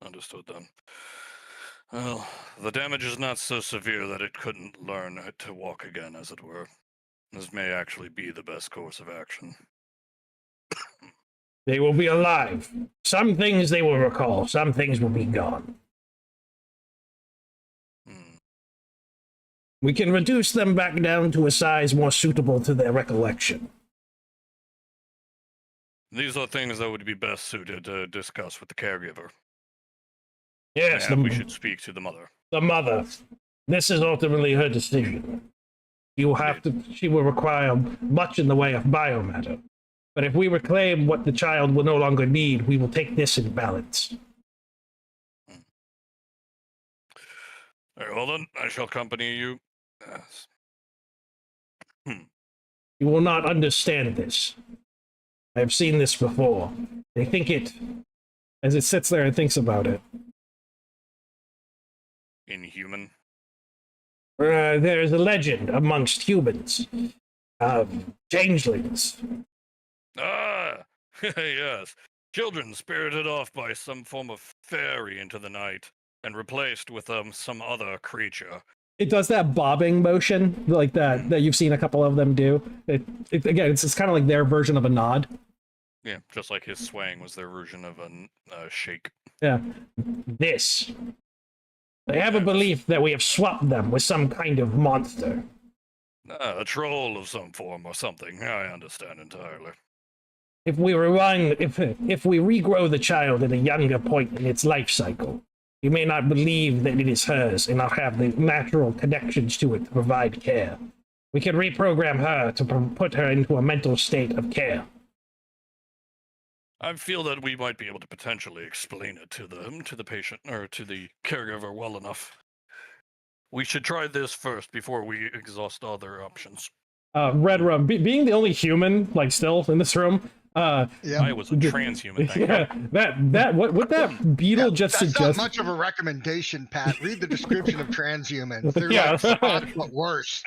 Understood then. Well, the damage is not so severe that it couldn't learn to walk again, as it were. This may actually be the best course of action. They will be alive. Some things they will recall. Some things will be gone. We can reduce them back down to a size more suitable to their recollection. These are things that would be best suited to discuss with the caregiver. Yes, And we should speak to the mother. The mother. This is ultimately her decision. She will require much in the way of biomatter. But if we reclaim what the child will no longer need, we will take this in balance. Very well then, I shall accompany you. Yes. You will not understand this. I have seen this before. They think it, as it sits there and thinks about it. Inhuman. There is a legend amongst humans of changelings. Ah, yes. Children spirited off by some form of fairy into the night and replaced with some other creature. It does that bobbing motion like that you've seen a couple of them do. Again, it's kind of like their version of a nod. Yeah, just like his swaying was their version of a shake. Yeah. This. They have a belief that we have swapped them with some kind of monster. A troll of some form or something. I understand entirely. If we regrow the child at a younger point in its life cycle, you may not believe that it is hers and not have the natural connections to it to provide care. We can reprogram her to put her into a mental state of care. I feel that we might be able to potentially explain it to the patient or to the caregiver well enough. We should try this first before we exhaust other options. Red Rum, being the only human, like, still in this room. I was a transhuman. Yeah, what that beetle just that's suggests. Not much of a recommendation, Pat. Read the description of transhumans. They're like spots, but worse.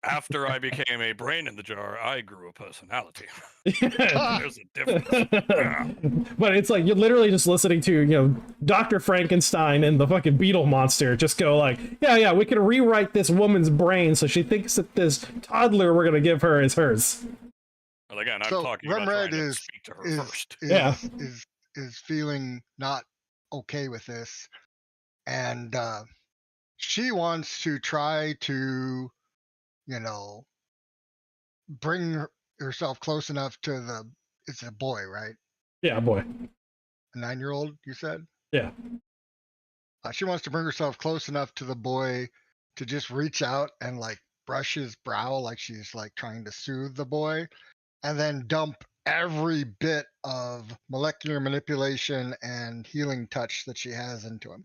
After I became a brain in the jar, I grew a personality. There's a difference. But it's like you're literally just listening to, Dr. Frankenstein and the fucking beetle monster just go like, yeah, we can rewrite this woman's brain so she thinks that this toddler we're gonna give her is hers. Well, again, I'm So talking about Remred trying to speak to her first. is feeling not okay with this. and she wants to try to, you know, bring herself close enough to the. It's a boy, right? Yeah, boy. A 9-year-old, you said? Yeah. She wants to bring herself close enough to the boy to just reach out and like brush his brow, like she's like trying to soothe the boy, and then dump every bit of molecular manipulation and healing touch that she has into him.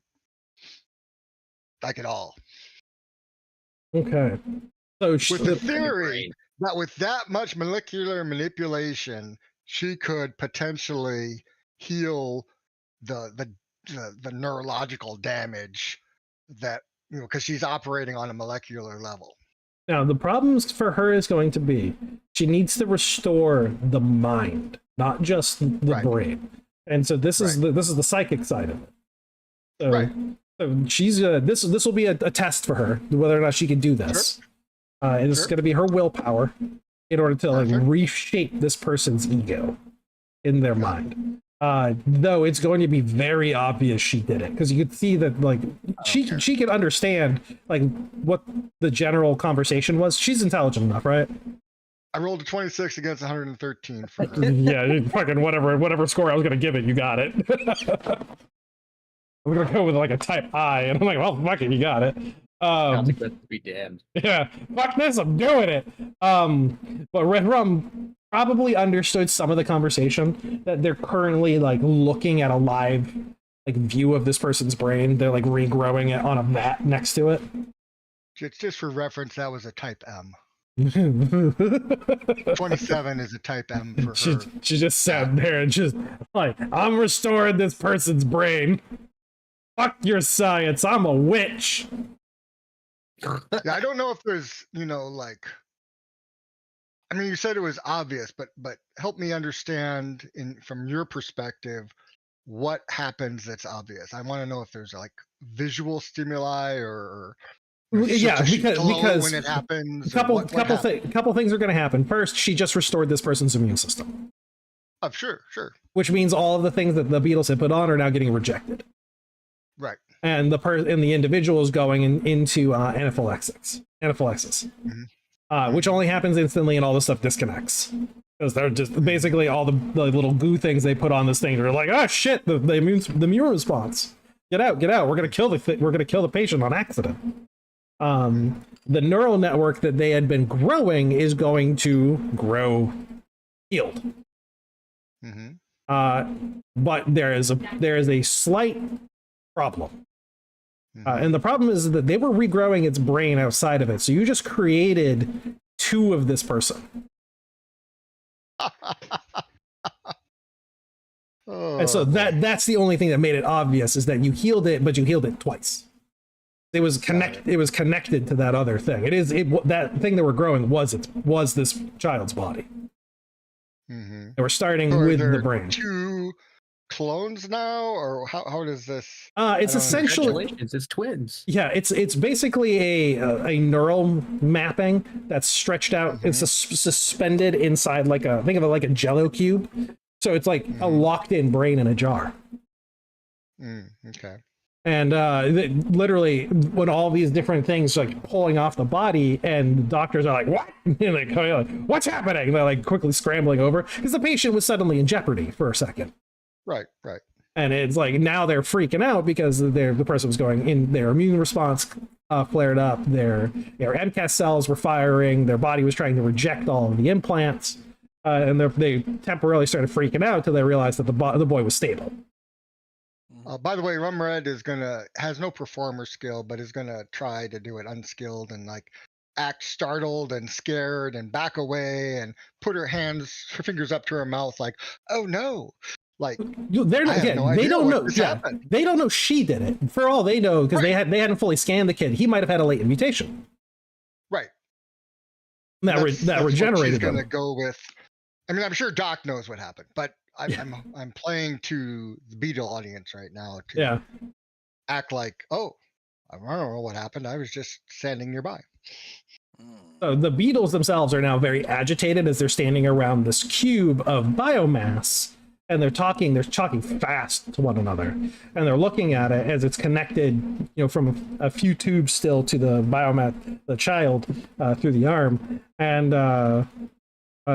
Like it all. Okay. So With the in your theory brain. that with that much molecular manipulation, she could potentially heal the neurological damage that, you know, because she's operating on a molecular level. now the problems for her is going to be she needs to restore the mind, not just the Right. brain. And so this is Right. this is the psychic side of it. So, Right. so she's this will be a test for her whether or not she can do this. It's Sure. going to be her willpower in order to like Perfect. reshape this person's ego in their mind. Though it's going to be very obvious she did it because you could see that like she can understand like what the general conversation was. She's intelligent enough, right? I rolled a 26 against 113 for her. Yeah, fucking whatever score I was gonna give it, you got it. I'm gonna go with like a type I, and I'm like, well, fuck it, you got it. Sounds like that to be damned. Yeah, fuck this, I'm doing it. But Red Rum probably understood some of the conversation that they're currently like looking at a live like view of this person's brain. They're like regrowing it on a mat next to it. Just for reference, that was a type M. she 27 is a type M for her. just sat there and just like, I'm restoring this person's brain. Fuck your science, I'm a witch. Yeah, I don't know if there's, you know, like, I mean, you said it was obvious, but help me understand from your perspective what happens that's obvious. I want to know if there's like visual stimuli or Yeah, because when it happens. a couple things are going to happen. First, she just restored this person's immune system, Oh, sure. which means all of the things that the Beatles had put on are now getting rejected, Right. and the individual is going into anaphylaxis, which only happens instantly, and all this stuff disconnects because they're just basically all the little goo things they put on this thing. They're like, oh shit, the immune response. Get out! We're gonna kill the patient on accident. The neural network that they had been growing is going to grow healed. But there is a slight problem. And the problem is that they were regrowing its brain outside of it. So you just created 2 of this person. And so that's the only thing that made it obvious is that you healed it, but you healed it twice. It was connected to that other thing. That thing that we're growing was this child's body. And we're starting with the brain. 2 clones now, or how does this? It's essentially Congratulations, it's twins. Yeah, it's basically a neural mapping that's stretched out. It's suspended inside think of it like a Jello cube. So it's like a locked-in brain in a jar. Okay. And literally, when all these different things like pulling off the body, and the doctors are like, "What?" And like, "What's happening?" And they're like quickly scrambling over because the patient was suddenly in jeopardy for a second. Right. And it's like now they're freaking out because the person was going in, their immune response flared up, their MCAS cells were firing, their body was trying to reject all of the implants, and they temporarily started freaking out until they realized that the boy was stable. By the way, Rum Red has no performer skill, but is gonna try to do it unskilled and like act startled and scared and back away and put her fingers up to her mouth like, oh no. Like they're not. I have no They idea don't what know. just Yeah, happened. they don't know she did it. For all they know, because they hadn't fully scanned the kid. He might have had a latent mutation. Right. That That's regenerated what she's him. gonna go with. I mean, I'm sure Doc knows what happened, but I'm playing to the Beetle audience right now to act like, oh, I don't know what happened. I was just standing nearby. So the Beatles themselves are now very agitated as they're standing around this cube of biomass, and they're talking fast to one another, and they're looking at it as it's connected, from a few tubes still to the the child, through the arm, and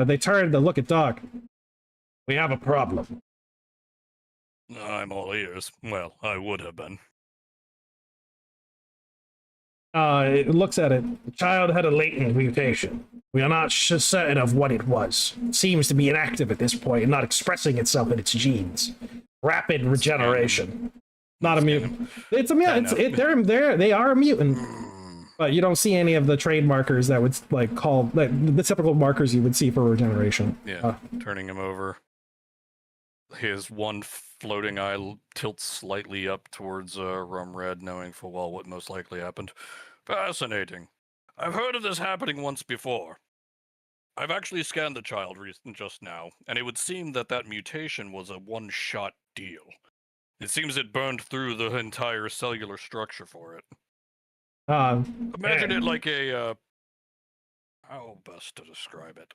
they turn to look at Doc. We have a problem. I'm all ears. Well, I would have been. It looks at it. The child had a latent mutation. We are not certain of what it was. It seems to be inactive at this point and not expressing itself in its genes. Rapid regeneration. Not a mutant. It's a mutant. They are a mutant. But you don't see any of the trade markers that would the typical markers you would see for regeneration. Yeah, turning him over. His one floating eye tilts slightly up towards Rum Red, knowing full well what most likely happened. Fascinating. I've heard of this happening once before. I've actually scanned the child just now, and it would seem that mutation was a one-shot deal. It seems it burned through the entire cellular structure for it. Imagine it like a, how best to describe it?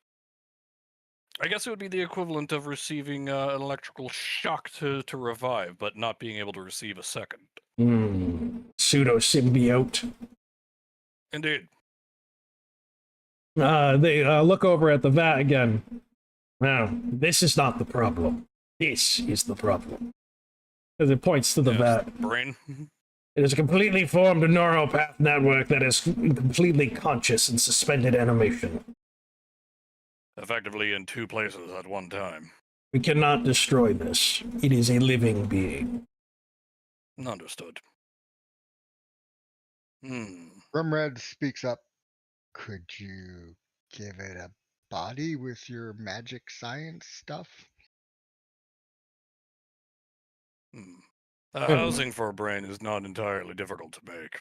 I guess it would be the equivalent of receiving an electrical shock to revive, but not being able to receive a second. Pseudo-symbiote. Indeed. They look over at the vat again. Now, this is not the problem. This is the problem. As it points to the vat. Brain. It is a completely formed neural path network that is completely conscious and suspended animation. Effectively in two places at one time. We cannot destroy this. It is a living being. Understood. Rumred speaks up. Could you give it a body with your magic science stuff? Housing for a brain is not entirely difficult to make.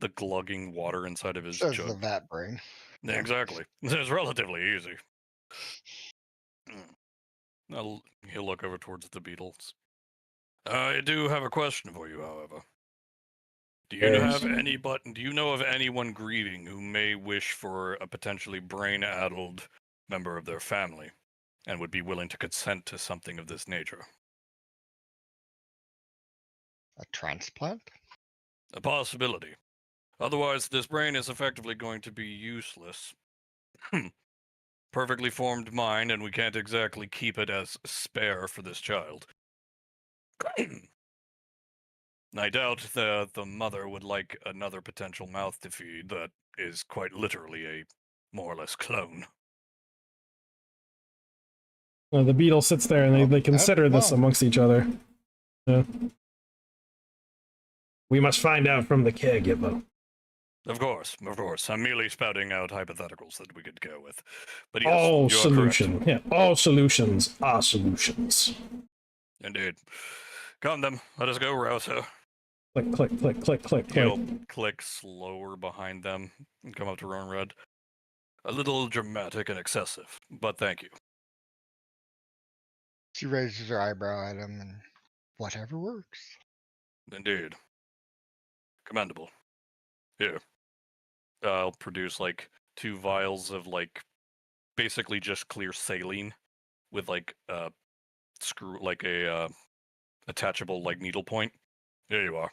The glugging water inside of his Says jug. the vat brain. Yeah, exactly. It's relatively easy. He'll look over towards the beetles. I do have a question for you, however. Do you know of anyone grieving who may wish for a potentially brain-addled member of their family and would be willing to consent to something of this nature? A transplant? A possibility. Otherwise, this brain is effectively going to be useless. Perfectly formed mind, and we can't exactly keep it as spare for this child. I doubt the mother would like another potential mouth to feed that is quite literally a more or less clone. The beetle sits there and they consider this amongst each other. Yeah. We must find out from the caregiver. Of course. I'm merely spouting out hypotheticals that we could go with. But yes, all solutions are solutions. Indeed. Come then, let us go, Rouser. Click, click, click, click, click, He'll click. click slower behind them and come up to Ron Red. A little dramatic and excessive, but thank you. She raises her eyebrow at him and whatever works. Indeed. Commendable. Here. I'll produce like 2 vials of like basically just clear saline with like a attachable like needle point. Here you are.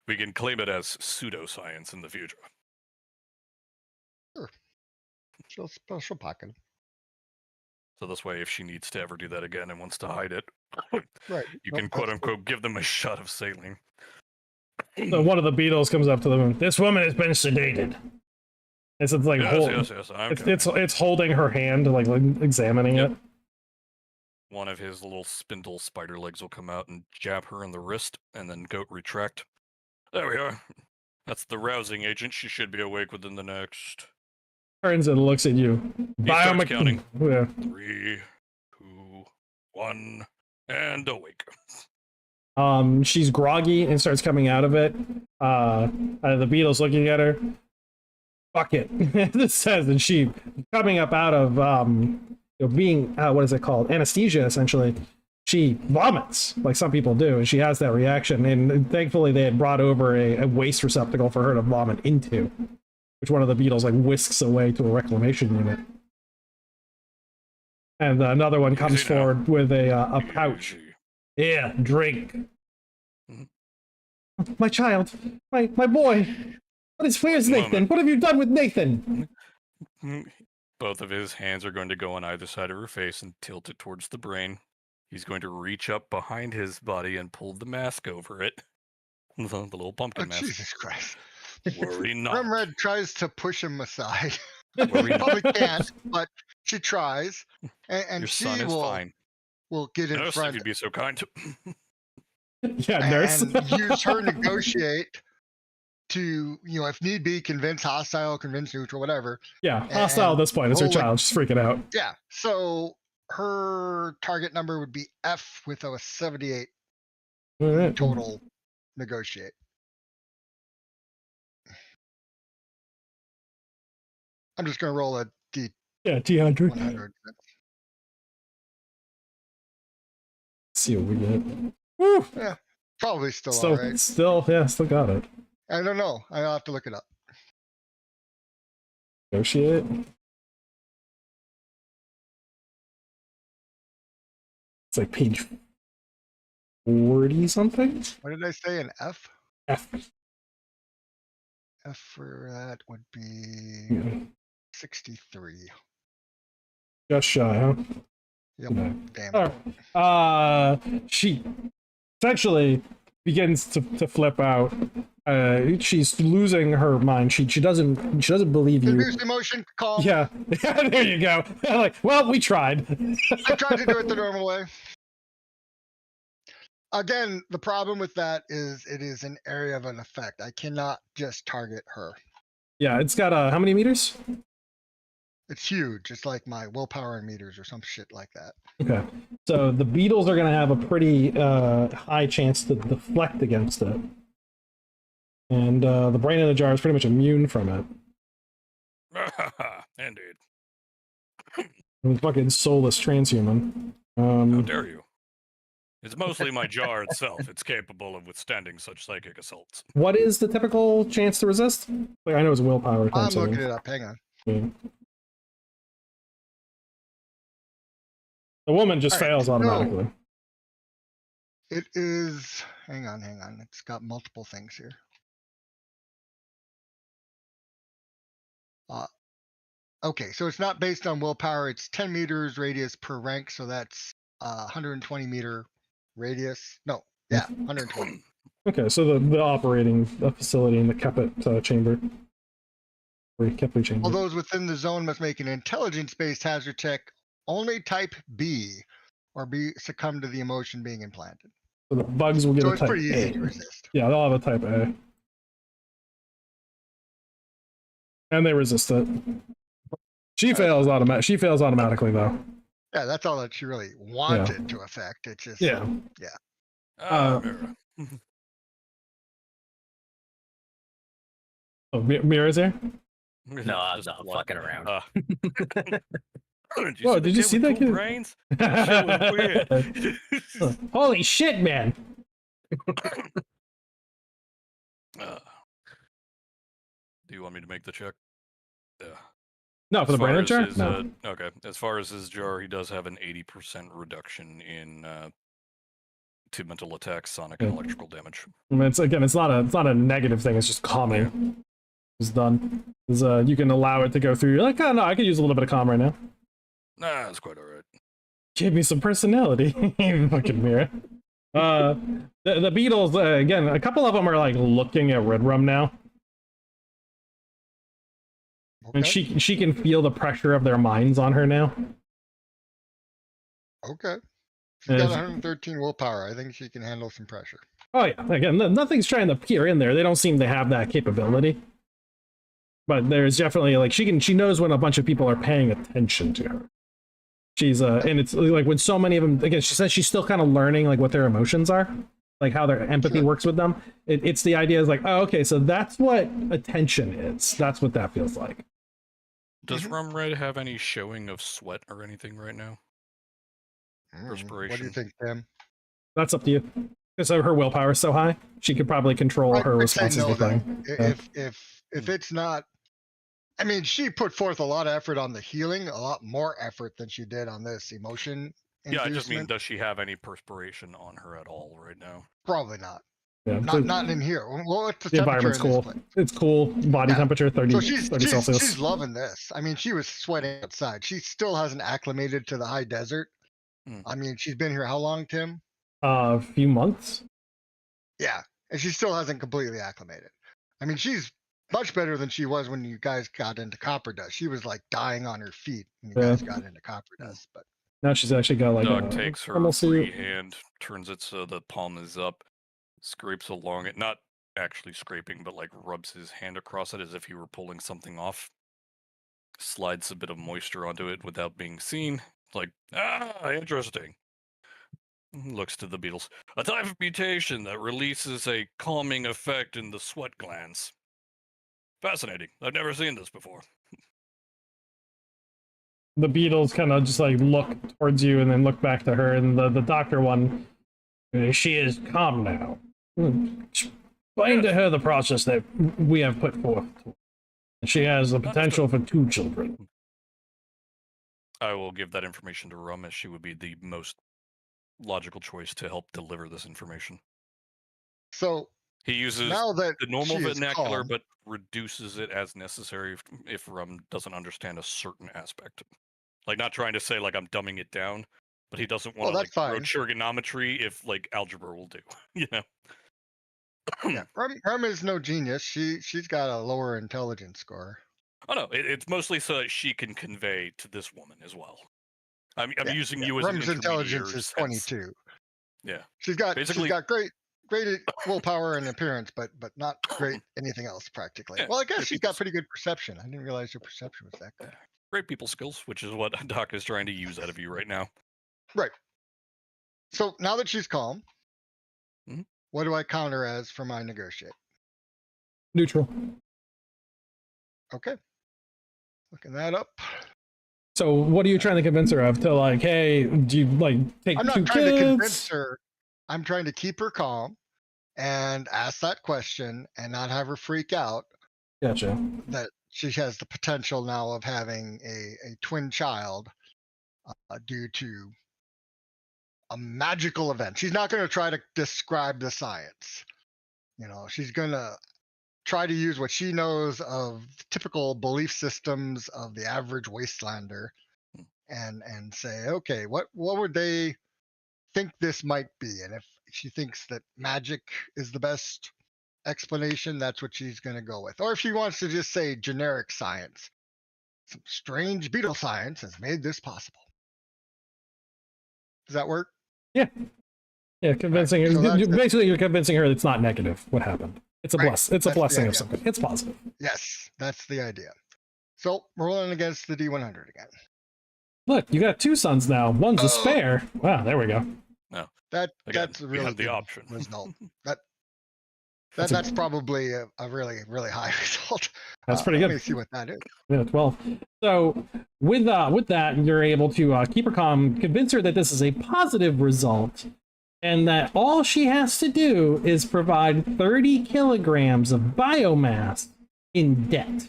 We can claim it as pseudoscience in the future. Sure. She'll pocket him. So this way, if she needs to ever do that again and wants to hide it, Right. you can quote unquote give them a shot of saline. So one of the beetles comes up to them. This woman has been sedated. It's like Yes. it's holding her hand, like examining it. One of his little spindle spider legs will come out and jab her in the wrist, and then goat retract. There we are. That's the rousing agent. She should be awake within the next. Turns and looks at you. He starts counting. Yeah. 3, 2, 1, and awake. She's groggy and starts coming out of it. The beetle's looking at her. Fuck it. This says, and she coming up out of being what is it called? Anesthesia, essentially. She vomits, like some people do, and she has that reaction. And thankfully, they had brought over a waste receptacle for her to vomit into, which one of the beetles like whisks away to a reclamation unit. And another one comes Easy now. forward with a pouch. Easy. Yeah, drink. Mhm. My child, my boy. Where's One Nathan? moment. What have you done with Nathan? Both of his hands are going to go on either side of her face and tilt it towards the brain. He's going to reach up behind his body and pull the mask over it. The little Oh, pumpkin mask. Jesus Christ. Worry not. Rimred tries to push him aside. Worry not. Probably can't, but she tries. And Your she son is fine. will get in Nurse, if front you'd be so kind. Yeah, nurse. and use her negotiate to, if need be, convince hostile, convince neutral, whatever. Yeah, hostile at this point. It's her Holy- child. She's freaking out. Yeah. So her target number would be F with a 78 All right. total negotiate. I'm just going to roll a D100. Yeah, D100. See what we get. Woo! Probably still Still, all right. still got it. I don't know. I'll have to look it up. Negotiate. It's like page 40 something. What did I say? An F? F. F for that would be Yeah. 63. Just shy, huh? Yep. No. Damn. All right. She essentially begins to flip out. She's losing her mind. She doesn't believe you. Induced emotion, calm. Yeah, there you go. Like, well, we tried. I tried to do it the normal way. Again, the problem with that is it is an area of an effect. I cannot just target her. Yeah, it's got how many meters? It's huge. It's like my willpower in meters or some shit like that. Okay, so the beetles are going to have a pretty high chance to deflect against it, and the brain in the jar is pretty much immune from it. Indeed. I'm fucking soulless transhuman. How dare you? It's mostly my jar itself. It's capable of withstanding such psychic assaults. What is the typical chance to resist? Like, I know it's willpower. I'm looking it up. Hang on. Yeah. The woman just All right, fails no. automatically. It is. Hang on. It's got multiple things here. Okay, so it's not based on willpower. It's 10 meters radius per rank, so that's 120 meter radius. No, yeah, 120. Okay, so the operating facility in the Kepit chamber. Or Kepler chamber. All those within the zone must make an intelligence-based hazard check, only type B, or be succumb to the emotion being implanted. So the bugs will get So a it's type pretty easy A. to resist. Yeah, they'll have a type A. And they resist it. She fails automatically though. Yeah, that's all that she really wanted to affect. It's just Yeah. Mira. Oh, Mira's here? No, I'm not fucking around. Whoa, did you see that kid? Brains? That shit was weird. Holy shit, man! Do you want me to make the check? Yeah. No, for the brain jar? His, No. okay. As far as his jar, he does have an 80% reduction in to mental attacks, sonic, and electrical damage. I mean, it's not a negative thing. It's just calming. It's done. You can allow it to go through. You're like, oh no, I could use a little bit of calm right now. Nah, that's quite all right. Give me some personality, fucking Mira. The beetles again. A couple of them are like looking at Redrum now, and okay. she can feel the pressure of their minds on her now. Okay. She's got 113 willpower. I think she can handle some pressure. Oh yeah, again, nothing's trying to peer in there. They don't seem to have that capability. But there's definitely like she knows when a bunch of people are paying attention to her. She's and it's like when so many of them, again, she says she's still kind of learning like what their emotions are, like how their empathy works with them. It's the idea is like, oh, okay, so that's what attention is. That's what that feels like. Does Rumred have any showing of sweat or anything right now? Perspiration. What do you think, Tim? That's up to you. Because her willpower is so high, she could probably control her I'd say responses no, to the then. thing. If it's not I mean, she put forth a lot of effort on the healing, a lot more effort than she did on this emotion Yeah, I just mean, inducement. does she have any perspiration on her at all right now? Probably not. Yeah, Not in here. Well, what's the the temperature environment's in this cool. place? It's cool. Body Yeah. temperature 30, So 30 Celsius. she's loving this. I mean, she was sweating outside. She still hasn't acclimated to the high desert. Hmm. I mean, she's been here how long, Tim? A few months. Yeah, and she still hasn't completely acclimated. I mean, she's much better than she was when you guys got into copper dust. She was like dying on her feet when you guys got into copper dust. But Now she's actually got like Doc a takes her thermal free suit. hand, turns it so the palm is up, scrapes along it, not actually scraping, but like rubs his hand across it as if he were pulling something off. Slides a bit of moisture onto it without being seen. Like, interesting. Looks to the beetles. A type of mutation that releases a calming effect in the sweat glands. Fascinating. I've never seen this before. The beetles kind of just like look towards you and then look back to her, and the doctor one, she is calm now. Explain to her the process that we have put forth. She has the potential for 2 children. I will give that information to Rum, as she would be the most logical choice to help deliver this information. so He uses now that the normal she is vernacular, calm, but reduces it as necessary if Rum doesn't understand a certain aspect. Like, not trying to say like I'm dumbing it down, but he doesn't want to like that's throw fine. trigonometry if like algebra will do. You know. Yeah, Rem is no genius. She's got a lower intelligence score. Oh no, it's mostly so that she can convey to this woman as well. I'm Yeah, using yeah. you as an Rem's intelligence intermediary is sense. 22. Yeah. She's got Basically- great willpower and appearance, but not great anything else practically. Yeah, Well, I guess great she's people got pretty good perception. I didn't realize her perception was that good. Great people skills, which is what Doc is trying to use out of you right now. Right. So now that she's calm, Mhm. what do I count her as for my negotiate? Neutral. Okay. Looking that up. So what are you trying to convince her of? To like, hey, do you like take I'm 2 not trying kids? to convince her. I'm trying to keep her calm and ask that question and not have her freak out Gotcha. that she has the potential now of having a twin child due to a magical event. She's not going to try to describe the science. You know, she's going to try to use what she knows of typical belief systems of the average wastelander and say, okay, what would they think this might be? And if she thinks that magic is the best explanation, that's what she's going to go with. Or if she wants to just say generic science, some strange beetle science has made this possible. Does that work? Yeah, convincing Right, so her. that's it. Basically, you're convincing her it's not negative. What happened? It's a Right, bless. It's a that's the blessing of idea. something. It's positive. Yes, that's the idea. So rolling against the D100 again. Look, you got 2 sons now. One's a Oh. spare. Wow, there we go. Again, that's a we really have the good option. result. That's a- That's probably a really high result. That's pretty Let good. me see what that is. Yeah, 12. So with that, you're able to keep her calm, convince her that this is a positive result, and that all she has to do is provide 30 kilograms of biomass in debt.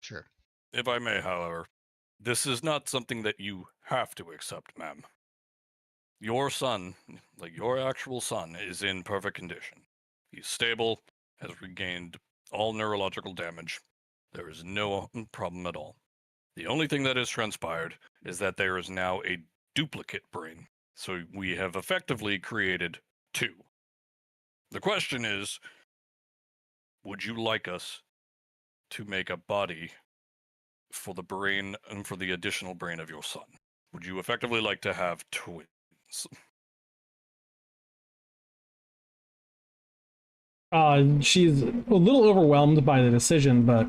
Sure. If I may, however, this is not something that you have to accept, ma'am. Your son, like your actual son, is in perfect condition. He's stable, has regained all neurological damage. There is no problem at all. The only thing that has transpired is that there is now a duplicate brain. So we have effectively created 2. The question is, would you like us to make a body for the brain and for the additional brain of your son? Would you effectively like to have twins? She's a little overwhelmed by the decision, but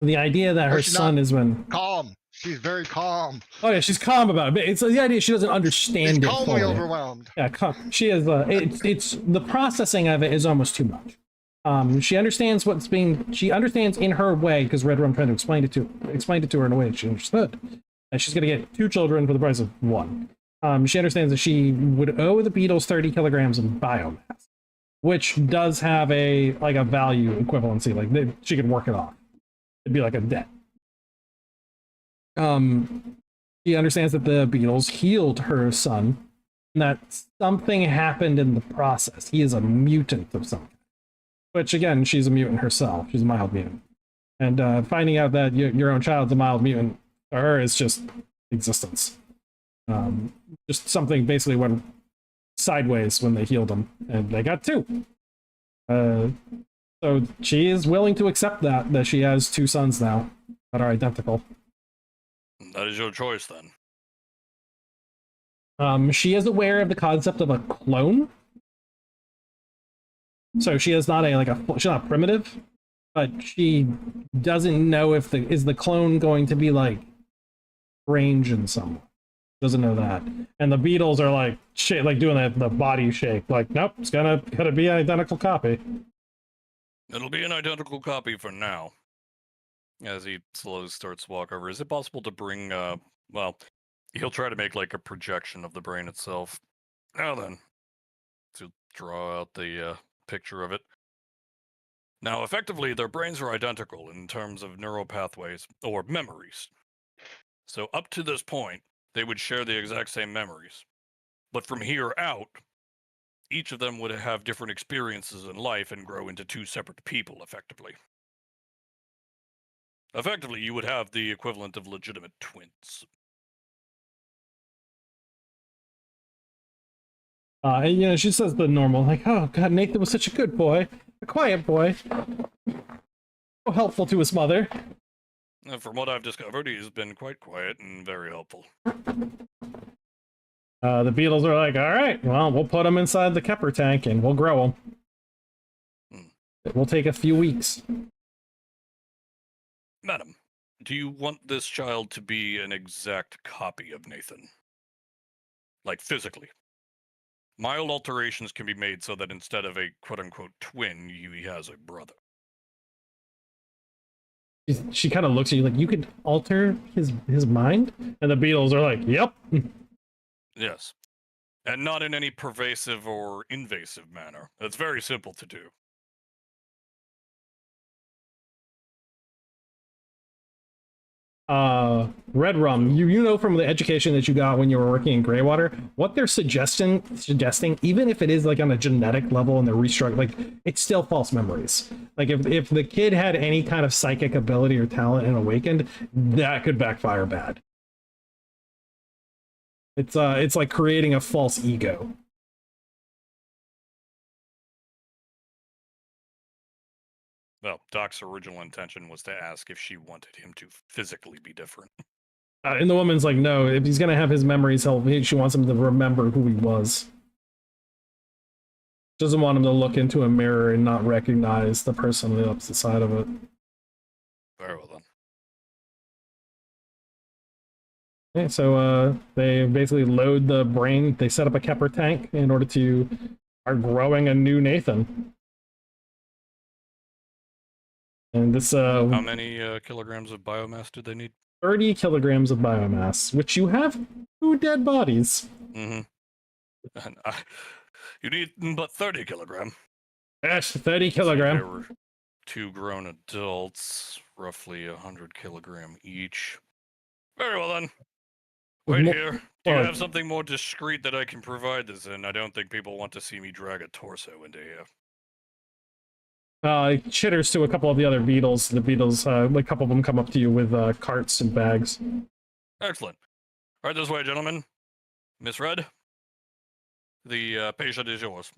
the idea that her she's son not. is when Calm. She's very calm. oh yeah, she's calm about it. But it's the idea she doesn't She's understand it calmly fully. overwhelmed. Yeah, she is. It's the processing of it is almost too much. She understands what's being. She understands in her way because Red Rum tried to explain it to her in a way that she understood. And she's gonna get 2 children for the price of 1. She understands that she would owe the beetles 30 kilograms of biomass, which does have a value equivalency. Like she could work it off. It'd be like a debt. She understands that the beetles healed her son, and that something happened in the process. He is a mutant of something. Which, again, she's a mutant herself. She's a mild mutant. And finding out that your own child's a mild mutant, for her, is just existence. Just something basically went sideways when they healed him, and they got two. So she is willing to accept that she has two sons now that are identical. That is your choice, then. She is aware of the concept of a clone. So she is not she's not primitive, but she doesn't know if is the clone going to be like strange in some way. Doesn't know that. And the beetles are like doing the body shake, like, nope, it's gotta be an identical copy. It'll be an identical copy for now. As he slowly starts to walk over, is it possible to bring, well, he'll try to make like a projection of the brain itself. Now then, to draw out the picture of it. Now, effectively, their brains are identical in terms of neural pathways, or memories. So up to this point, they would share the exact same memories. But from here out, each of them would have different experiences in life and grow into two separate people, effectively. Effectively, you would have the equivalent of legitimate twins. And, she says the normal, like, oh god, Nathan was such a good boy, a quiet boy, so helpful to his mother. From what I've discovered, he's been quite quiet and very helpful. The beetles are like, all right, well, we'll put him inside the Kepler tank and we'll grow him. It will take a few weeks. Madam, do you want this child to be an exact copy of Nathan? Like, physically? Mild alterations can be made so that instead of a quote-unquote twin, he has a brother. She kind of looks at you like, you could alter his mind? And the beetles are like, yep. Yes. And not in any pervasive or invasive manner. It's very simple to do. Red Rum, you know from the education that you got when you were working in Greywater, what they're suggesting, even if it is like on a genetic level and they're restructured, like, it's still false memories. Like, if the kid had any kind of psychic ability or talent and awakened, that could backfire bad. It's like creating a false ego. Well, Doc's original intention was to ask if she wanted him to physically be different. And the woman's like, no, if he's gonna have his memories held, she wants him to remember who he was. Doesn't want him to look into a mirror and not recognize the person on the opposite side of it. Very well then. Okay, so they basically load the brain. They set up a Kepler tank in order to start growing a new Nathan. And this How many kilograms of biomass do they need? 30 kilograms of biomass, which you have 2 dead bodies. Mm-hmm. And you need but 30 kilogram. Yes, 30 kilogram. So there were 2 grown adults, roughly 100 kilogram each. Very well then. Wait here. Do you have something more discreet that I can provide this in? I don't think people want to see me drag a torso into here. Chitters to a couple of the other beetles. The beetles, like a couple of them come up to you with carts and bags. Excellent. Right this way, gentlemen. Miss Red, the patient is yours.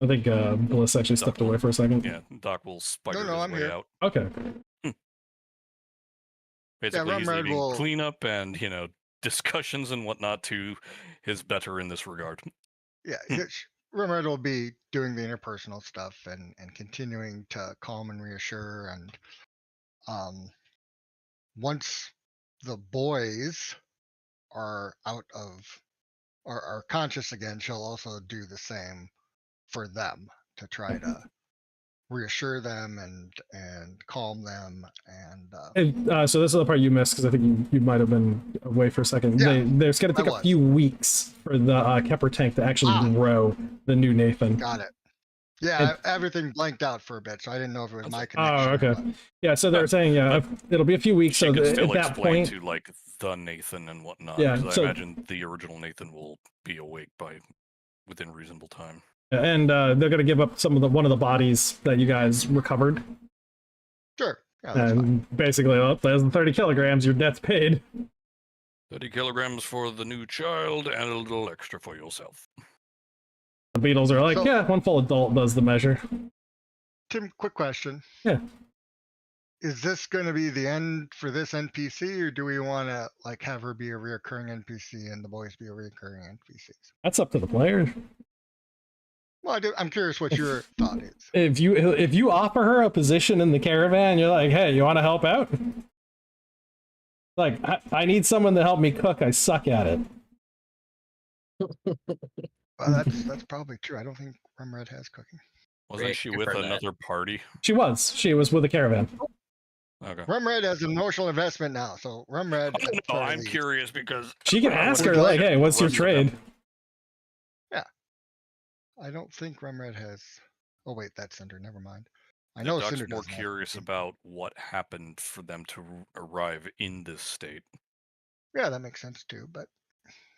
I think Bliss actually stepped away for a second. Yeah, Doc will spider his I'm way here. out. Okay. Basically, he's Rumred leaving will- cleanup and, discussions and whatnot to his better in this regard. Yeah, Rumred will be doing the interpersonal stuff and continuing to calm and reassure. And once the boys are out of or are conscious again, she'll also do the same for them to try to reassure them and calm them. And So this is the part you missed because I think you might have been away for a second. Yeah, There's going to take a few weeks for the Kepler tank to actually grow the new Nathan. got it. Yeah, everything blanked out for a bit, so I didn't know if it was my Oh, connection. okay. Or what. Yeah, so they're saying it'll be a few weeks. She So could still at that explain point, to like the Nathan and whatnot. Yeah, because so- I imagine the original Nathan will be awake by within reasonable time. and they're gonna give up one of the bodies that you guys recovered, Sure. Yeah, that's fine. and basically, oh, there's the 30 kilograms. Your debt's paid. 30 kilograms for the new child and a little extra for yourself. The Beatles are like, So- yeah, one full adult does the measure. Tim, quick question. Yeah. Is this going to be the end for this NPC, or do we want to like have her be a reoccurring NPC and the boys be a reoccurring NPCs? That's up to the player. Well, I'm curious what your thought is. If you offer her a position in the caravan, you're like, hey, you want to help out? Like, I need someone to help me cook. I suck at it. Well, that's probably true. I don't think Rumred has cooking. Wasn't Great, she good with for that. another party? She was with a caravan. Okay. Rumred has an emotional investment now, so Rumred. Oh, no, sorry, I'm leads. curious because She can I ask would her, like like, hey, what's your the rest of them. trade? I don't think Rumred has. Oh wait, that's Cinder. Never mind. I Yeah, know Doc's Cinder more doesn't have curious cooking. about what happened for them to arrive in this state. Yeah, that makes sense too. But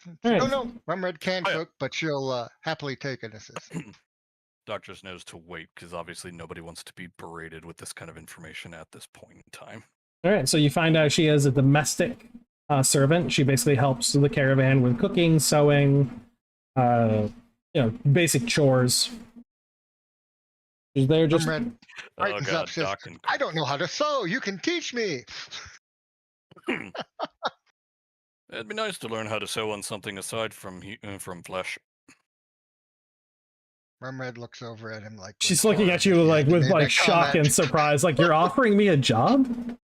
All no, right. no, Rumred can Oh, yeah. cook, but she'll happily take an assist. Doc just knows to wait because obviously nobody wants to be berated with this kind of information at this point in time. All right, so you find out she is a domestic servant. She basically helps the caravan with cooking, sewing, basic chores. She's there just. Rumred Oh brightens god, up, says, Doc and "I don't know how to sew. You can teach me." it'd be nice to learn how to sew on something aside from flesh. Rumred looks over at him like She's with looking horror at you that he like had to with make like that shock comment. and surprise. Like, you're offering me a job?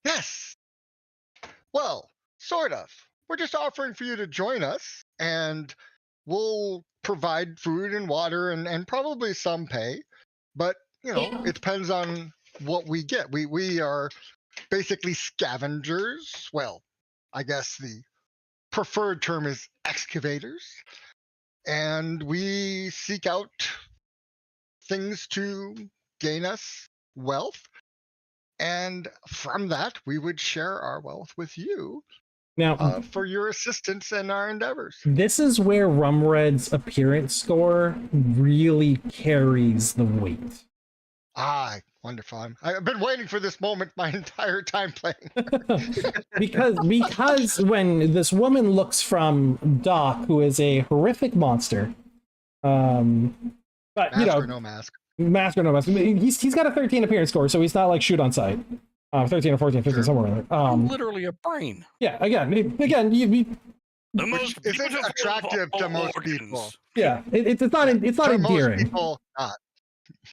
Yes. Well, sort of. We're just offering for you to join us, and we'll provide food and water and probably some pay. But it depends on what we get. We are basically scavengers. Well, I guess the preferred term is excavators. And we seek out things to gain us wealth. And from that, we would share our wealth with you Now, for your assistance in our endeavors. this is where Rumred's appearance score really carries the weight. Ah, wonderful. I've been waiting for this moment my entire time playing. because when this woman looks from Doc, who is a horrific monster, but Mask or no mask. mask or no mask, he's got a 13 appearance score, so he's not like shoot on sight. 13 or 14, 15, Sure. somewhere in there. Literally a brain. Yeah, again, you The most isn't beautiful of attractive to all most organs. people. yeah, it's not To most endearing. people, not.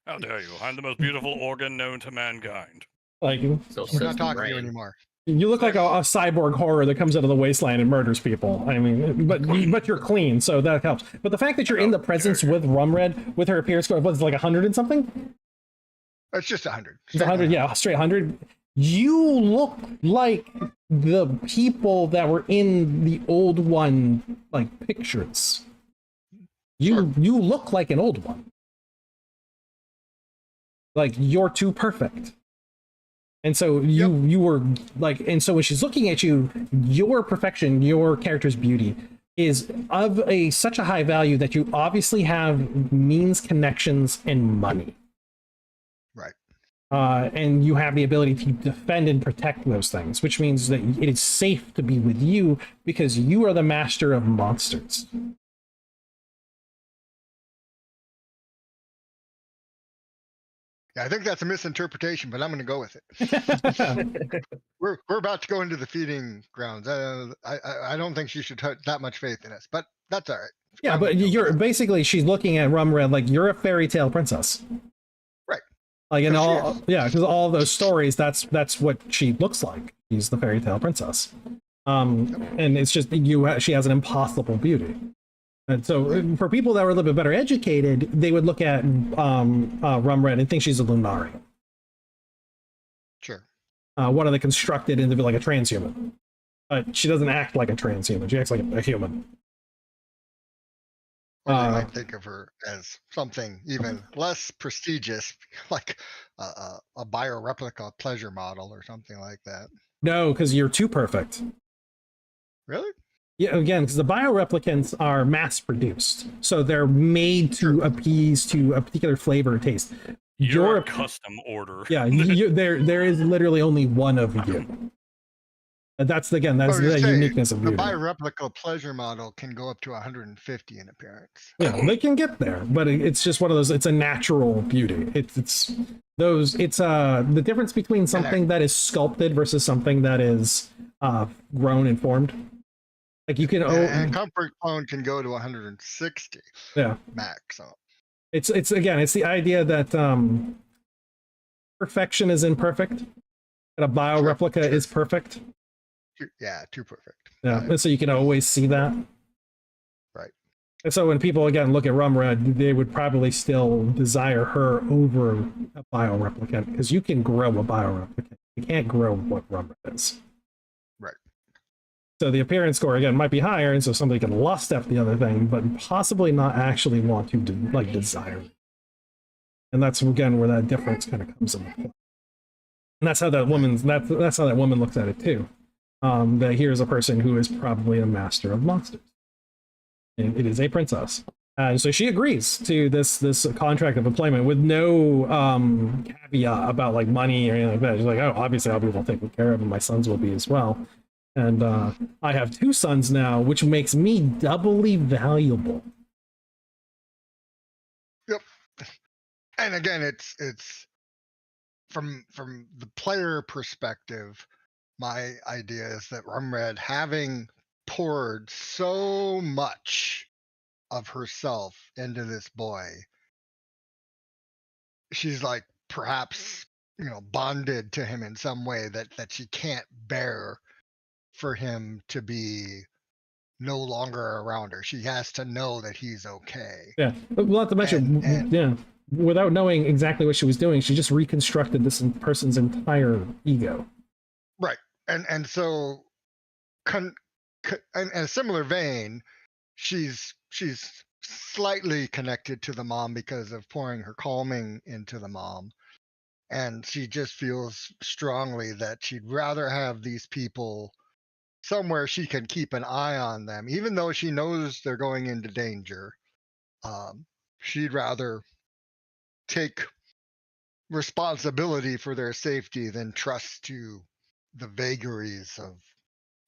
How dare you? I'm the most beautiful organ known to mankind. Like, So We're says not the talking to you brain. anymore. you look like a cyborg horror that comes out of the wasteland and murders people. I mean, but you're clean, so that helps. But the fact that you're in the presence with Rumred, with her appearance score, what's like 100 and something? It's just 100. It's 100, yeah, straight 100. You look like the people that were in the old one, like pictures. You look like an old one. Like, you're too perfect. And so you were like, and so when she's looking at you, your perfection, your character's beauty is of such a high value that you obviously have means, connections, and money. Right. And you have the ability to defend and protect those things, which means that it is safe to be with you because you are the master of monsters. Yeah, I think that's a misinterpretation, but I'm going to go with it. We're about to go into the feeding grounds. I don't think she should have that much faith in us, but that's all right. Yeah, I'm but gonna go you're with that. basically, she's looking at Rumred like you're a fairy tale princess. Right. Like in So she all, is. yeah, because all those stories, that's what she looks like. She's the fairy tale princess. And it's just she has an impossible beauty. And so for people that were a little bit better educated, they would look at Rumred and think she's a Lunari. Sure. One of the constructed into like a transhuman. But she doesn't act like a transhuman. She acts like a human. Or they might think of her as something even less prestigious, like a bioreplica pleasure model or something like that. No, because you're too perfect. Really? Yeah, again, because the bioreplicants are mass produced, so they're made to appease to a particular flavor or taste. You're a custom order. Yeah, there is literally only one of you. And that's the uniqueness of the beauty. bioreplica pleasure model can go up to 150 in appearance. Yeah, they can get there, but it's just one of those. It's a natural beauty. It's the difference between something that is sculpted versus something that is grown and formed. Like you can and comfort clone can go to 160. Yeah, max. So. It's the idea that perfection is imperfect, and a bioreplica is perfect. Yeah, too perfect. Yeah, so you can always see that. Right. And so when people again look at Rumred, they would probably still desire her over a bioreplicant because you can grow a bioreplicant. You can't grow what Rumred is. Right. So the appearance score again might be higher, and so somebody can lust after the other thing, but possibly not actually want to desire it. And that's again where that difference kind of comes into play. And that's how that woman looks at it too. That here's a person who is probably a master of monsters. And it is a princess. And so she agrees to this contract of employment with no caveat about like money or anything like that. She's like, oh, obviously I'll be well taken care of, and my sons will be as well. And I have 2 sons now, which makes me doubly valuable. Yep. And again, it's from the player perspective. My idea is that Rumred, having poured so much of herself into this boy, she's like perhaps bonded to him in some way that she can't bear for him to be no longer around her. She has to know that he's okay. Yeah, but we'll have to mention, without knowing exactly what she was doing, she just reconstructed this person's entire ego. Right. And so in a similar vein, she's slightly connected to the mom because of pouring her calming into the mom. And she just feels strongly that she'd rather have these people somewhere she can keep an eye on them, even though she knows they're going into danger. She'd rather take responsibility for their safety than trust to the vagaries of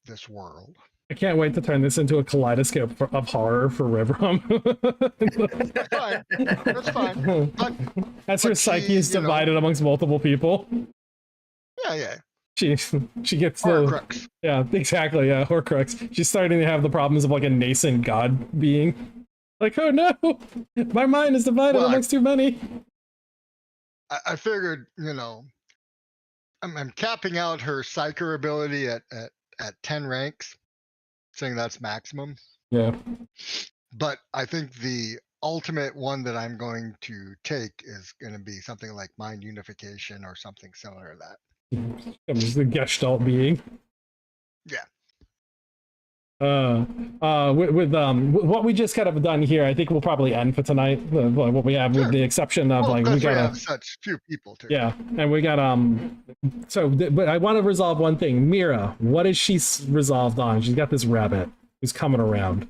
this world. I can't wait to turn this into a kaleidoscope of horror for Rivram. That's fine. As her psyche is divided amongst multiple people. Yeah. She gets Horcrux. Yeah, exactly. Yeah, Horcrux. She's starting to have the problems of like a nascent god being. Like, oh no, my mind is divided amongst too many. I figured, I'm capping out her psyker ability at 10 ranks, saying that's maximum. Yeah. But I think the ultimate one that I'm going to take is going to be something like mind unification or something similar to that. Comes the Gestalt being. Yeah. With what we just kind of done here, I think we'll probably end for tonight. What we have, with the exception of we got such few people too. Yeah, and we got but I want to resolve one thing. Mira, what is she resolved on? She's got this rabbit who's coming around.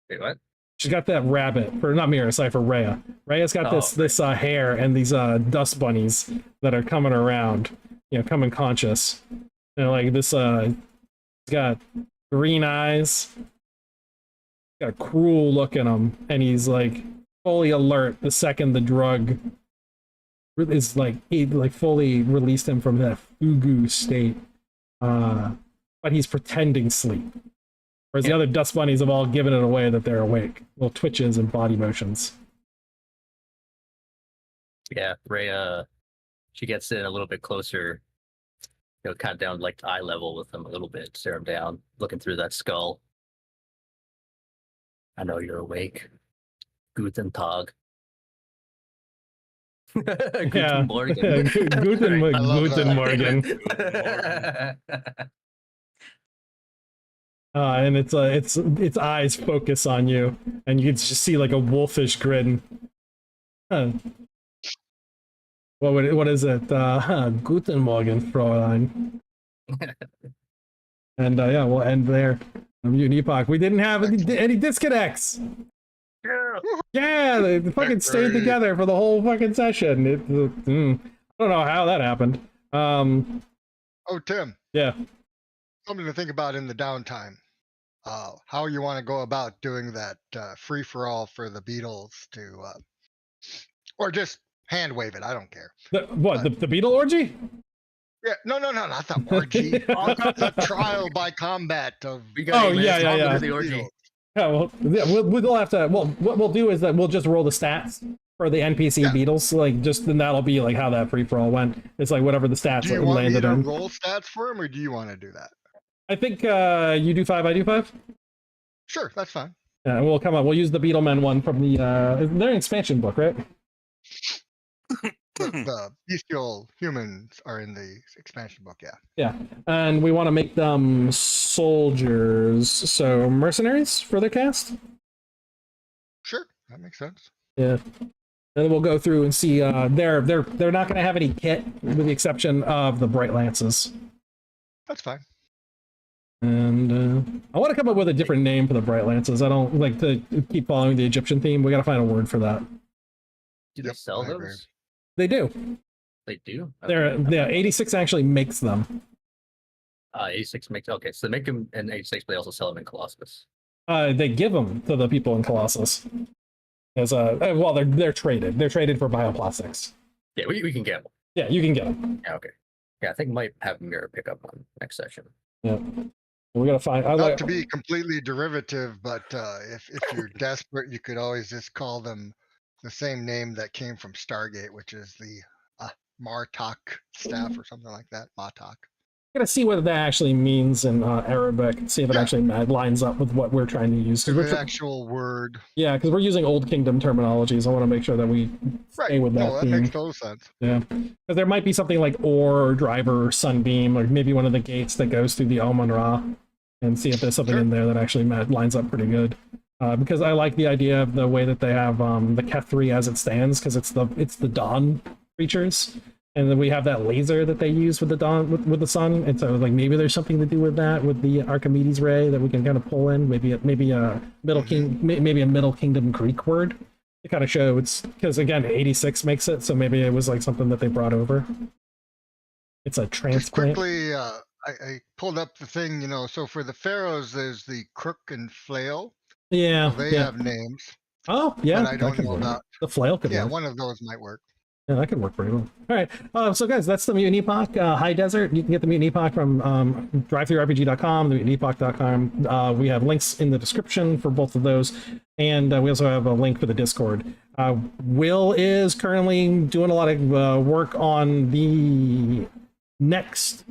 Wait, what? She's got that rabbit for not Mira, sorry, for Rhea. Rhea's got this hair and these dust bunnies that are coming around, coming conscious. Like this he's got green eyes, got a cruel look in him, and he's like fully alert the second the drug is he fully released him from that fugu state. But he's pretending sleep. Whereas the other dust bunnies have all given it away that they're awake. Little twitches and body motions. Yeah, Rhea, she gets in a little bit closer, kind of down like eye level with him a little bit, stare him down, looking through that skull. I know you're awake. Guten Tag. Guten Morgen. Guten Morgen. and its eyes focus on you, and you can just see like a wolfish grin. Huh. What is it? Guten Morgen, Fräulein. And yeah, we'll end there. Mutant Epoch. We didn't have any disconnects. Yeah, they fucking stayed together for the whole fucking session. I don't know how that happened. Oh, Tim. Yeah. Something to think about in the downtime. How you want to go about doing that free for all for the Beatles to, or just hand wave it. I don't care. The Beetle orgy? Yeah, no, not the orgy. The trial by combat of. Oh yeah. The orgy. Yeah, well, we'll have to. Well, what we'll do is that we'll just roll the stats for the NPC Beatles. Like, just then that'll be like how that free for all went. It's like whatever the stats do you want landed me to on. roll stats for him, or do you want to do that? I think you do 5, I do 5. Sure, that's fine. Yeah, we'll come on. We'll use the Beetlemen one from the their expansion book, right? The bestial humans are in the expansion book, yeah. Yeah, and we want to make them soldiers, so mercenaries for their cast. Sure, that makes sense. Yeah, and then we'll go through and see. They're not going to have any kit, with the exception of the Bright Lances. That's fine. And I want to come up with a different name for the Bright Lances. I don't like to keep following the Egyptian theme. We got to find a word for that. Do they sell I agree. those? They do. They do. They're 86 actually makes them. 86 makes okay. So they make them in 86, but they also sell them in Colossus. They give them to the people in Colossus. As well, they're traded. They're traded for bioplastics. Yeah, we can get them. Yeah, you can get them. Yeah, okay. Yeah, I think might have Mirror pick up on next session. Yeah, we gotta find. Not to be completely derivative, but if you're desperate, you could always just call them the same name that came from Stargate, which is the Martok staff or something like that. Martok. Gotta see what that actually means in Arabic and see if it actually lines up with what we're trying to use. The actual word. Yeah, because we're using Old Kingdom terminologies. I want to make sure that we stay with that. No, that theme. makes total sense. Yeah, because there might be something like Ore or Driver or Sunbeam, or maybe one of the gates that goes through the Oman Ra, and see if there's something in there that actually lines up pretty good. Because I like the idea of the way that they have the Kethri as it stands, because it's the dawn creatures. And then we have that laser that they use with the dawn with the sun, and so like maybe there's something to do with that with the Archimedes ray that we can kind of pull in. Maybe a Middle Kingdom Greek word to kind of show it's because again 86 makes it, so maybe it was like something that they brought over. It's a transplant. Just quickly, I pulled up the thing, So for the pharaohs, there's the crook and flail. Yeah, so they have names. Oh yeah, but I don't know about the flail. Could work. One of those might work. Yeah, that could work pretty well. All right, so guys, that's the Mutant Epoch High Desert. You can get the Mutant Epoch from drivethrurpg.com, themutantepoch.com. We have links in the description for both of those, and we also have a link for the Discord. Will is currently doing a lot of work on the next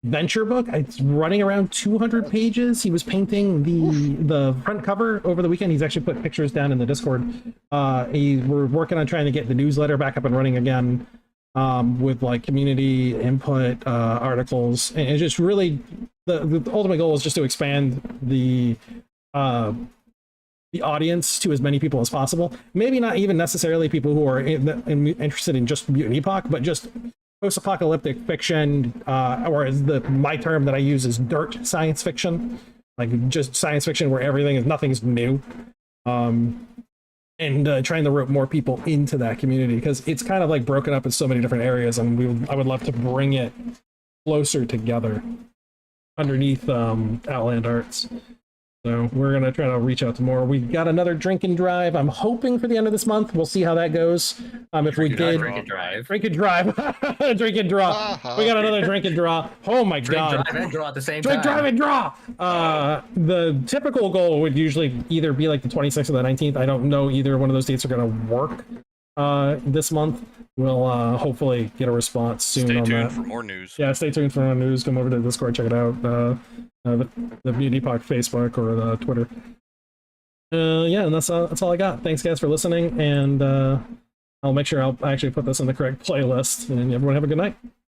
venture book. It's running around 200 pages. He was painting the front cover over the weekend. He's actually put pictures down in the Discord. We're working on trying to get the newsletter back up and running again, with like community input, articles, and just really the ultimate goal is just to expand the audience to as many people as possible. Maybe not even necessarily people who are interested in just Mutant Epoch, but just post-apocalyptic fiction, or as my term that I use is dirt science fiction, like just science fiction where nothing's new, and trying to rope more people into that community because it's kind of like broken up in so many different areas, and I would love to bring it closer together underneath Outland Arts. So we're going to try to reach out to more. We've got another drink and drive. I'm hoping for the end of this month. We'll see how that goes. If we did... Drink and drive. Drink and drive. Drink and draw. We got another drink and draw. Oh my God. Drink, drive, and draw at the same time. Drink, drive, and draw. The typical goal would usually either be like the 26th or the 19th. I don't know either one of those dates are going to work this month. We'll hopefully get a response soon on that. Stay tuned for more news. Yeah, stay tuned for more news. Come over to Discord, check it out. The Mutant Epoch Facebook or the Twitter. Yeah, and that's all I got. Thanks guys for listening, and I'll make sure I'll actually put this in the correct playlist, and everyone have a good night.